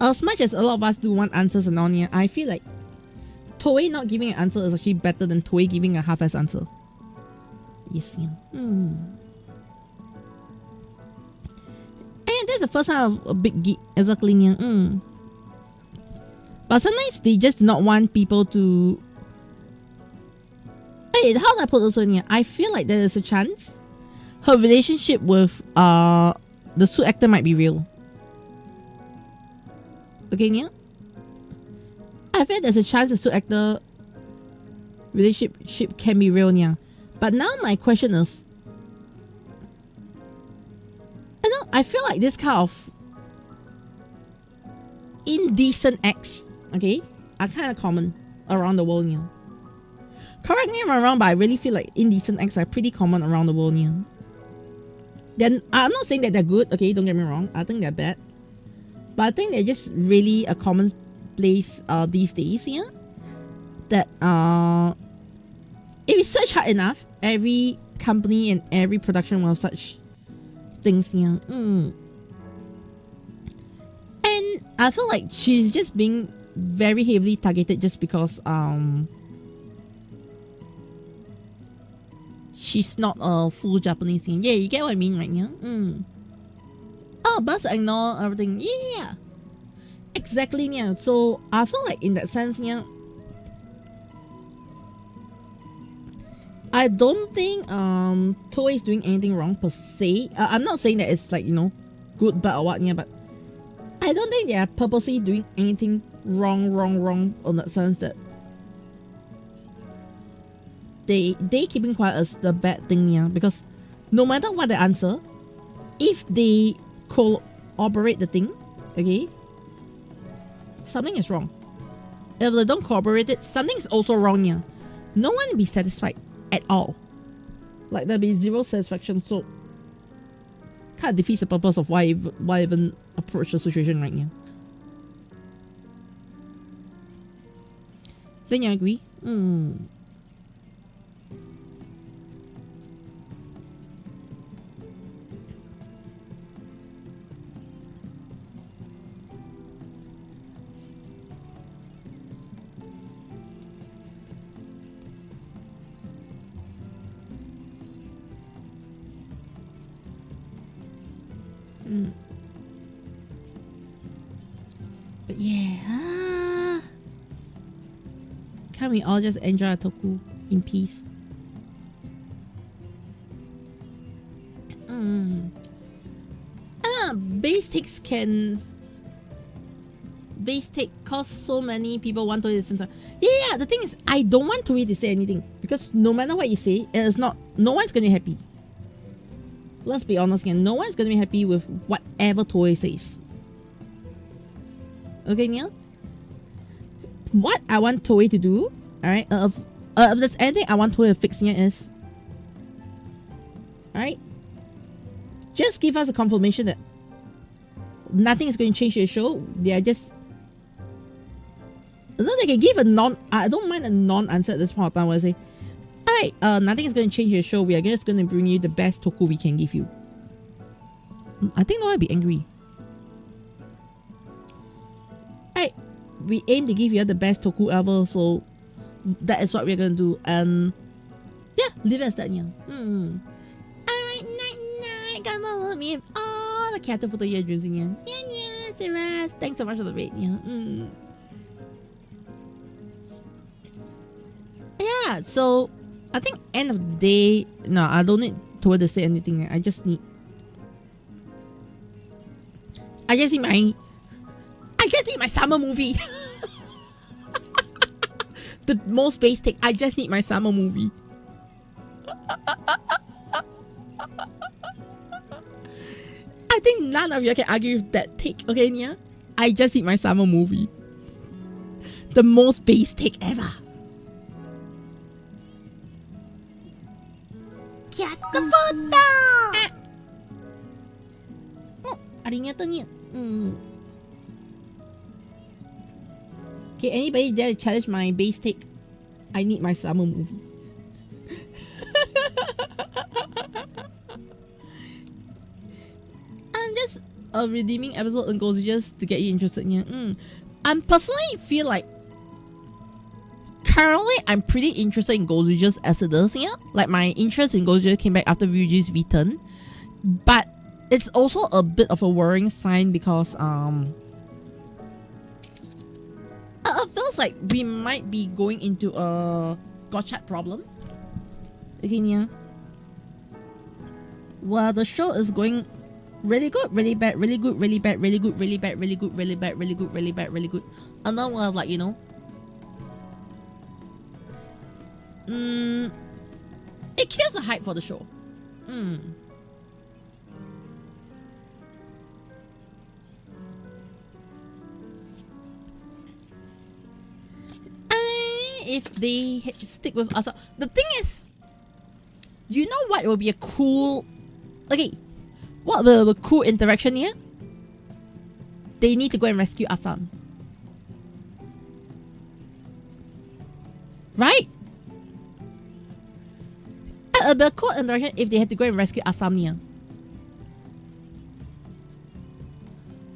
S1: As much as a lot of us do want answers and all, yeah, I feel like Toei not giving an answer is actually better than Toei giving a half-ass answer. Yes, yeah. And that's the first time of a big geek, exactly, yeah. But sometimes they just do not want people to. Hey, how do I put this one here? I feel like there is a chance her relationship with the suit actor might be real. Okay, yeah? I feel there's a chance the suit actor relationship can be real, yeah. But now my question is, I feel like this kind of indecent acts, okay, are kind of common around the world, yeah. Correct me if I'm wrong, but I really feel like indecent acts are pretty common around the world, yeah. Then I'm not saying that they're good, okay, don't get me wrong. I think they're bad, but I think they're just really a common place these days, yeah. That if you search hard enough, every company and every production will have such things, yeah. And I feel like she's just being very heavily targeted just because she's not a full Japanese. Yeah, you get what I mean, right? Yeah. Oh, but ignore everything. Yeah. Exactly, yeah. So I feel like in that sense, yeah, I don't think Toei is doing anything wrong per se. I'm not saying that it's like, you know, good, bad or what, yeah, but I don't think they are purposely doing anything wrong on that sense that they keeping quiet is the bad thing, yeah, because no matter what they answer, if they corroborate the thing, okay, something is wrong. If they don't corroborate it, something is also wrong, yeah. No one will be satisfied at all. Like there'll be zero satisfaction, so kind of defeats the purpose of why even approach the situation right now. Then you agree? But yeah, can't we all just enjoy our toku in peace? Base take cause so many people want to listen to. Yeah, the thing is, I don't want Toei to say anything because no matter what you say, it is not. No one's gonna be happy. Let's be honest again. No one's gonna be happy with whatever Toei says. Okay, Neil? What I want Toei to do, alright, if there's anything I want Toei to fix here is, alright, just give us a confirmation that nothing is going to change the show. They are just, no, they can give a I don't mind a non-answer at this point of time where I say, alright, nothing is going to change your show. We are just going to bring you the best toku we can give you. I think no one will be angry. Alright, we aim to give you the best toku ever, so that is what we're going to do. And yeah, leave it as that, yeah. Alright, night. Come on with me. All the cat for the year dreams in here. Yeah, Siras. Thanks so much for the raid, yeah. Yeah, so I think end of the day, no, I don't need Toei to say anything. I just need my summer movie. The most base take. I just need my summer movie. I think none of you can argue with that take, okay, Nia? I just need my summer movie. The most base take ever. Get the photo! Oh, arigato Nia. Okay, anybody dare to challenge my base take? I need my summer movie. I'm just a redeeming episode and goes just to get you interested in it. I personally feel like currently I'm pretty interested in Gozuge's as it is, yeah. Like my interest in Gozuge came back after Ryuji's return. But it's also a bit of a worrying sign because it feels like we might be going into a gotcha problem. Okay, yeah. Well, the show is going really good, really bad, really good, really bad, really good, really bad, really good, really bad, really good, really bad, really good. And then we'll have like, you know, it kills the hype for the show. If they stick with us, the thing is, you know what will be a cool, okay, what will be a cool interaction here? They need to go and rescue Asam, right? It will be a cool interaction if they had to go and rescue Asam here.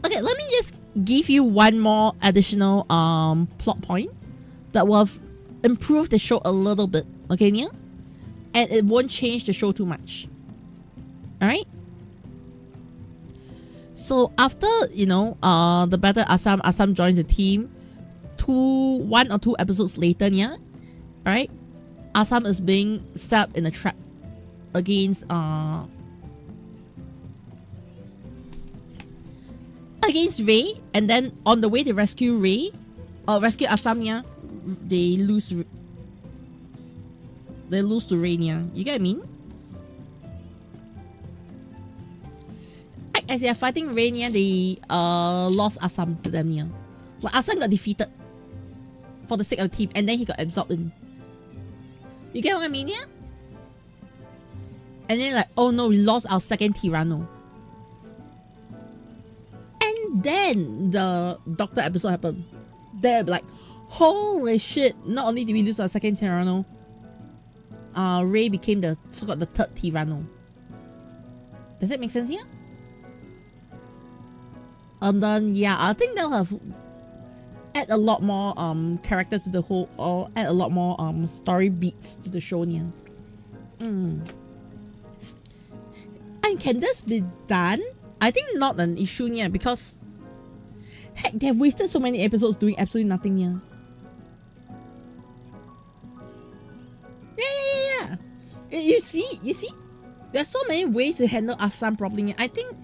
S1: Okay, let me just give you one more additional plot point that will have improved the show a little bit, okay, Nia? And it won't change the show too much. Alright? So after, you know, the battle Asam joins the team, 1 or 2 episodes later, yeah? Alright? Asam is being set in a trap against Rei, and then on the way to rescue Rei, or rescue Asam, yeah, they lose. they lose to Rainier. You get what I mean? As they are fighting Rainier, they lost Assam to them. Yeah. Like Assam got defeated for the sake of the team, and then he got absorbed in. You get what I mean? Yeah. And then like, oh no, we lost our second Tyranno. And then the Doctor episode happened. They're like, holy shit! Not only did we lose our second Tyranno, Ray became the so-called the third Tyranno. Does that make sense here? And then yeah, I think they'll have add a lot more character to the whole, or add a lot more story beats to the show here. And can this be done? I think not an issue here, because heck, they have wasted so many episodes doing absolutely nothing here. Yeah. You see, there's so many ways to handle Assam properly. I think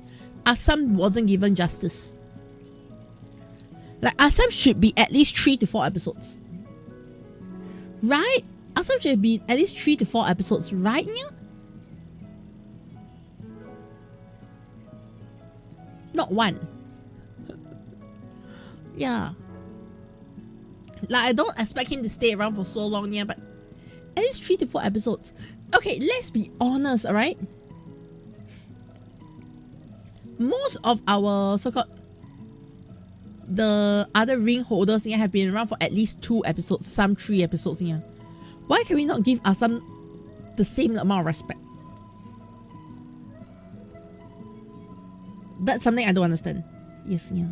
S1: Assam wasn't given justice. Like Assam should be at least 3 to 4 episodes, right? Assam should be at least 3 to 4 episodes, right? Yeah? Not 1. Yeah. Like I don't expect him to stay around for so long, yeah, but at least 3 to 4 episodes. Okay, let's be honest, alright? Most of our so-called the other ring holders here have been around for at least 2 episodes, some 3 episodes here. Why can we not give Assam the same amount of respect? That's something I don't understand. Yes, yeah.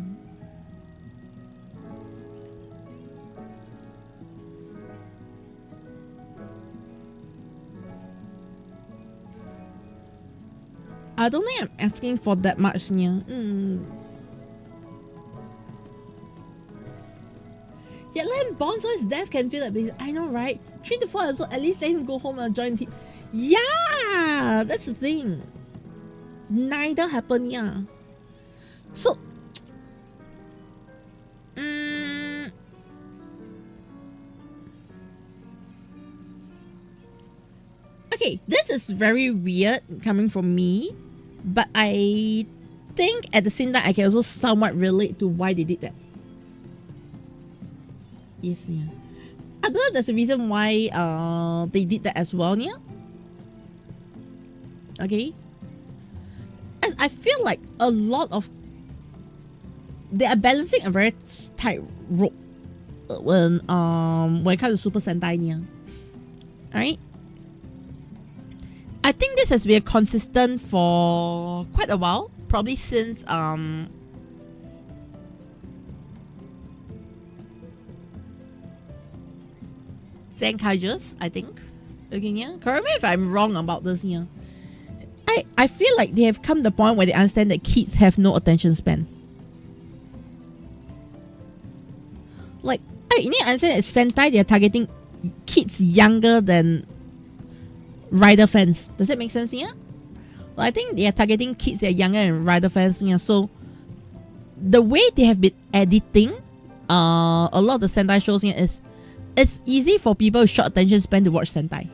S1: I don't think I'm asking for that much, yeah. Yet let him bond so his death can feel like this. I know, right? 3 to 4 episodes, at least let him go home and join the team. Yeah, that's the thing. Neither happened, yeah. So, okay, this is very weird coming from me, but I think at the same time I can also somewhat relate to why they did that. Yes, yeah. I believe there's a reason why they did that as well, yeah. Okay. As I feel like a lot of they are balancing a very tight rope when it comes to Super Sentai, yeah. Alright. I think this has been consistent for quite a while, probably since Zenkaiges, I think. Okay, yeah. Correct me if I'm wrong about this, yeah. I feel like they have come to the point where they understand that kids have no attention span. Like, you need to understand that Sentai, they are targeting kids younger than Rider fans. Does that make sense here? Well, I think they are targeting kids that are younger than Rider fans here. So the way they have been editing a lot of the Sentai shows here is it's easy for people with short attention span to watch Sentai.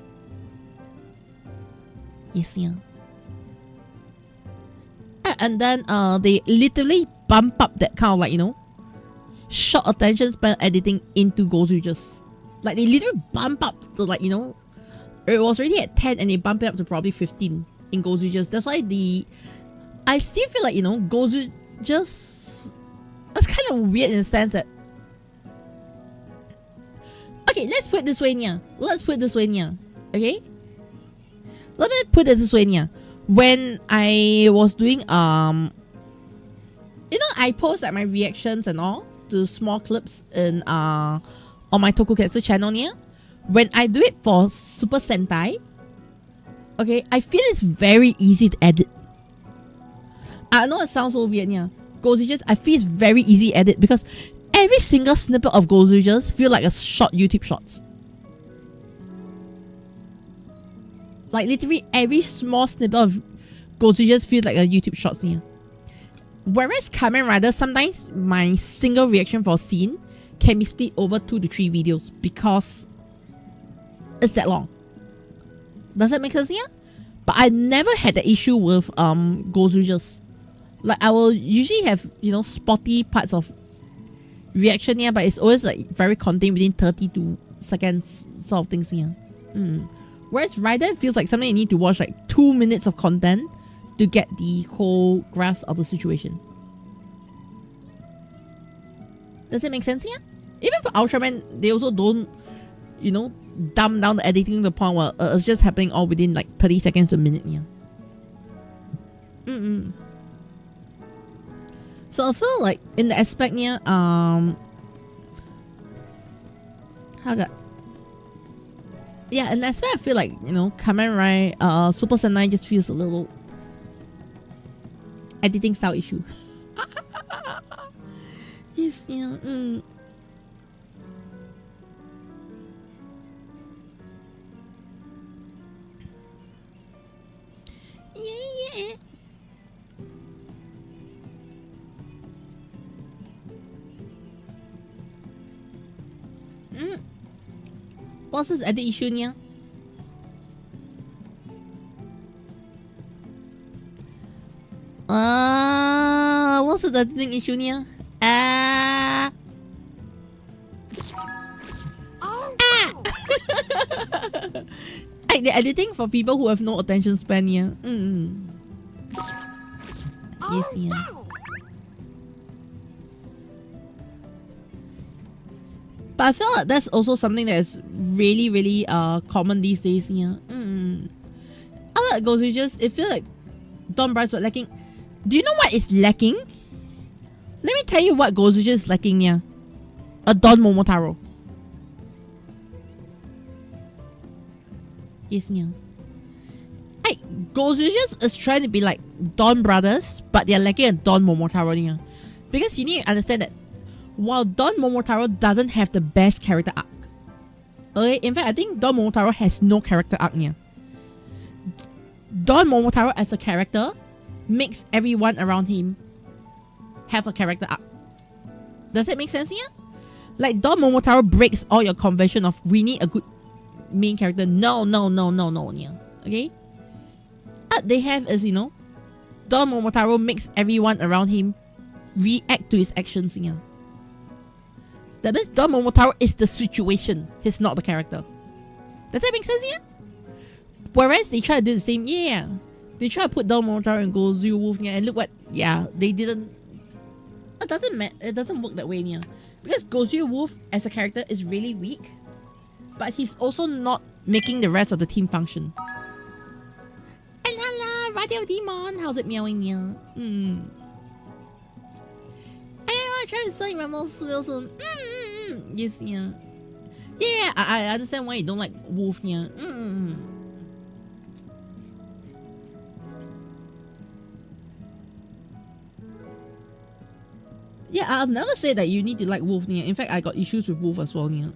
S1: Yes, yeah. And then they literally bump up that kind of like, you know, short attention span editing into Gozujas. Like they literally bump up to like, you know, it was already at 10 and they bump it up to probably 15 in Gozujas. That's why I still feel like, you know, Gozujas, that's kind of weird in the sense that, okay, let's put it this way, Nia. Okay? Let me put it this way, Nia. When I was doing, you know, I post like my reactions and all to small clips in, on my Tokusatsu channel, Nia. When I do it for Super Sentai, okay, I feel it's very easy to edit. I know it sounds so weird, Nia. Gozujas, I feel it's very easy to edit because every single snippet of Gozujas feel like a short YouTube shorts. Like literally every small snippet of Gozujas feels like a YouTube shorts here. Whereas Kamen Rider, sometimes my single reaction for a scene can be split over 2 to 3 videos because it's that long. Does that make sense? Yeah. But I never had the issue with Gozujas. Like I will usually have, you know, spotty parts of reaction here, but it's always like very contained within 32 seconds sort of things here. Whereas Raiden feels like something you need to watch like 2 minutes of content to get the whole grasp of the situation. Does it make sense here? Even for Ultraman, they also don't, you know, dumb down the editing to the point where it's just happening all within like 30 seconds to a minute here. So I feel like in the aspect here, how got? Yeah, in the aspect I feel like, you know, Kamen Rider, Super Sentai just feels a little editing style issue. Yes, yeah. Yeah. What's this edit issue niya? What's this editing issue niya? Like the editing for people who have no attention span, yeah. Yes, yeah. But I feel like that's also something that is really, really common these days, yeah. I feel like Ghost Witches, it feels like Don Bryce was lacking. Do you know what is lacking? Let me tell you what Ghost Witches is lacking, yeah. A Don Momotaro. Yes, yeah. Ghost Witches is trying to be like Don Brothers, but they're lacking a Don Momotaro, yeah. Because you need to understand that while Don Momotaro doesn't have the best character arc, okay, in fact, I think Don Momotaro has no character arc here. Don Momotaro as a character makes everyone around him have a character arc. Does that make sense here? Like Don Momotaro breaks all your convention of we need a good main character. No, yeah. Okay? What they have is, you know, Don Momotaro makes everyone around him react to his actions here. That means Don Momotaro is the situation. He's not the character. Does that make sense here? Whereas they try to do the same, yeah. They try to put Don Momotaro and Gozu Wolf here, and look what, yeah, they didn't. It doesn't work that way here. Because Gozu Wolf as a character is really weak, but he's also not making the rest of the team function. And hello, Radio Demon. How's it meowing here? I try to sign Ramos Wilson. Yes, yeah. Yeah, I understand why you don't like Wolf here. Yeah, I've never said that you need to like Wolf here. In fact, I got issues with Wolf as well here.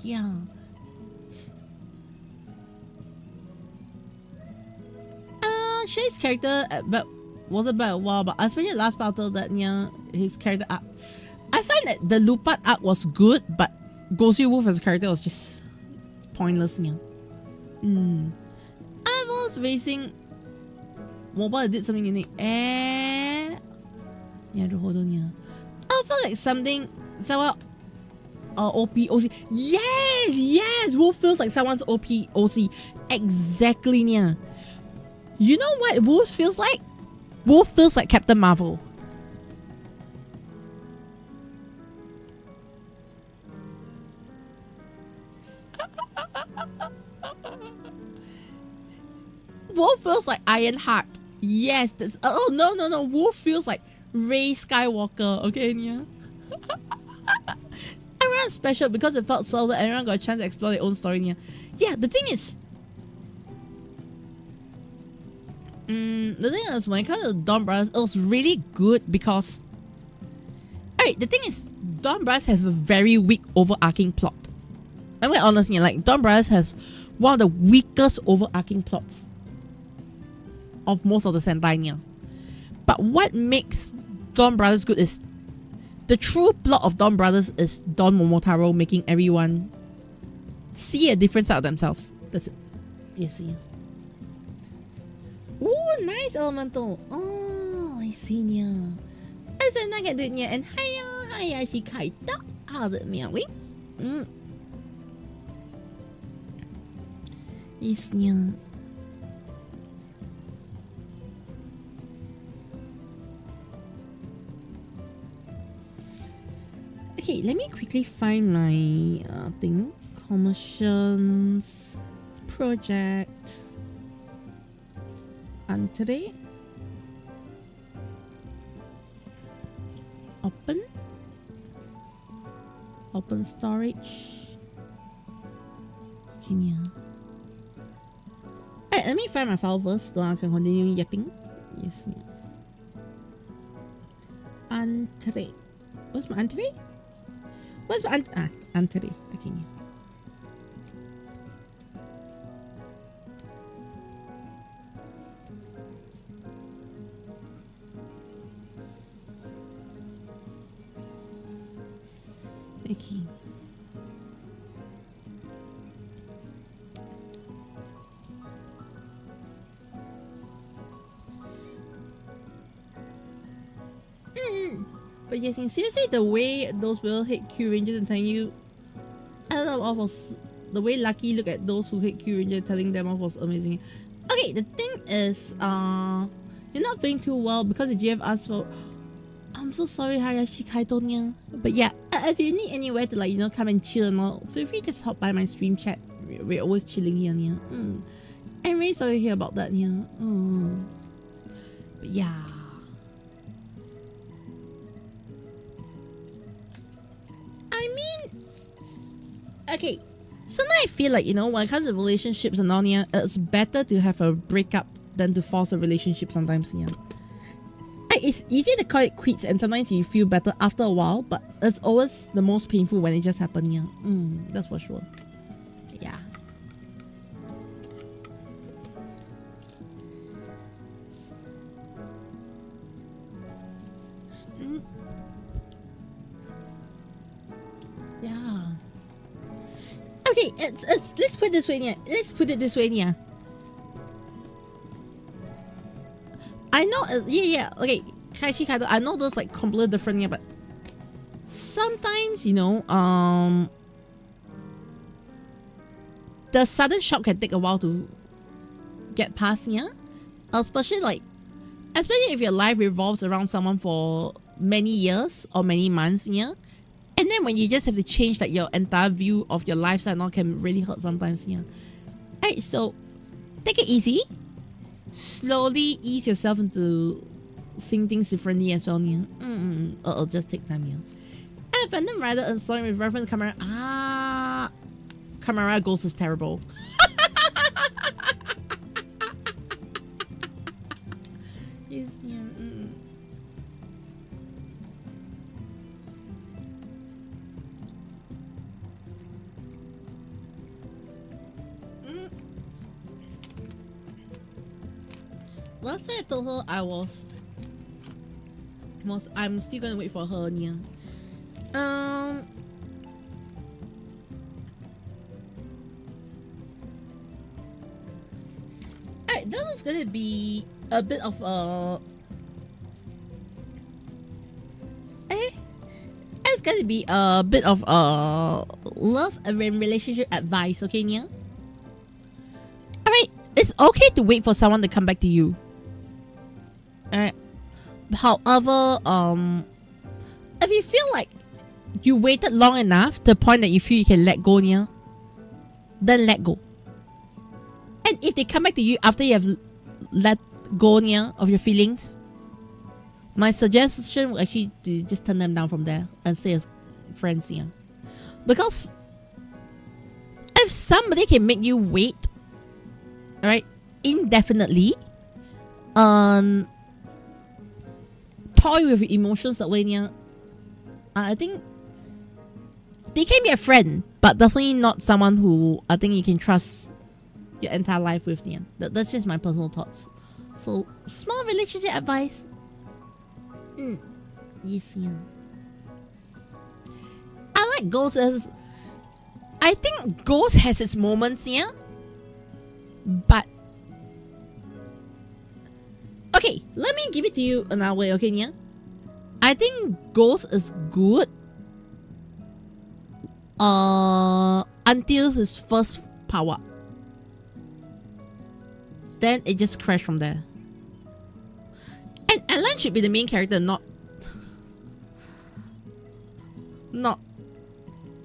S1: Yeah. Shay's character but wasn't bad a while, but especially the last battle that his character arc. I find that the Lupat arc was good, but Gosu Wolf as a character was just pointless. I was racing mobile did something unique. Yeah, hold on, yeah. I feel like someone OP OC. Yes, Wolf feels like someone's OP OC. Exactly, yeah. You know what Wolf feels like? Wolf feels like Captain Marvel. Wolf feels like Ironheart. Yes, that's. Oh no. Wolf feels like Rey Skywalker. Okay, yeah. Everyone's special because it felt so that everyone got a chance to explore their own story. Yeah, the thing is, when it comes to Dawn Brothers, it was really good because, alright, the thing is, Dawn Brothers has a very weak overarching plot. I'm honestly like Dawn Brothers has one of the weakest overarching plots. of most of the Sentai niya. But what makes Dawn Brothers good is the true plot of Dawn Brothers is Don Momotaro making everyone see a different side of themselves. That's it. You see. Oh, nice elemental. Oh, I see niya. Asa na ka dun niya and hiya si Kaita. How's it meowie? Yes niya. Okay, let me quickly find my thing. Commissions, project, Ante, open storage. Kenya. Alright, let me find my file first, so I can continue yapping. Yes. Ante. What's my ante? What's my ante? Okay. Okay. But yes, seriously, the way those will hate Q Rangers and telling you, I don't know, was the way Lucky look at those who hate Q Ranger telling them off was amazing. Okay, the thing is, you're not feeling too well because the GF asked for. I'm so sorry, Hayashi Kaito nya. But yeah, if you need anywhere to like come and chill and all, feel free to just hop by my stream chat. We're always chilling here nya. I'm really sorry to hear about that nya. But yeah. I mean, okay. Sometimes I feel like when it comes to relationships and all nya, it's better to have a breakup than to force a relationship sometimes nya. It's easy to call it quits and sometimes you feel better after a while, but it's always the most painful when it just happened, yeah. That's for sure. Yeah. Yeah. Okay, let's put it this way, yeah. I know, okay, Kaishi Kaito, I know those like completely different, yeah, but sometimes, the sudden shock can take a while to get past, yeah? Especially if your life revolves around someone for many years or many months, yeah? And then when you just have to change like your entire view of your lifestyle and all can really hurt sometimes, yeah? Alright, so take it easy. Slowly ease yourself into seeing things differently as well. Yeah. It'll just take time. Yeah. And Phantom Rider installing with reference camera. Camera Ghost is terrible. Yes, yeah. Last time I told her I'm still gonna wait for her, yeah. Alright, this is gonna be a bit of it's gonna be a bit of love and relationship advice, okay, yeah? Alright, it's okay to wait for someone to come back to you. Alright. However, if you feel like you waited long enough to the point that you feel you can let go, yeah, then let go. And if they come back to you after you have let go, yeah, of your feelings, my suggestion would actually to just turn them down from there and stay as friends, yeah. Because if somebody can make you wait, alright, indefinitely, toy with your emotions that way, yeah, I think they can be a friend, but definitely not someone who I think you can trust your entire life with, yeah. That's just my personal thoughts. So small relationship advice. Yes, yeah. I like Ghost as. I think Ghost has its moments, yeah. But okay, let me give it to you another way, okay, yeah. I think Ghost is good. Until his first power. Then it just crashed from there. And Alan should be the main character, not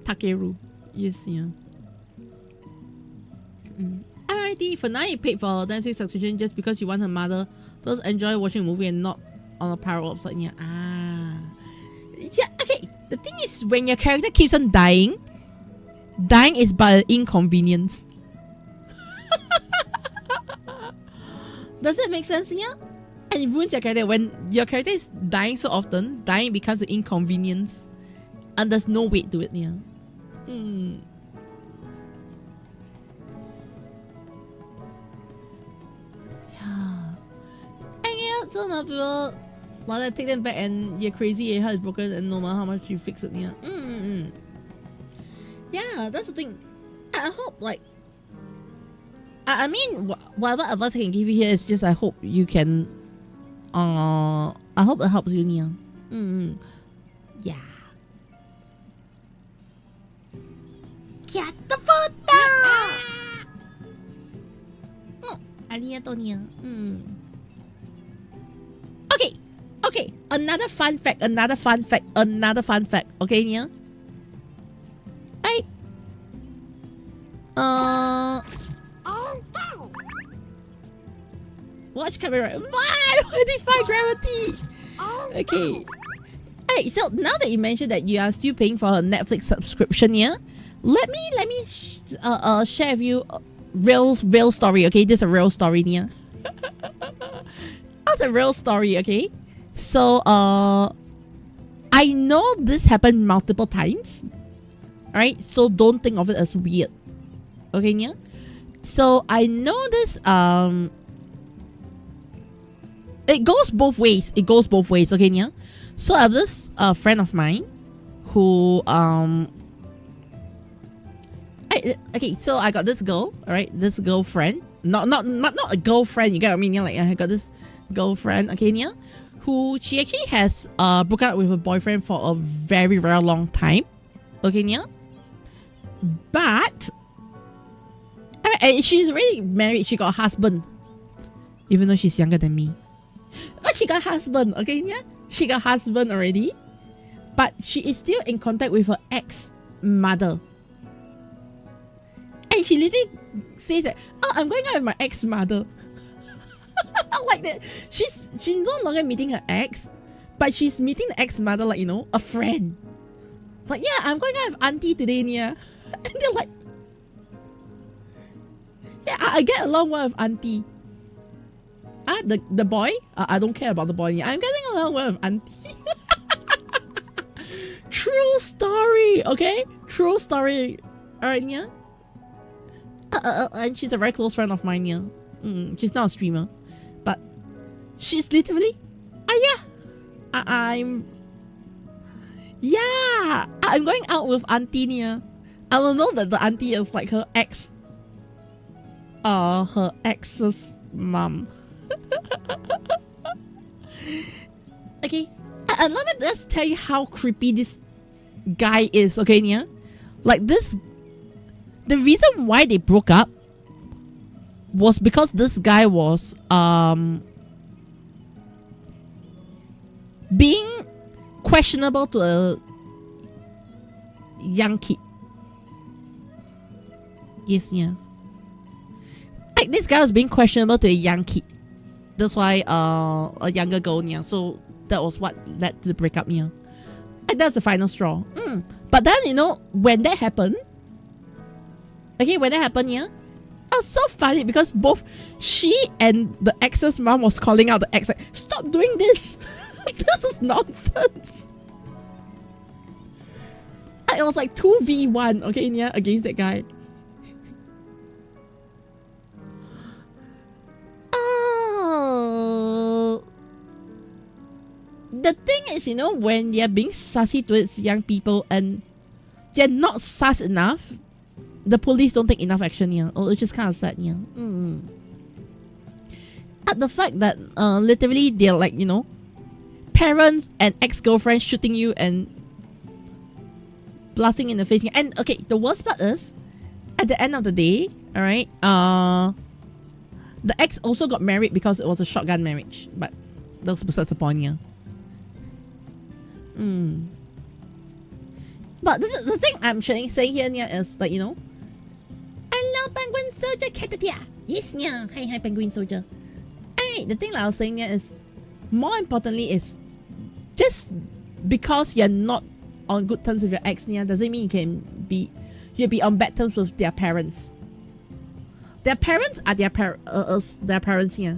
S1: Takeru. Yes, yeah. Alrighty, for now you paid for Netflix subscription just because you want her mother to enjoy watching a movie and not on a parallel website. Yeah. Yeah, okay. The thing is, when your character keeps on dying is by an inconvenience. Does it make sense, yeah? And it ruins your character. When your character is dying so often, dying becomes an inconvenience. And there's no weight to it, yeah. Yeah. And yeah, some people like that take them back and you're crazy, your heart is broken, and no matter how much you fix it, yeah. Yeah, that's the thing. I hope, like, I mean, whatever advice I can give you here is just I hope you can, I hope that helps you, Nia. Yeah. Get the food down! Arigato, Nia. Okay, another fun fact. Okay, Nia? Watch camera. Why defy gravity? Okay. Alright, so now that you mentioned that you are still paying for a Netflix subscription, yeah, let me share with you a real story. Okay, this is a real story, yeah. That's a real story. Okay, so I know this happened multiple times. Alright, so don't think of it as weird. Okay, yeah. So I know this. It goes both ways. Okay, yeah. So I have this friend of mine who okay, so I got this girl, alright, this girlfriend. Not a girlfriend, you get what I mean? Yeah, like I got this girlfriend, okay, yeah, who she actually has broken up with her boyfriend for a very long time. Okay, yeah. But and she's already married, she got a husband. Even though she's younger than me. But she got a husband, okay, yeah? She got a husband already. But she is still in contact with her ex-mother. And she literally says that, oh, I'm going out with my ex-mother. Like that. She's no longer meeting her ex, but she's meeting the ex-mother like, you know, a friend. Like, yeah, I'm going out with auntie today, Nia. And they're like, yeah, I get along well with auntie. The boy? I don't care about the boy. I'm getting along well with auntie. True story, okay? True story. Alright, yeah? And she's a very close friend of mine, yeah. She's not a streamer. But she's literally... I'm going out with auntie Nia. I will know that the auntie is like her ex. Her ex's mom. Okay. And let me just tell you how creepy this guy is, okay, Nia? Like this... The reason why they broke up was because this guy was being questionable to a young kid. Yes, yeah. Like this guy was being questionable to a young kid. That's why a younger girl, yeah. So that was what led to the breakup, yeah. And that's the final straw. But then, you know, when that happened, yeah, it was so funny because both she and the ex's mom was calling out the ex, like, stop doing this. This is nonsense. And it was like 2v1, okay, yeah, against that guy. Oh, is, you know, when they're being sassy towards young people and they're not sus enough, the police don't take enough action, yeah. Oh, it's just kind of sad, yeah. At the fact that literally they're like, you know, parents and ex-girlfriends shooting you and blasting in the face. And okay, the worst part is, at the end of the day, all right, the ex also got married because it was a shotgun marriage, but that's besides the point, yeah. But the thing I'm saying here is that, you know, hello penguin soldier Caturteer. Yes, yeah. Hi penguin soldier. And the thing that I was saying here is, more importantly is, just because you're not on good terms with your ex, yeah, doesn't mean you'll be on bad terms with their parents. Their parents are their parents, yeah.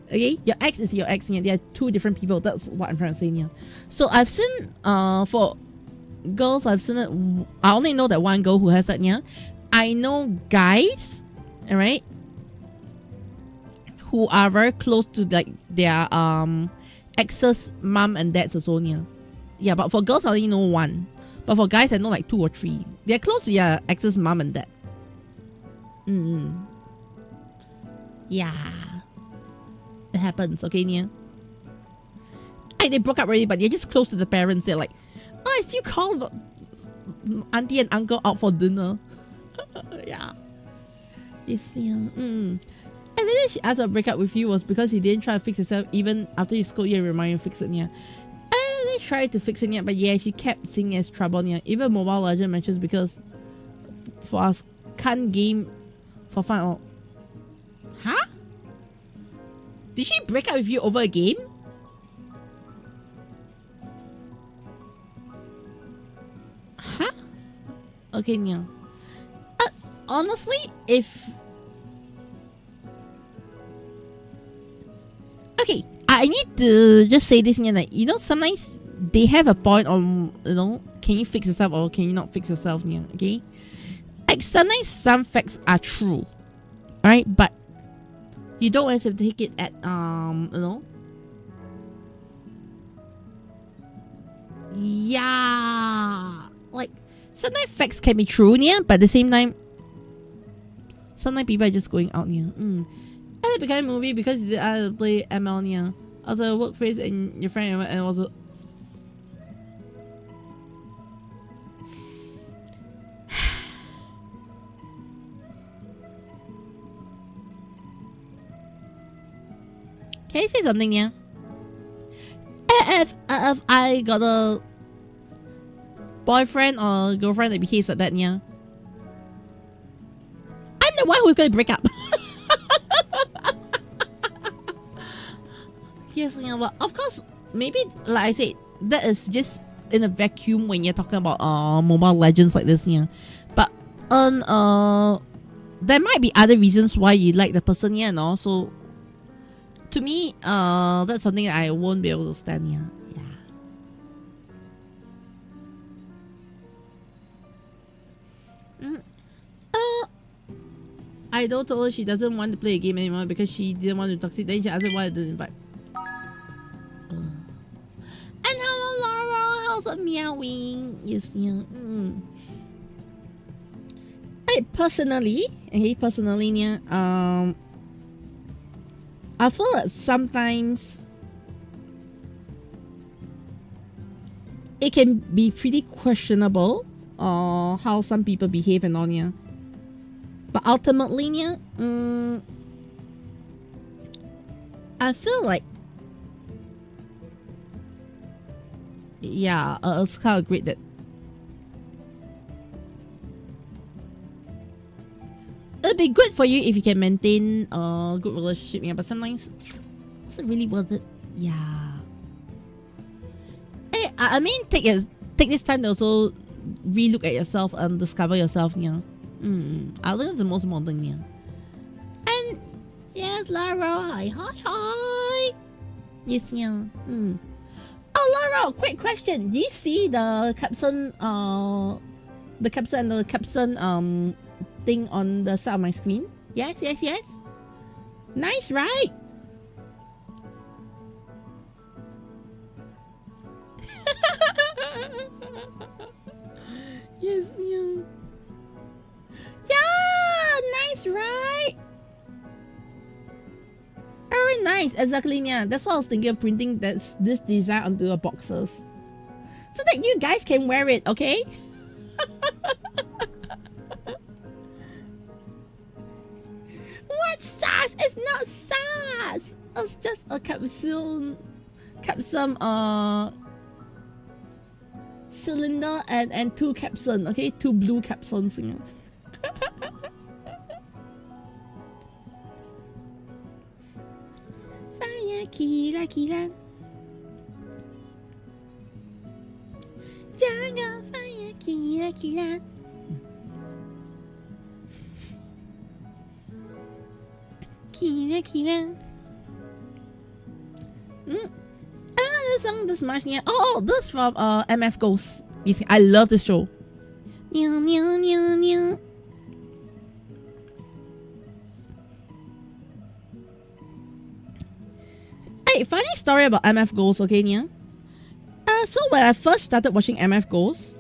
S1: Okay, your ex is your ex, yeah. They are two different people. That's what I'm trying to say, yeah. So I've seen for girls, I've seen it. I only know that one girl who has that, yeah. I know guys, all right, who are very close to like their ex's mom and dad's also, yeah. Yeah, but for girls I only know one. But for guys I know like 2 or 3. They're close to their ex's mom and dad. Yeah. It happens, okay, Nia? They broke up already, but they're just close to the parents. They're like, oh, I still call auntie and uncle out for dinner. Yeah. Yes, yeah. I really she asked to break up with you was because he didn't try to fix himself even after you scold you and remind you to fix it, yeah. They tried to fix it, yeah, but yeah, she kept seeing it as trouble, yeah. Even Mobile Legends matches because for us can't game for fun or... Huh? Did she break up with you over a game? Huh? Okay, yeah. Honestly, if... Okay, I need to just say this, yeah, like, you know, sometimes they have a point on, you know, can you fix yourself or can you not fix yourself, yeah, okay? Like, sometimes some facts are true, right? But you don't always have to take it at, you know? Yeah. Like, sometimes facts can be true, yeah, but at the same time, sometimes people are just going out, yeah. I became a movie because you did play ML, yeah. As a work phrase and your friend and it was a... Can I say something, yeah? If I got a boyfriend or girlfriend that behaves like that, yeah, I'm the one who's gonna break up. Yes, yeah, but of course, maybe like I said, that is just in a vacuum when you're talking about Mobile Legends like this, yeah. But there might be other reasons why you like the person, yeah, and also to me, that's something that I won't be able to stand, yeah. I told her she doesn't want to play a game anymore because she didn't want to toxic. Then she asked why I didn't invite. And hello, Laura. How's it meowing? Yes, yeah. Personally, yeah, I feel that sometimes it can be pretty questionable how some people behave and all, yeah. But ultimately, yeah, I feel like, yeah, it's kind of great that it'd be good for you if you can maintain a good relationship, yeah, but sometimes is it really worth it? Yeah. I mean, take this time to also relook at yourself and discover yourself, yeah. I think that's the most important thing, yeah. And yes, Lara, hi. Yes, yeah. Oh, Lara, quick question. Do you see the caption and the caption thing on the side of my screen? Yes. Nice, right? Yes, yeah. Yeah, nice, right? Very nice, exactly, yeah. That's what I was thinking of printing this design onto the boxes. So that you guys can wear it, okay? What SARS? It's not SARS. It's just a capsule cylinder and two capsules, okay? Two blue capsules. You know? Fire, kira, kira. Jungle fire, kira, kira. Kira, kira. This song, this much, yeah. Oh, this from MF Ghost. You see, I love this show. Meow, meow, meow, meow. Hey, funny story about MF Ghost, okay, yeah? So when I first started watching MF Ghost,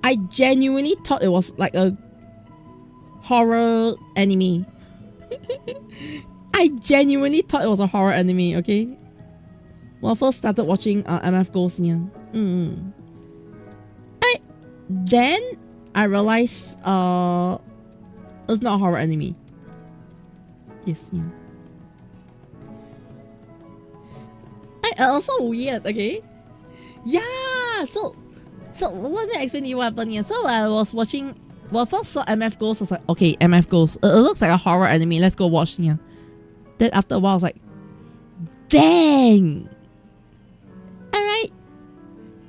S1: I genuinely thought it was like a horror anime. I genuinely thought it was a horror anime, okay? When I first started watching MF Ghost, yeah. Then I realized it's not a horror anime. Yes, yeah. Also weird, okay? Yeah, so let me explain to you what happened here. So I was watching, well, first saw MF Ghost, I was like, okay, MF Ghost. It looks like a horror anime, let's go watch here. Then after a while I was like, dang! Alright.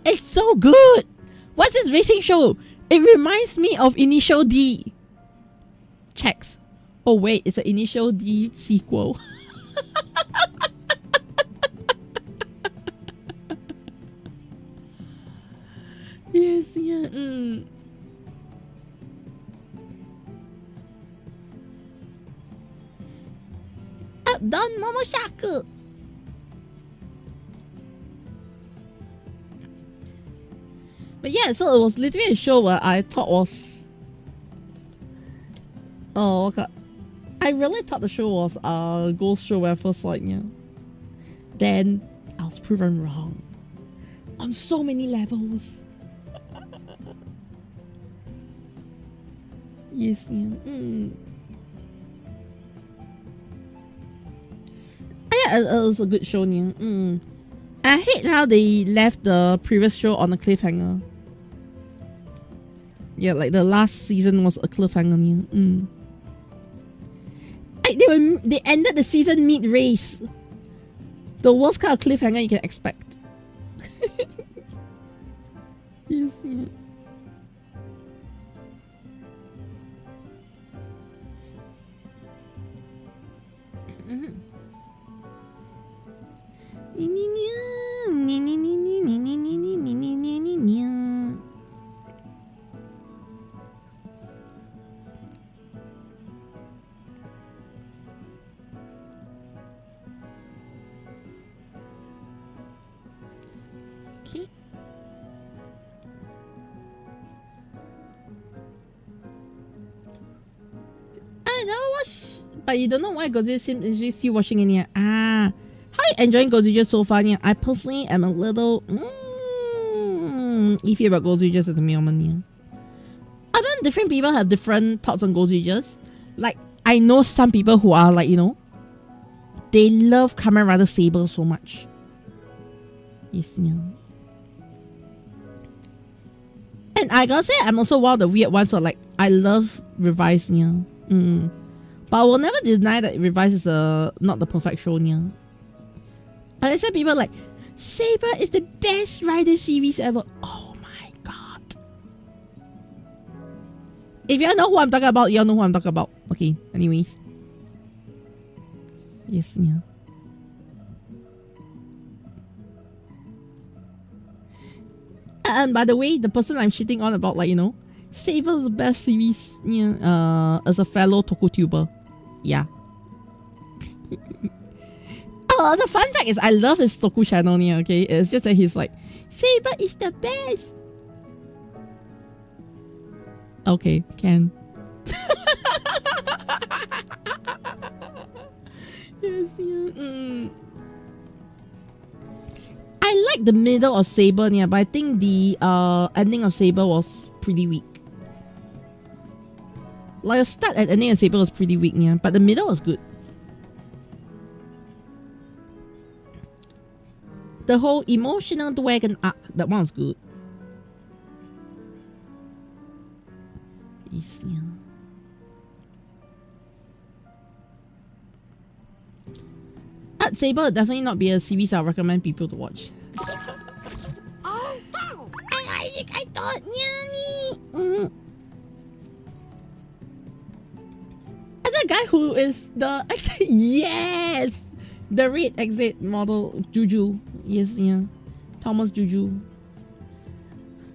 S1: It's so good! What's this racing show? It reminds me of Initial D. Checks. Oh wait, it's an Initial D sequel. Yes, yeah. Done, Momoshaku. But yeah, so it was literally a show where I thought was... Oh, okay. I really thought the show was a ghost show when I first saw it, yeah. Then I was proven wrong. On so many levels. Yes, yeah. Yeah, it was a good show, yeah. I hate how they left the previous show on a cliffhanger. Yeah, like the last season was a cliffhanger, yeah. Like they ended the season mid-race. The worst kind of cliffhanger you can expect. Yes, yeah. Okay. I never watch, but you don't know why Godzilla seems still watching in here. How you enjoying Godzilla so far? Yeah, I personally am a little iffy about Godzilla at the moment. Yeah, I mean, different people have different thoughts on Godzilla. Like, I know some people who are like, you know, they love Kamen Rider Saber so much. Yes, yeah. And I gotta say, I'm also one of the weird ones. So like, I love Revise, yeah. But I will never deny that Revise is not the perfect show, yeah. But I said people like, Saber is the best Rider series ever. Oh my god. If you know who I'm talking about, you know who I'm talking about. Okay, anyways. Yes, yeah. And by the way, the person I'm shitting on about, like, you know, Saber is the best series, yeah, as a fellow TokuTuber. Yeah. The fun fact is I love his Toku channel, yeah, okay? It's just that he's like Saber is the best. Okay, can. Yes, yeah. I like the middle of Saber, yeah, but I think the ending of Saber was pretty weak. Like the start and ending of Saber was pretty weak, yeah, but the middle was good. The whole emotional dragon arc, that one was good. Yes, yeah. Art Saber would definitely not be a series I recommend people to watch.
S2: Oh, no.
S1: I thought, yeah, the guy who is the exit, yes, the red exit model, Juju, yes, yeah, Thomas Juju.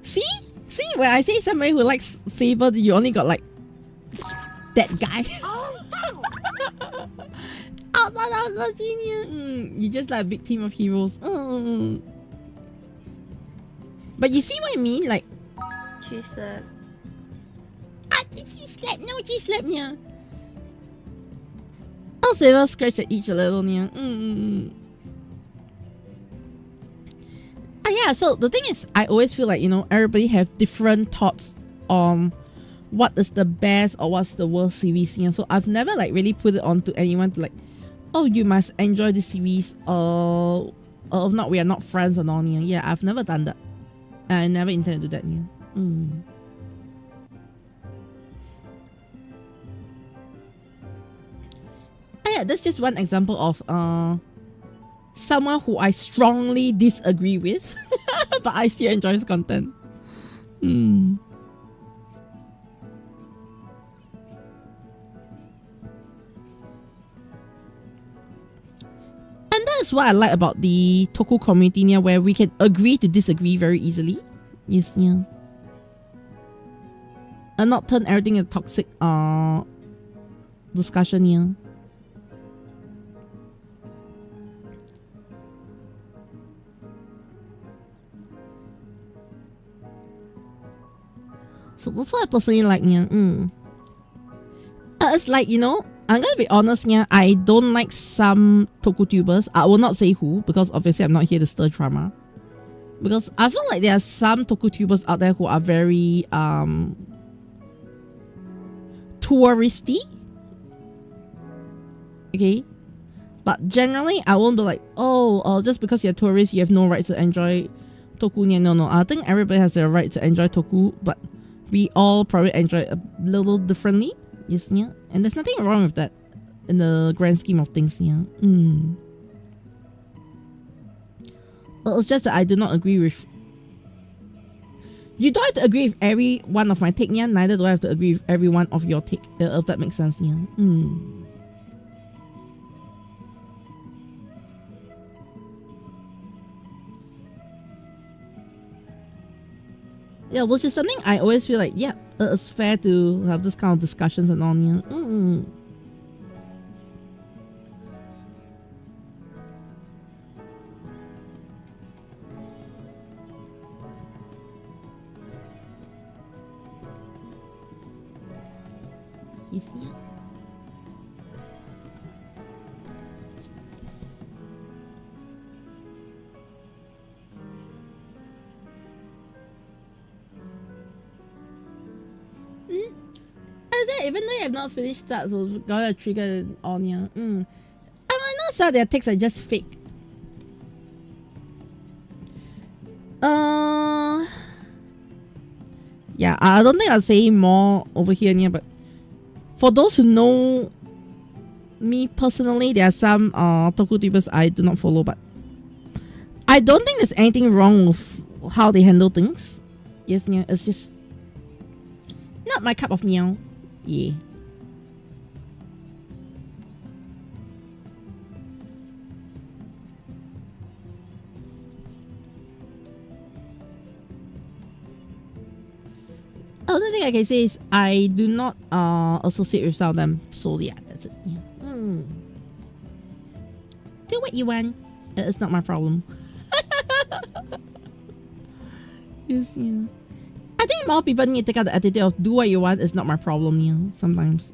S1: See, when I say somebody who likes Saber, you only got like that guy.
S2: Oh, no.
S1: Outside of Virginia, you just like a big team of heroes. But you see what I mean, like.
S2: She slept.
S1: She slept. No, she slept, yeah. I'll Saber scratch at each a little, yeah. Yeah, so the thing is, I always feel like, everybody have different thoughts on what is the best or what's the worst series, yeah. So I've never like really put it on to anyone to like, oh, you must enjoy this series, or if not, we are not friends and all, yeah. Yeah, I've never done that. I never intend to do that, yeah. Yeah, that's just one example of someone who I strongly disagree with, but I still enjoy his content. And that's what I like about the Toku community, yeah, where we can agree to disagree very easily. Yes, yeah. And not turn everything into toxic discussion, yeah. So that's what I personally like, yeah. It's like, I'm gonna be honest, yeah, I don't like some Tokutubers. I will not say who, because obviously I'm not here to stir drama. Because I feel like there are some Tokutubers out there who are very touristy. Okay? But generally I won't be like, just because you're a tourist you have no right to enjoy Toku. Yeah, no. I think everybody has a right to enjoy Toku, but we all probably enjoy it a little differently. Yes, yeah. And there's nothing wrong with that in the grand scheme of things, yeah. It's just that I do not agree with. You don't have to agree with every one of my take, yeah. Neither do I have to agree with every one of your take, if that makes sense, yeah. Yeah, which is something I always feel like, yeah, it's fair to have this kind of discussions and all, yeah. You see it? Even though you have not finished that, so gotta trigger it on you. And I know some of their takes are just fake. Yeah, I don't think I'll say more over here, yeah, but for those who know me personally, there are some Tokutubers I do not follow, but I don't think there's anything wrong with how they handle things. Yes, yeah, it's just not my cup of meow. Yeah. Other thing I can say is I do not associate with some of them. So yeah, that's it. Yeah. Do what you want. It's not my problem. Yes, yeah. I think more people need to take out the attitude of do what you want is not my problem, yeah. Sometimes.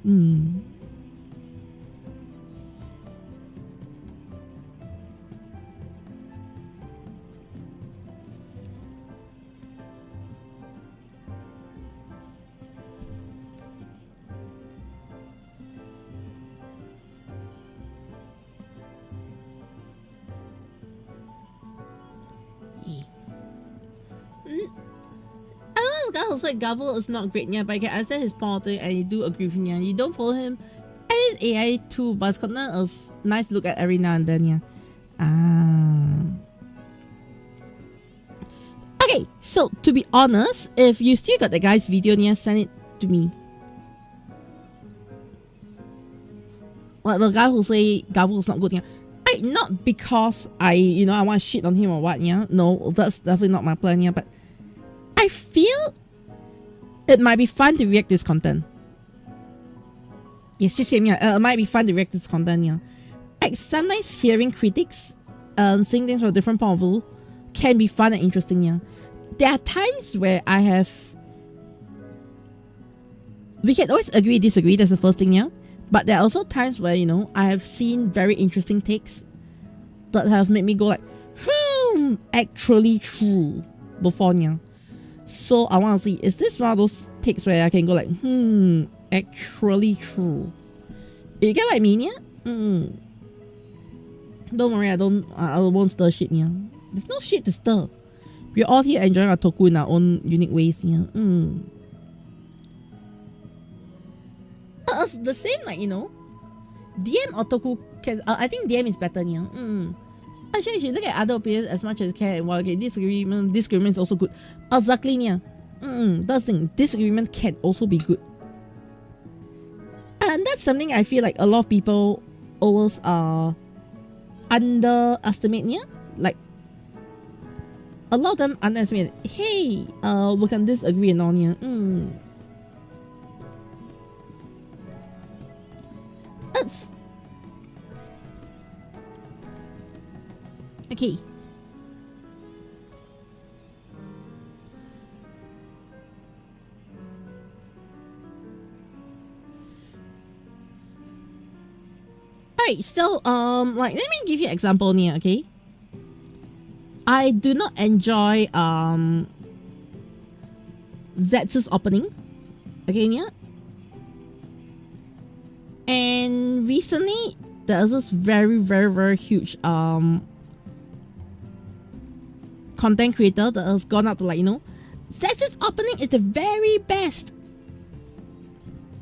S1: I know this guy who said Gavel is not great, yeah, but I can understand his politics and you do agree with him, yeah. You don't follow him. And his AI too, but it's got a nice look at every now and then, yeah. Okay, so to be honest, if you still got the guy's video, yeah, send it to me. Well, the guy who say Gavel is not good, yeah. Not because I want to shit on him or what, yeah. No, that's definitely not my plan, yeah. But I feel it might be fun to react to this content. Yes, just same, yeah. It might be fun to react to this content, yeah. Like sometimes hearing critics and seeing things from a different point of view can be fun and interesting, yeah. There are times where we can always agree, disagree. That's the first thing, yeah. But there are also times where, I have seen very interesting takes that have made me go like, actually true before, yeah. So I want to see, is this one of those takes where I can go like, actually true? You get what I mean, yeah? Don't worry, I won't stir shit, yeah. There's no shit to stir. We're all here enjoying our toku in our own unique ways, yeah. The same, like, DM or toku, I think DM is better, yeah. Actually, you should look at other opinions as much as you can. Well, okay, disagreement is also good. Exactly, yeah. That's the thing. Disagreement can also be good. And that's something I feel like a lot of people always underestimate, yeah. Like, a lot of them underestimate, hey, we can disagree and on, yeah. That's okay. Alright, so like, let me give you an example here, okay? I do not enjoy Z's opening. Okay, yeah. And recently there's this very, very, very huge content creator that has gone out to, like, Z's opening is the very best.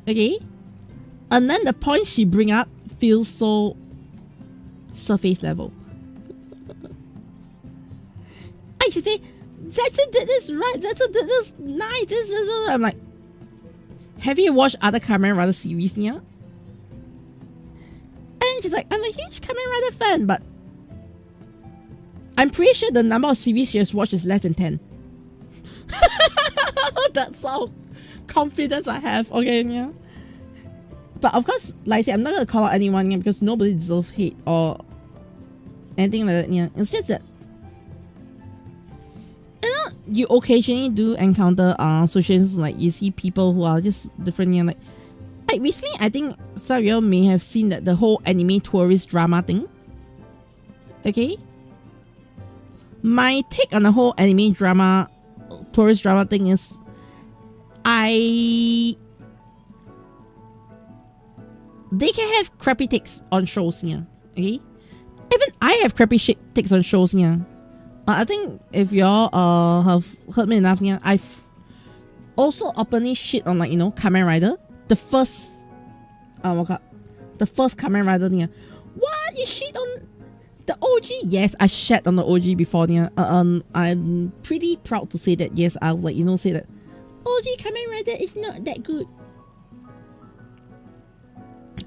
S1: Okay? And then the point she bring up feels so surface level. I should say, Zetsu did this right, Zetsu did this nice, this. I'm like, have you watched other Kamen Rider series, yeah? And she's like, I'm a huge Kamen Rider fan, but I'm pretty sure the number of series she has watched is less than 10. That's how confidence I have, okay, yeah? But of course, like I said, I'm not going to call out anyone, yeah, because nobody deserves hate or anything like that, yeah? It's just that, you occasionally do encounter situations like you see people who are just different, yeah, like recently I think some of you may have seen that the whole anime tourist drama thing. Okay, my take on the whole anime drama tourist drama thing is they can have crappy takes on shows, yeah. Okay, even I have crappy takes on shows, yeah. I think if y'all have heard me enough, yeah, I've also openly shit on, like, Kamen Rider, the first Kamen Rider, yeah. What, you shit on the OG? Yes, I shat on the OG before, yeah. I'm pretty proud to say that. Yes, I'll, like, say that OG Kamen Rider is not that good.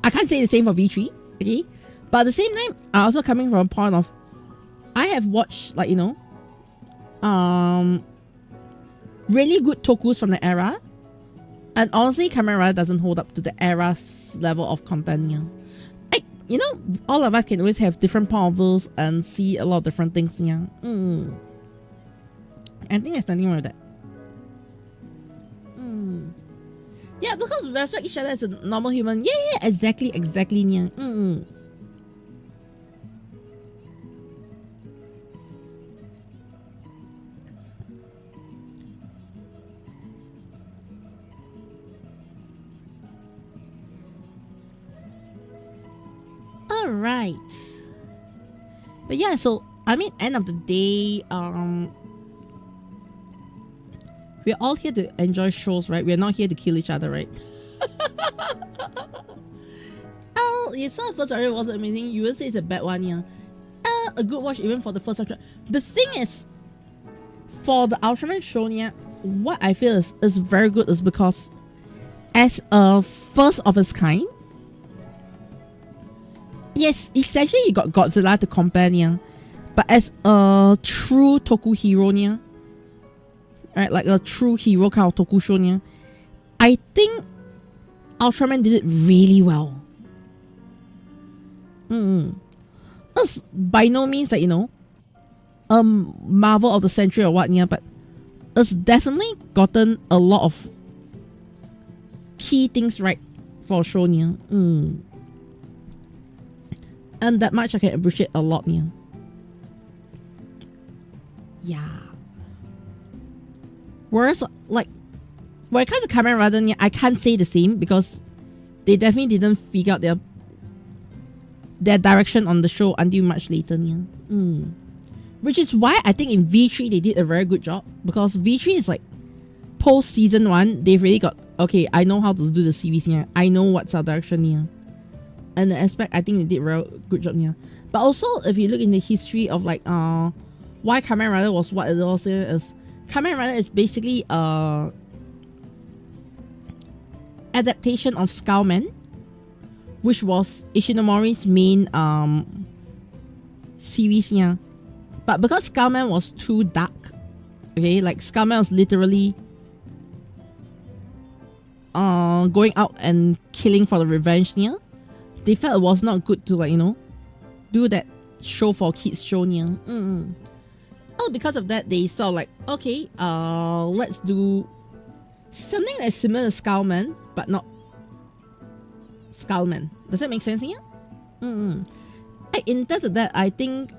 S1: I can't say the same for V3, okay, but at the same time, I'm also coming from a point of I have watched, like, really good tokus from the era, and honestly, Kamen Rider doesn't hold up to the era's level of content, yeah. Like, all of us can always have different point of views and see a lot of different things, yeah. I think there's nothing wrong with that. Yeah, because we respect each other as a normal human. Yeah, exactly, yeah. All right. But yeah, so I mean, end of the day, we're all here to enjoy shows, right? We're not here to kill each other, right? Oh, you saw the first episode was amazing. You would say it's a bad one, yeah. A good watch even for the first Ultraman. The thing is, for the Ultraman show, yeah, what I feel is very good is because as a first of its kind, yes, essentially you got Godzilla to compare, yeah, but as a true Toku hero, yeah, right, like a true hero kind of Toku show, yeah, I think Ultraman did it really well. It's by no means that, you know, Marvel of the century or what, yeah, but it's definitely gotten a lot of key things right for show, yeah. And that much I can appreciate a lot, yeah. Yeah. Whereas, like, when it comes to Kamen Rider, yeah, I can't say the same because they definitely didn't figure out their direction on the show until much later, yeah. Which is why I think in V3 they did a very good job, because V3 is like post season 1, they've really got, okay, I know how to do the series here. I know what's our direction here. And the aspect, I think they did a very good job here. But also, if you look in the history of like why Kamen Rider was what it was, is Kamen Rider is basically adaptation of Skullman, which was Ishinomori's main series, yeah. But because Skullman was too dark, okay, like Skullman was literally going out and killing for the revenge, yeah, they felt it was not good to, like, you know, do that show for kids show, yeah. Oh, because of that, they sort of like, okay, let's do something that's similar to Skullman, but not Skullman. Does that make sense here? In terms of that, I think,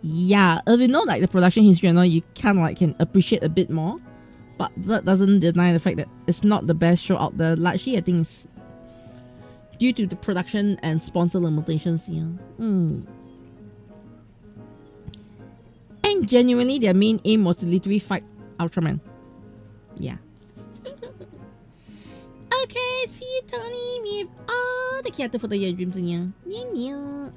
S1: yeah, if you know like the production history and all, you kind of like can appreciate a bit more. But that doesn't deny the fact that it's not the best show out there. Largely, I think it's due to the production and sponsor limitations here. And genuinely, their main aim was to literally fight Ultraman. Yeah. Okay, see you, Tony. We have all the character for the year dreams in here. Yeah.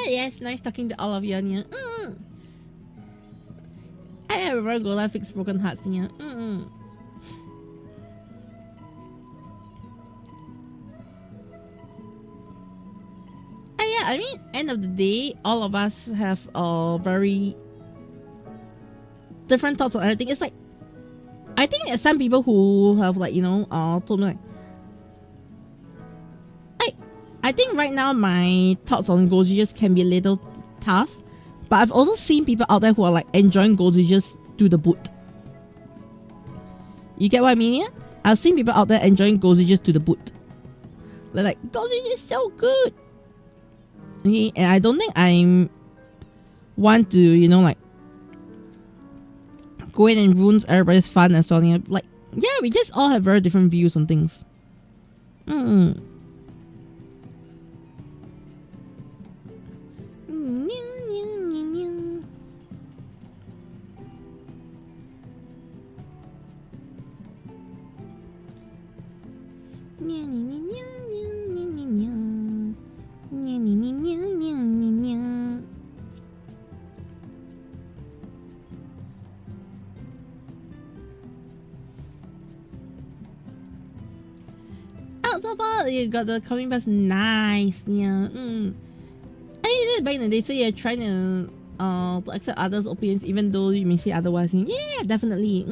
S1: Yes, nice talking to all of you, Anya. I have a very good fix broken hearts, Anya. Yeah, I mean, end of the day, all of us have very different thoughts on everything. It's like, I think there's some people who have, like, you know, told me like, I think right now my thoughts on Goldriggers can be a little tough, but I've also seen people out there who are like enjoying Goldriggers to the boot. You get what I mean? Yeah, I've seen people out there enjoying Goldriggers to the boot. They're like, Goldriggers is so good. Okay, and I don't think I'm want to, you know, like go in and ruin everybody's fun and so on. Like, yeah, we just all have very different views on things. you got the coming pass. Nice. Yeah. I did it back in the day, so you're trying to accept others' opinions even though you may say otherwise. Yeah, definitely.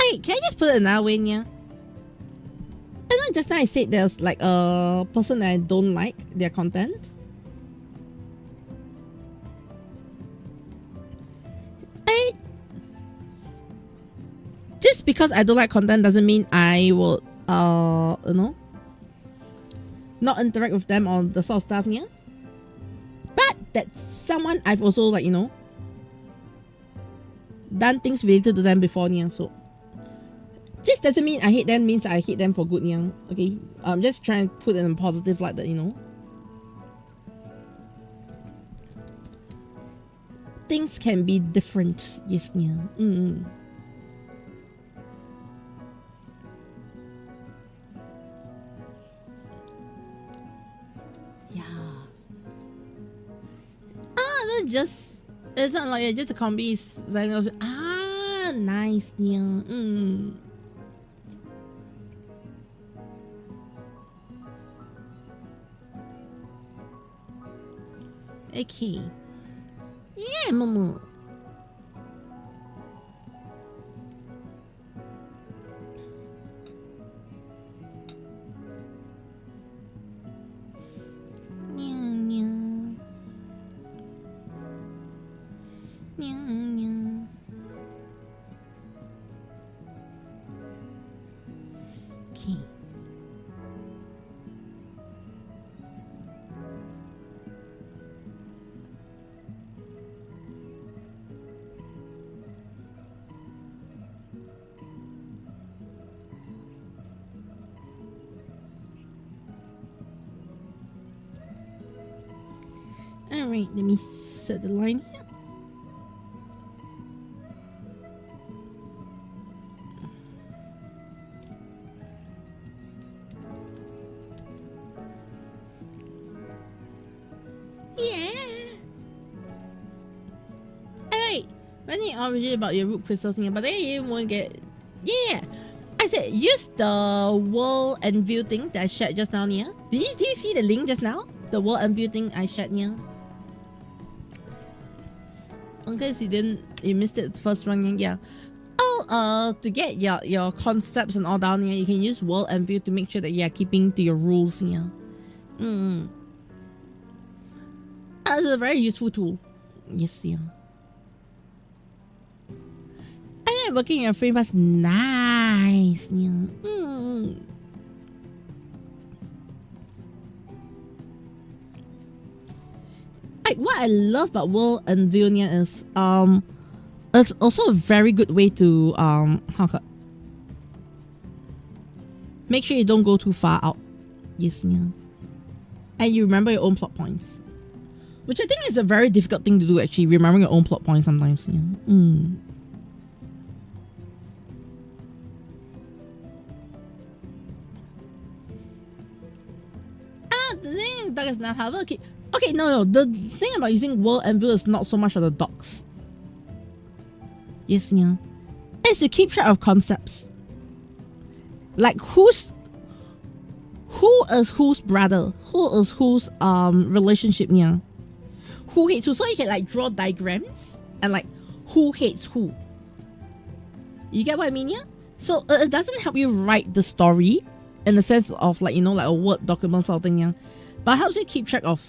S1: Hey, can I just put it another way, yeah? I know just now I said there's like a person that I don't like their content. Just because I don't like content doesn't mean I will you know, not interact with them or the sort of stuff, yeah. But that's someone I've also, like, you know, done things related to them before, yeah. So just doesn't mean I hate them, means I hate them for good, yeah. Okay, I'm just trying to put it in a positive light that, you know, things can be different, yes, yeah. Just it's not like just a combi sign of nice, yeah. Okay. Yeah, Momo. Alright, let me set the line here. Yeah. Alright, running originally about your root crystals here, but then you won't get. Yeah, I said use the world and view thing that I shared just now. Yeah, did you see the link just now? The world and view thing I shared. Yeah. In case you missed it the first run, yeah. Oh, to get your concepts and all down here, you can use world and view to make sure that you're keeping to your rules, yeah. It's a very useful tool. Yes, yeah. And then working your frame pass, nice, yeah. What I love about world and view is it's also a very good way to make sure you don't go too far out. Yes, yeah. And you remember your own plot points, which I think is a very difficult thing to do, actually, remembering your own plot points sometimes. Yeah. The thing does not have okay, no. The thing about using world and view is not so much of the docs. Yes, yeah. It's to keep track of concepts. Like who is whose brother? Who is whose relationship, yeah? Who hates who? So you can like draw diagrams and like who hates who. You get what I mean, yeah? So it doesn't help you write the story in the sense of like, you know, like a Word document sort of thing, yeah. But it helps you keep track of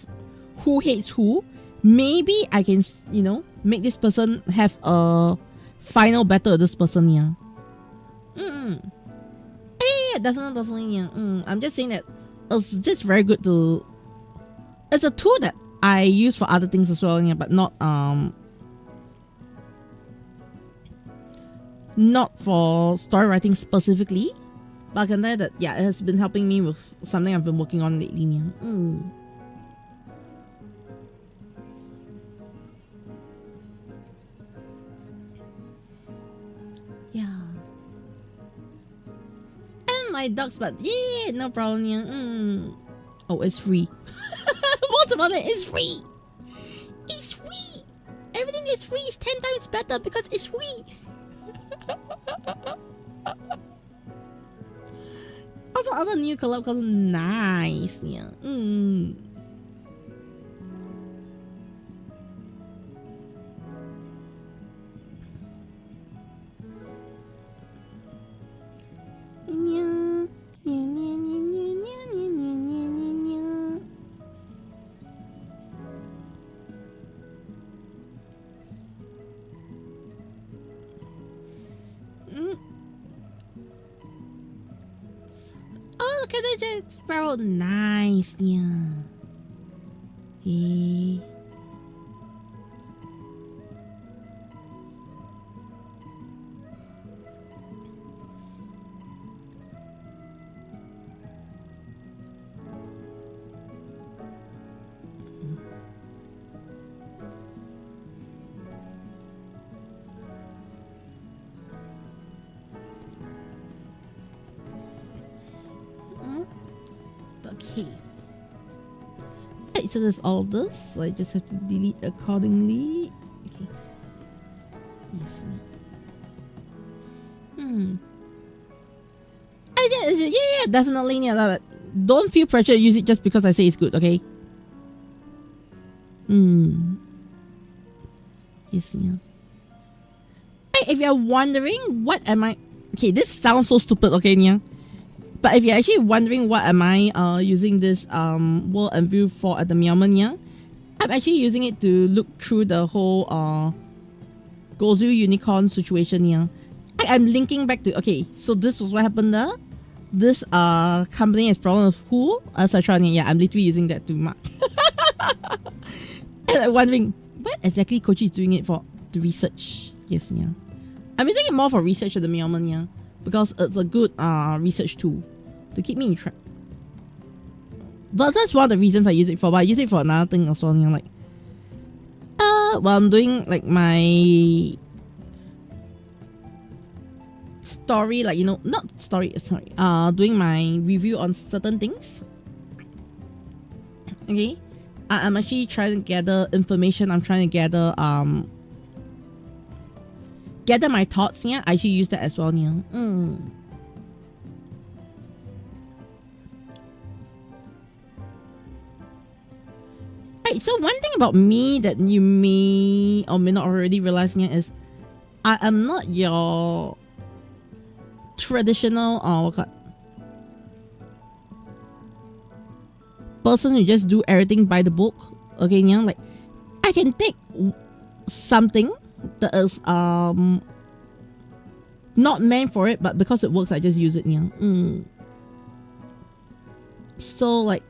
S1: who hates who. Maybe I can, you know, make this person have a final battle with this person, yeah. Yeah, definitely, yeah. I'm just saying that it's just very good to. It's a tool that I use for other things as well, yeah, but not for story writing specifically. But I can tell you that, yeah, it has been helping me with something I've been working on lately, yeah. Yeah. And my dogs, but yeah, no problem, yeah. Oh, it's free. Most of all, it's free. It's free. Everything is free is 10 times better because it's free. Also, other new collab colors, nice. Yeah. Oh, look at the Jack Sparrow. Nice. Yeah. Hey. Okay. Right, so there's all this. So I just have to delete accordingly. Okay. Yes. Yeah, definitely. Yeah, don't feel pressure to use it just because I say it's good, okay? Yes, yeah. Hey, if you're wondering what am I... Okay, this sounds so stupid, okay, Nia? But if you're actually wondering what am I using this world and view for at the moment, yeah, I'm actually using it to look through the whole Gozu unicorn situation here. I'm linking back to, okay, so this was what happened there. This company has problem with who, etc. Yeah, I'm literally using that to mark. And I'm wondering what exactly Kochi is doing it for, to research. Yes, yeah. I'm using it more for research at the moment, yeah. Because it's a good research tool to keep me in track. That's one of the reasons I use it for, but I use it for another thing also, you know, like while I'm doing like my story, like, you know, not story, sorry, doing my review on certain things. Okay, I'm actually trying to gather information. I'm trying to gather my thoughts. Yeah, I actually use that as well. Yeah. Right, so one thing about me that you may or may not already realize here is I am not your traditional person who just do everything by the book. Okay, yeah, like I can take something that is not meant for it, but because it works, I just use it. Yeah. So like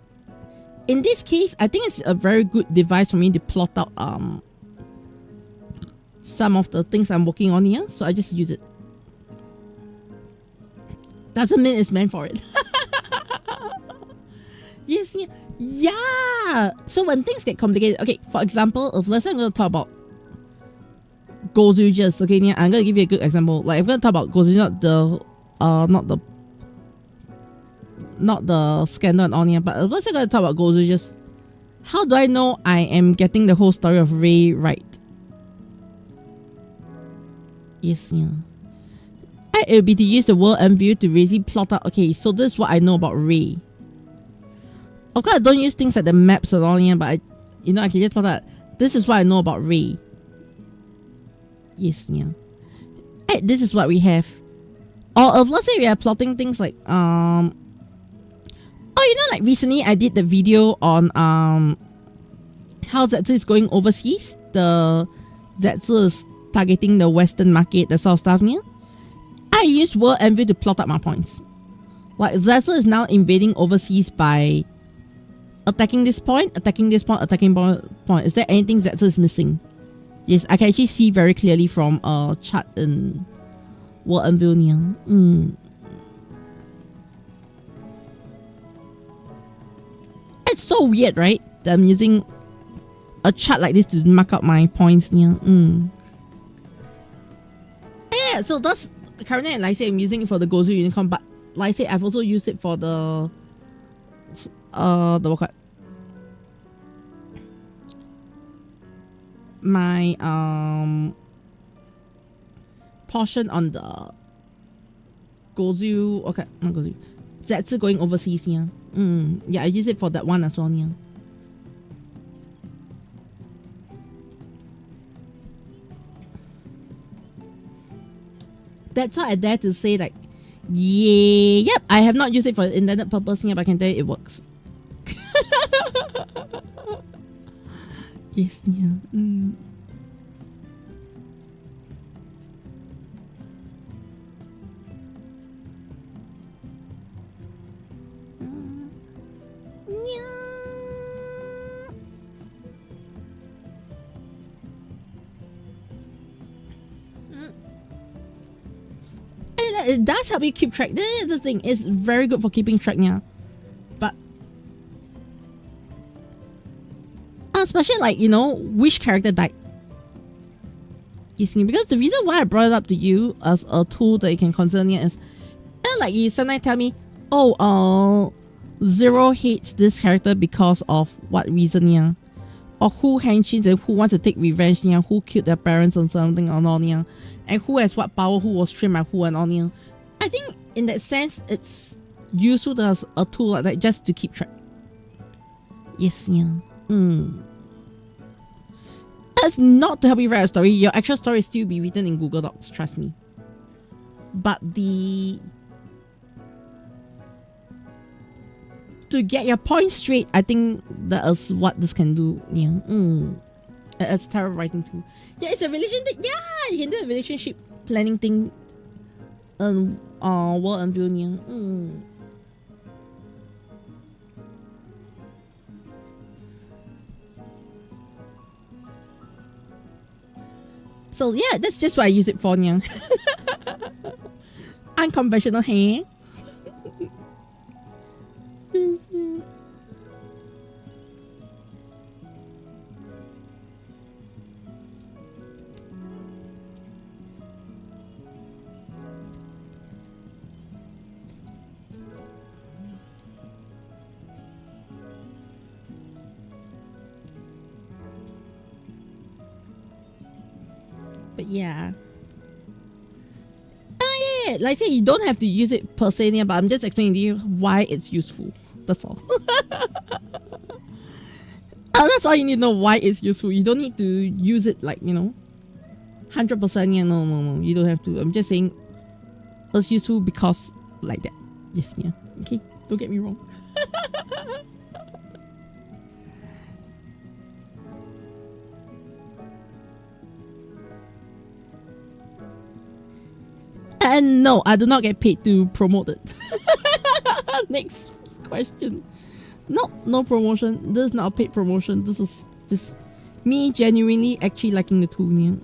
S1: in this case, I think it's a very good device for me to plot out some of the things I'm working on here. So I just use it. Doesn't mean it's meant for it. Yes, yeah. Yeah. So when things get complicated, okay, for example, if let's say I'm going to talk about Gozu just, okay, yeah, I'm going to give you a good example. Like I'm going to talk about Gozu, not the scandal and all here, but if let's say I'm going to talk about Gozu just, how do I know I am getting the whole story of Ray right? Yes, yeah. It would be to use the world end view to really plot out, okay, so this is what I know about Ray. Of course, I don't use things like the maps and all here, but I can just plot out, this is what I know about Ray. Yes, yeah. This is what we have. Or if let's say we are plotting things like, oh, you know, like recently I did the video on how Zetsu is going overseas. The Zetsu is targeting the Western market, that sort of stuff, yeah. I use World Envy to plot out my points. Like Zetsu is now invading overseas by attacking this point, attacking this point, attacking point. Is there anything Zetsu is missing? Yes, I can actually see very clearly from a chart in World Envy. Yeah. It's so weird, right? That I'm using a chart like this to mark up my points. Yeah. Yeah, so that's currently, like I say, I'm using it for the Gozu Unicorn, but like I say, I've also used it for the my portion on the Gozu. Okay, not Gozu. Zetsu going overseas, yeah. Yeah, I use it for that one as well, yeah. That's why I dare to say, like, yeah, yep, I have not used it for intended purpose here, but I can tell you it works. Yes, yeah. It does help you keep track. This is the thing. It's very good for keeping track now. But especially like, you know, which character died. You see, because the reason why I brought it up to you as a tool that you can consider is, like, you sometimes tell me, oh, Zero hates this character because of what reason, yeah, or who henshins and who wants to take revenge, yeah, who killed their parents or something or not, yeah, and who has what power, who was trained by who and all, yeah. I think in that sense, it's useful as a tool like that just to keep track. Yes, yeah. That's not to help you write a story. Your actual story still be written in Google Docs, trust me. But to get your point straight, I think that is what this can do. Yeah. It's a tarot writing tool. Yeah, it's a relationship. Yeah, you can do a relationship planning thing. World and view. Yeah. So yeah, that's just what I use it for. Yeah. Unconventional hair. But yeah. Yeah. Like I said, you don't have to use it per se, but I'm just explaining to you why it's useful. That's all. That's all you need to know, why it's useful. You don't need to use it like, you know, 100%. Yeah, no. You don't have to. I'm just saying it's useful because like that. Yes, yeah. Okay, don't get me wrong. And no, I do not get paid to promote it. Next question. No promotion. This is not a paid promotion. This is just me genuinely actually liking the tool. Yeah.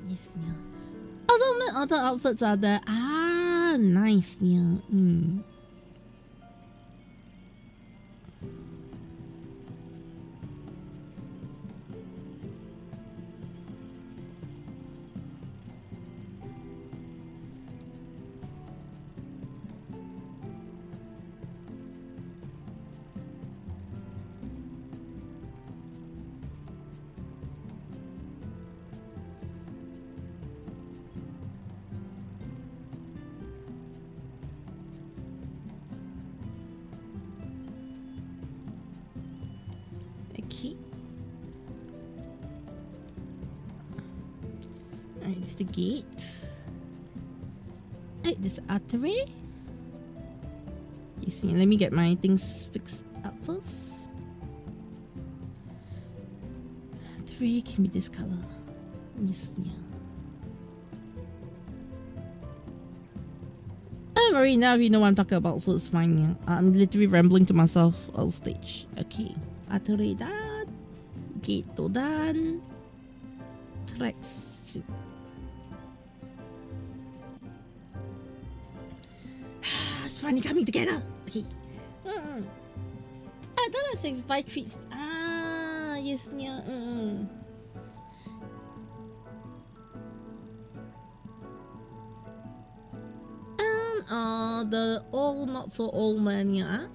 S1: Yes, yeah. Although other outfits are there. Ah, nice. Yeah. Alright, this is the gate. Alright, this artery. You see, let me get my things fixed up first. Artery can be this color. Yes, yeah. Don't worry, now you know what I'm talking about, so it's fine. Yeah. I'm literally rambling to myself on stage. Okay. Artery done. Gate done. Tracks. It's finally coming together. Okay. $1.65 treats. Ah, yes, yeah. the old not so old man, yeah.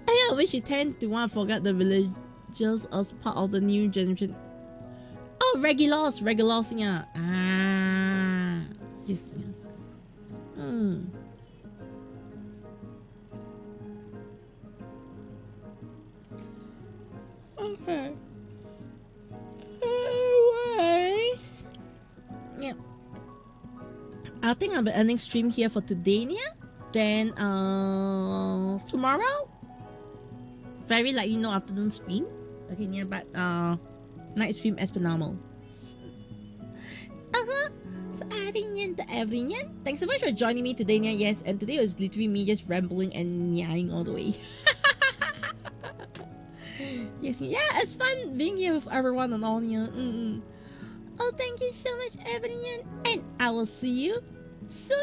S1: I wish you tend to want to forget the villagers as part of the new generation. Oh, regulars, yeah. Ah, yes, yeah. Okay. Anyways, yeah. I think I'll be ending stream here for today, yeah. Then tomorrow, very likely no afternoon stream. Okay, yeah, but night stream as per normal. So adding to everyone. Thanks so much for joining me today, yeah. Yes, and today was literally me just rambling and nyahing all the way. Yes, yeah, it's fun being here with everyone and all, yeah. Oh, thank you so much, everyone, and I will see you soon.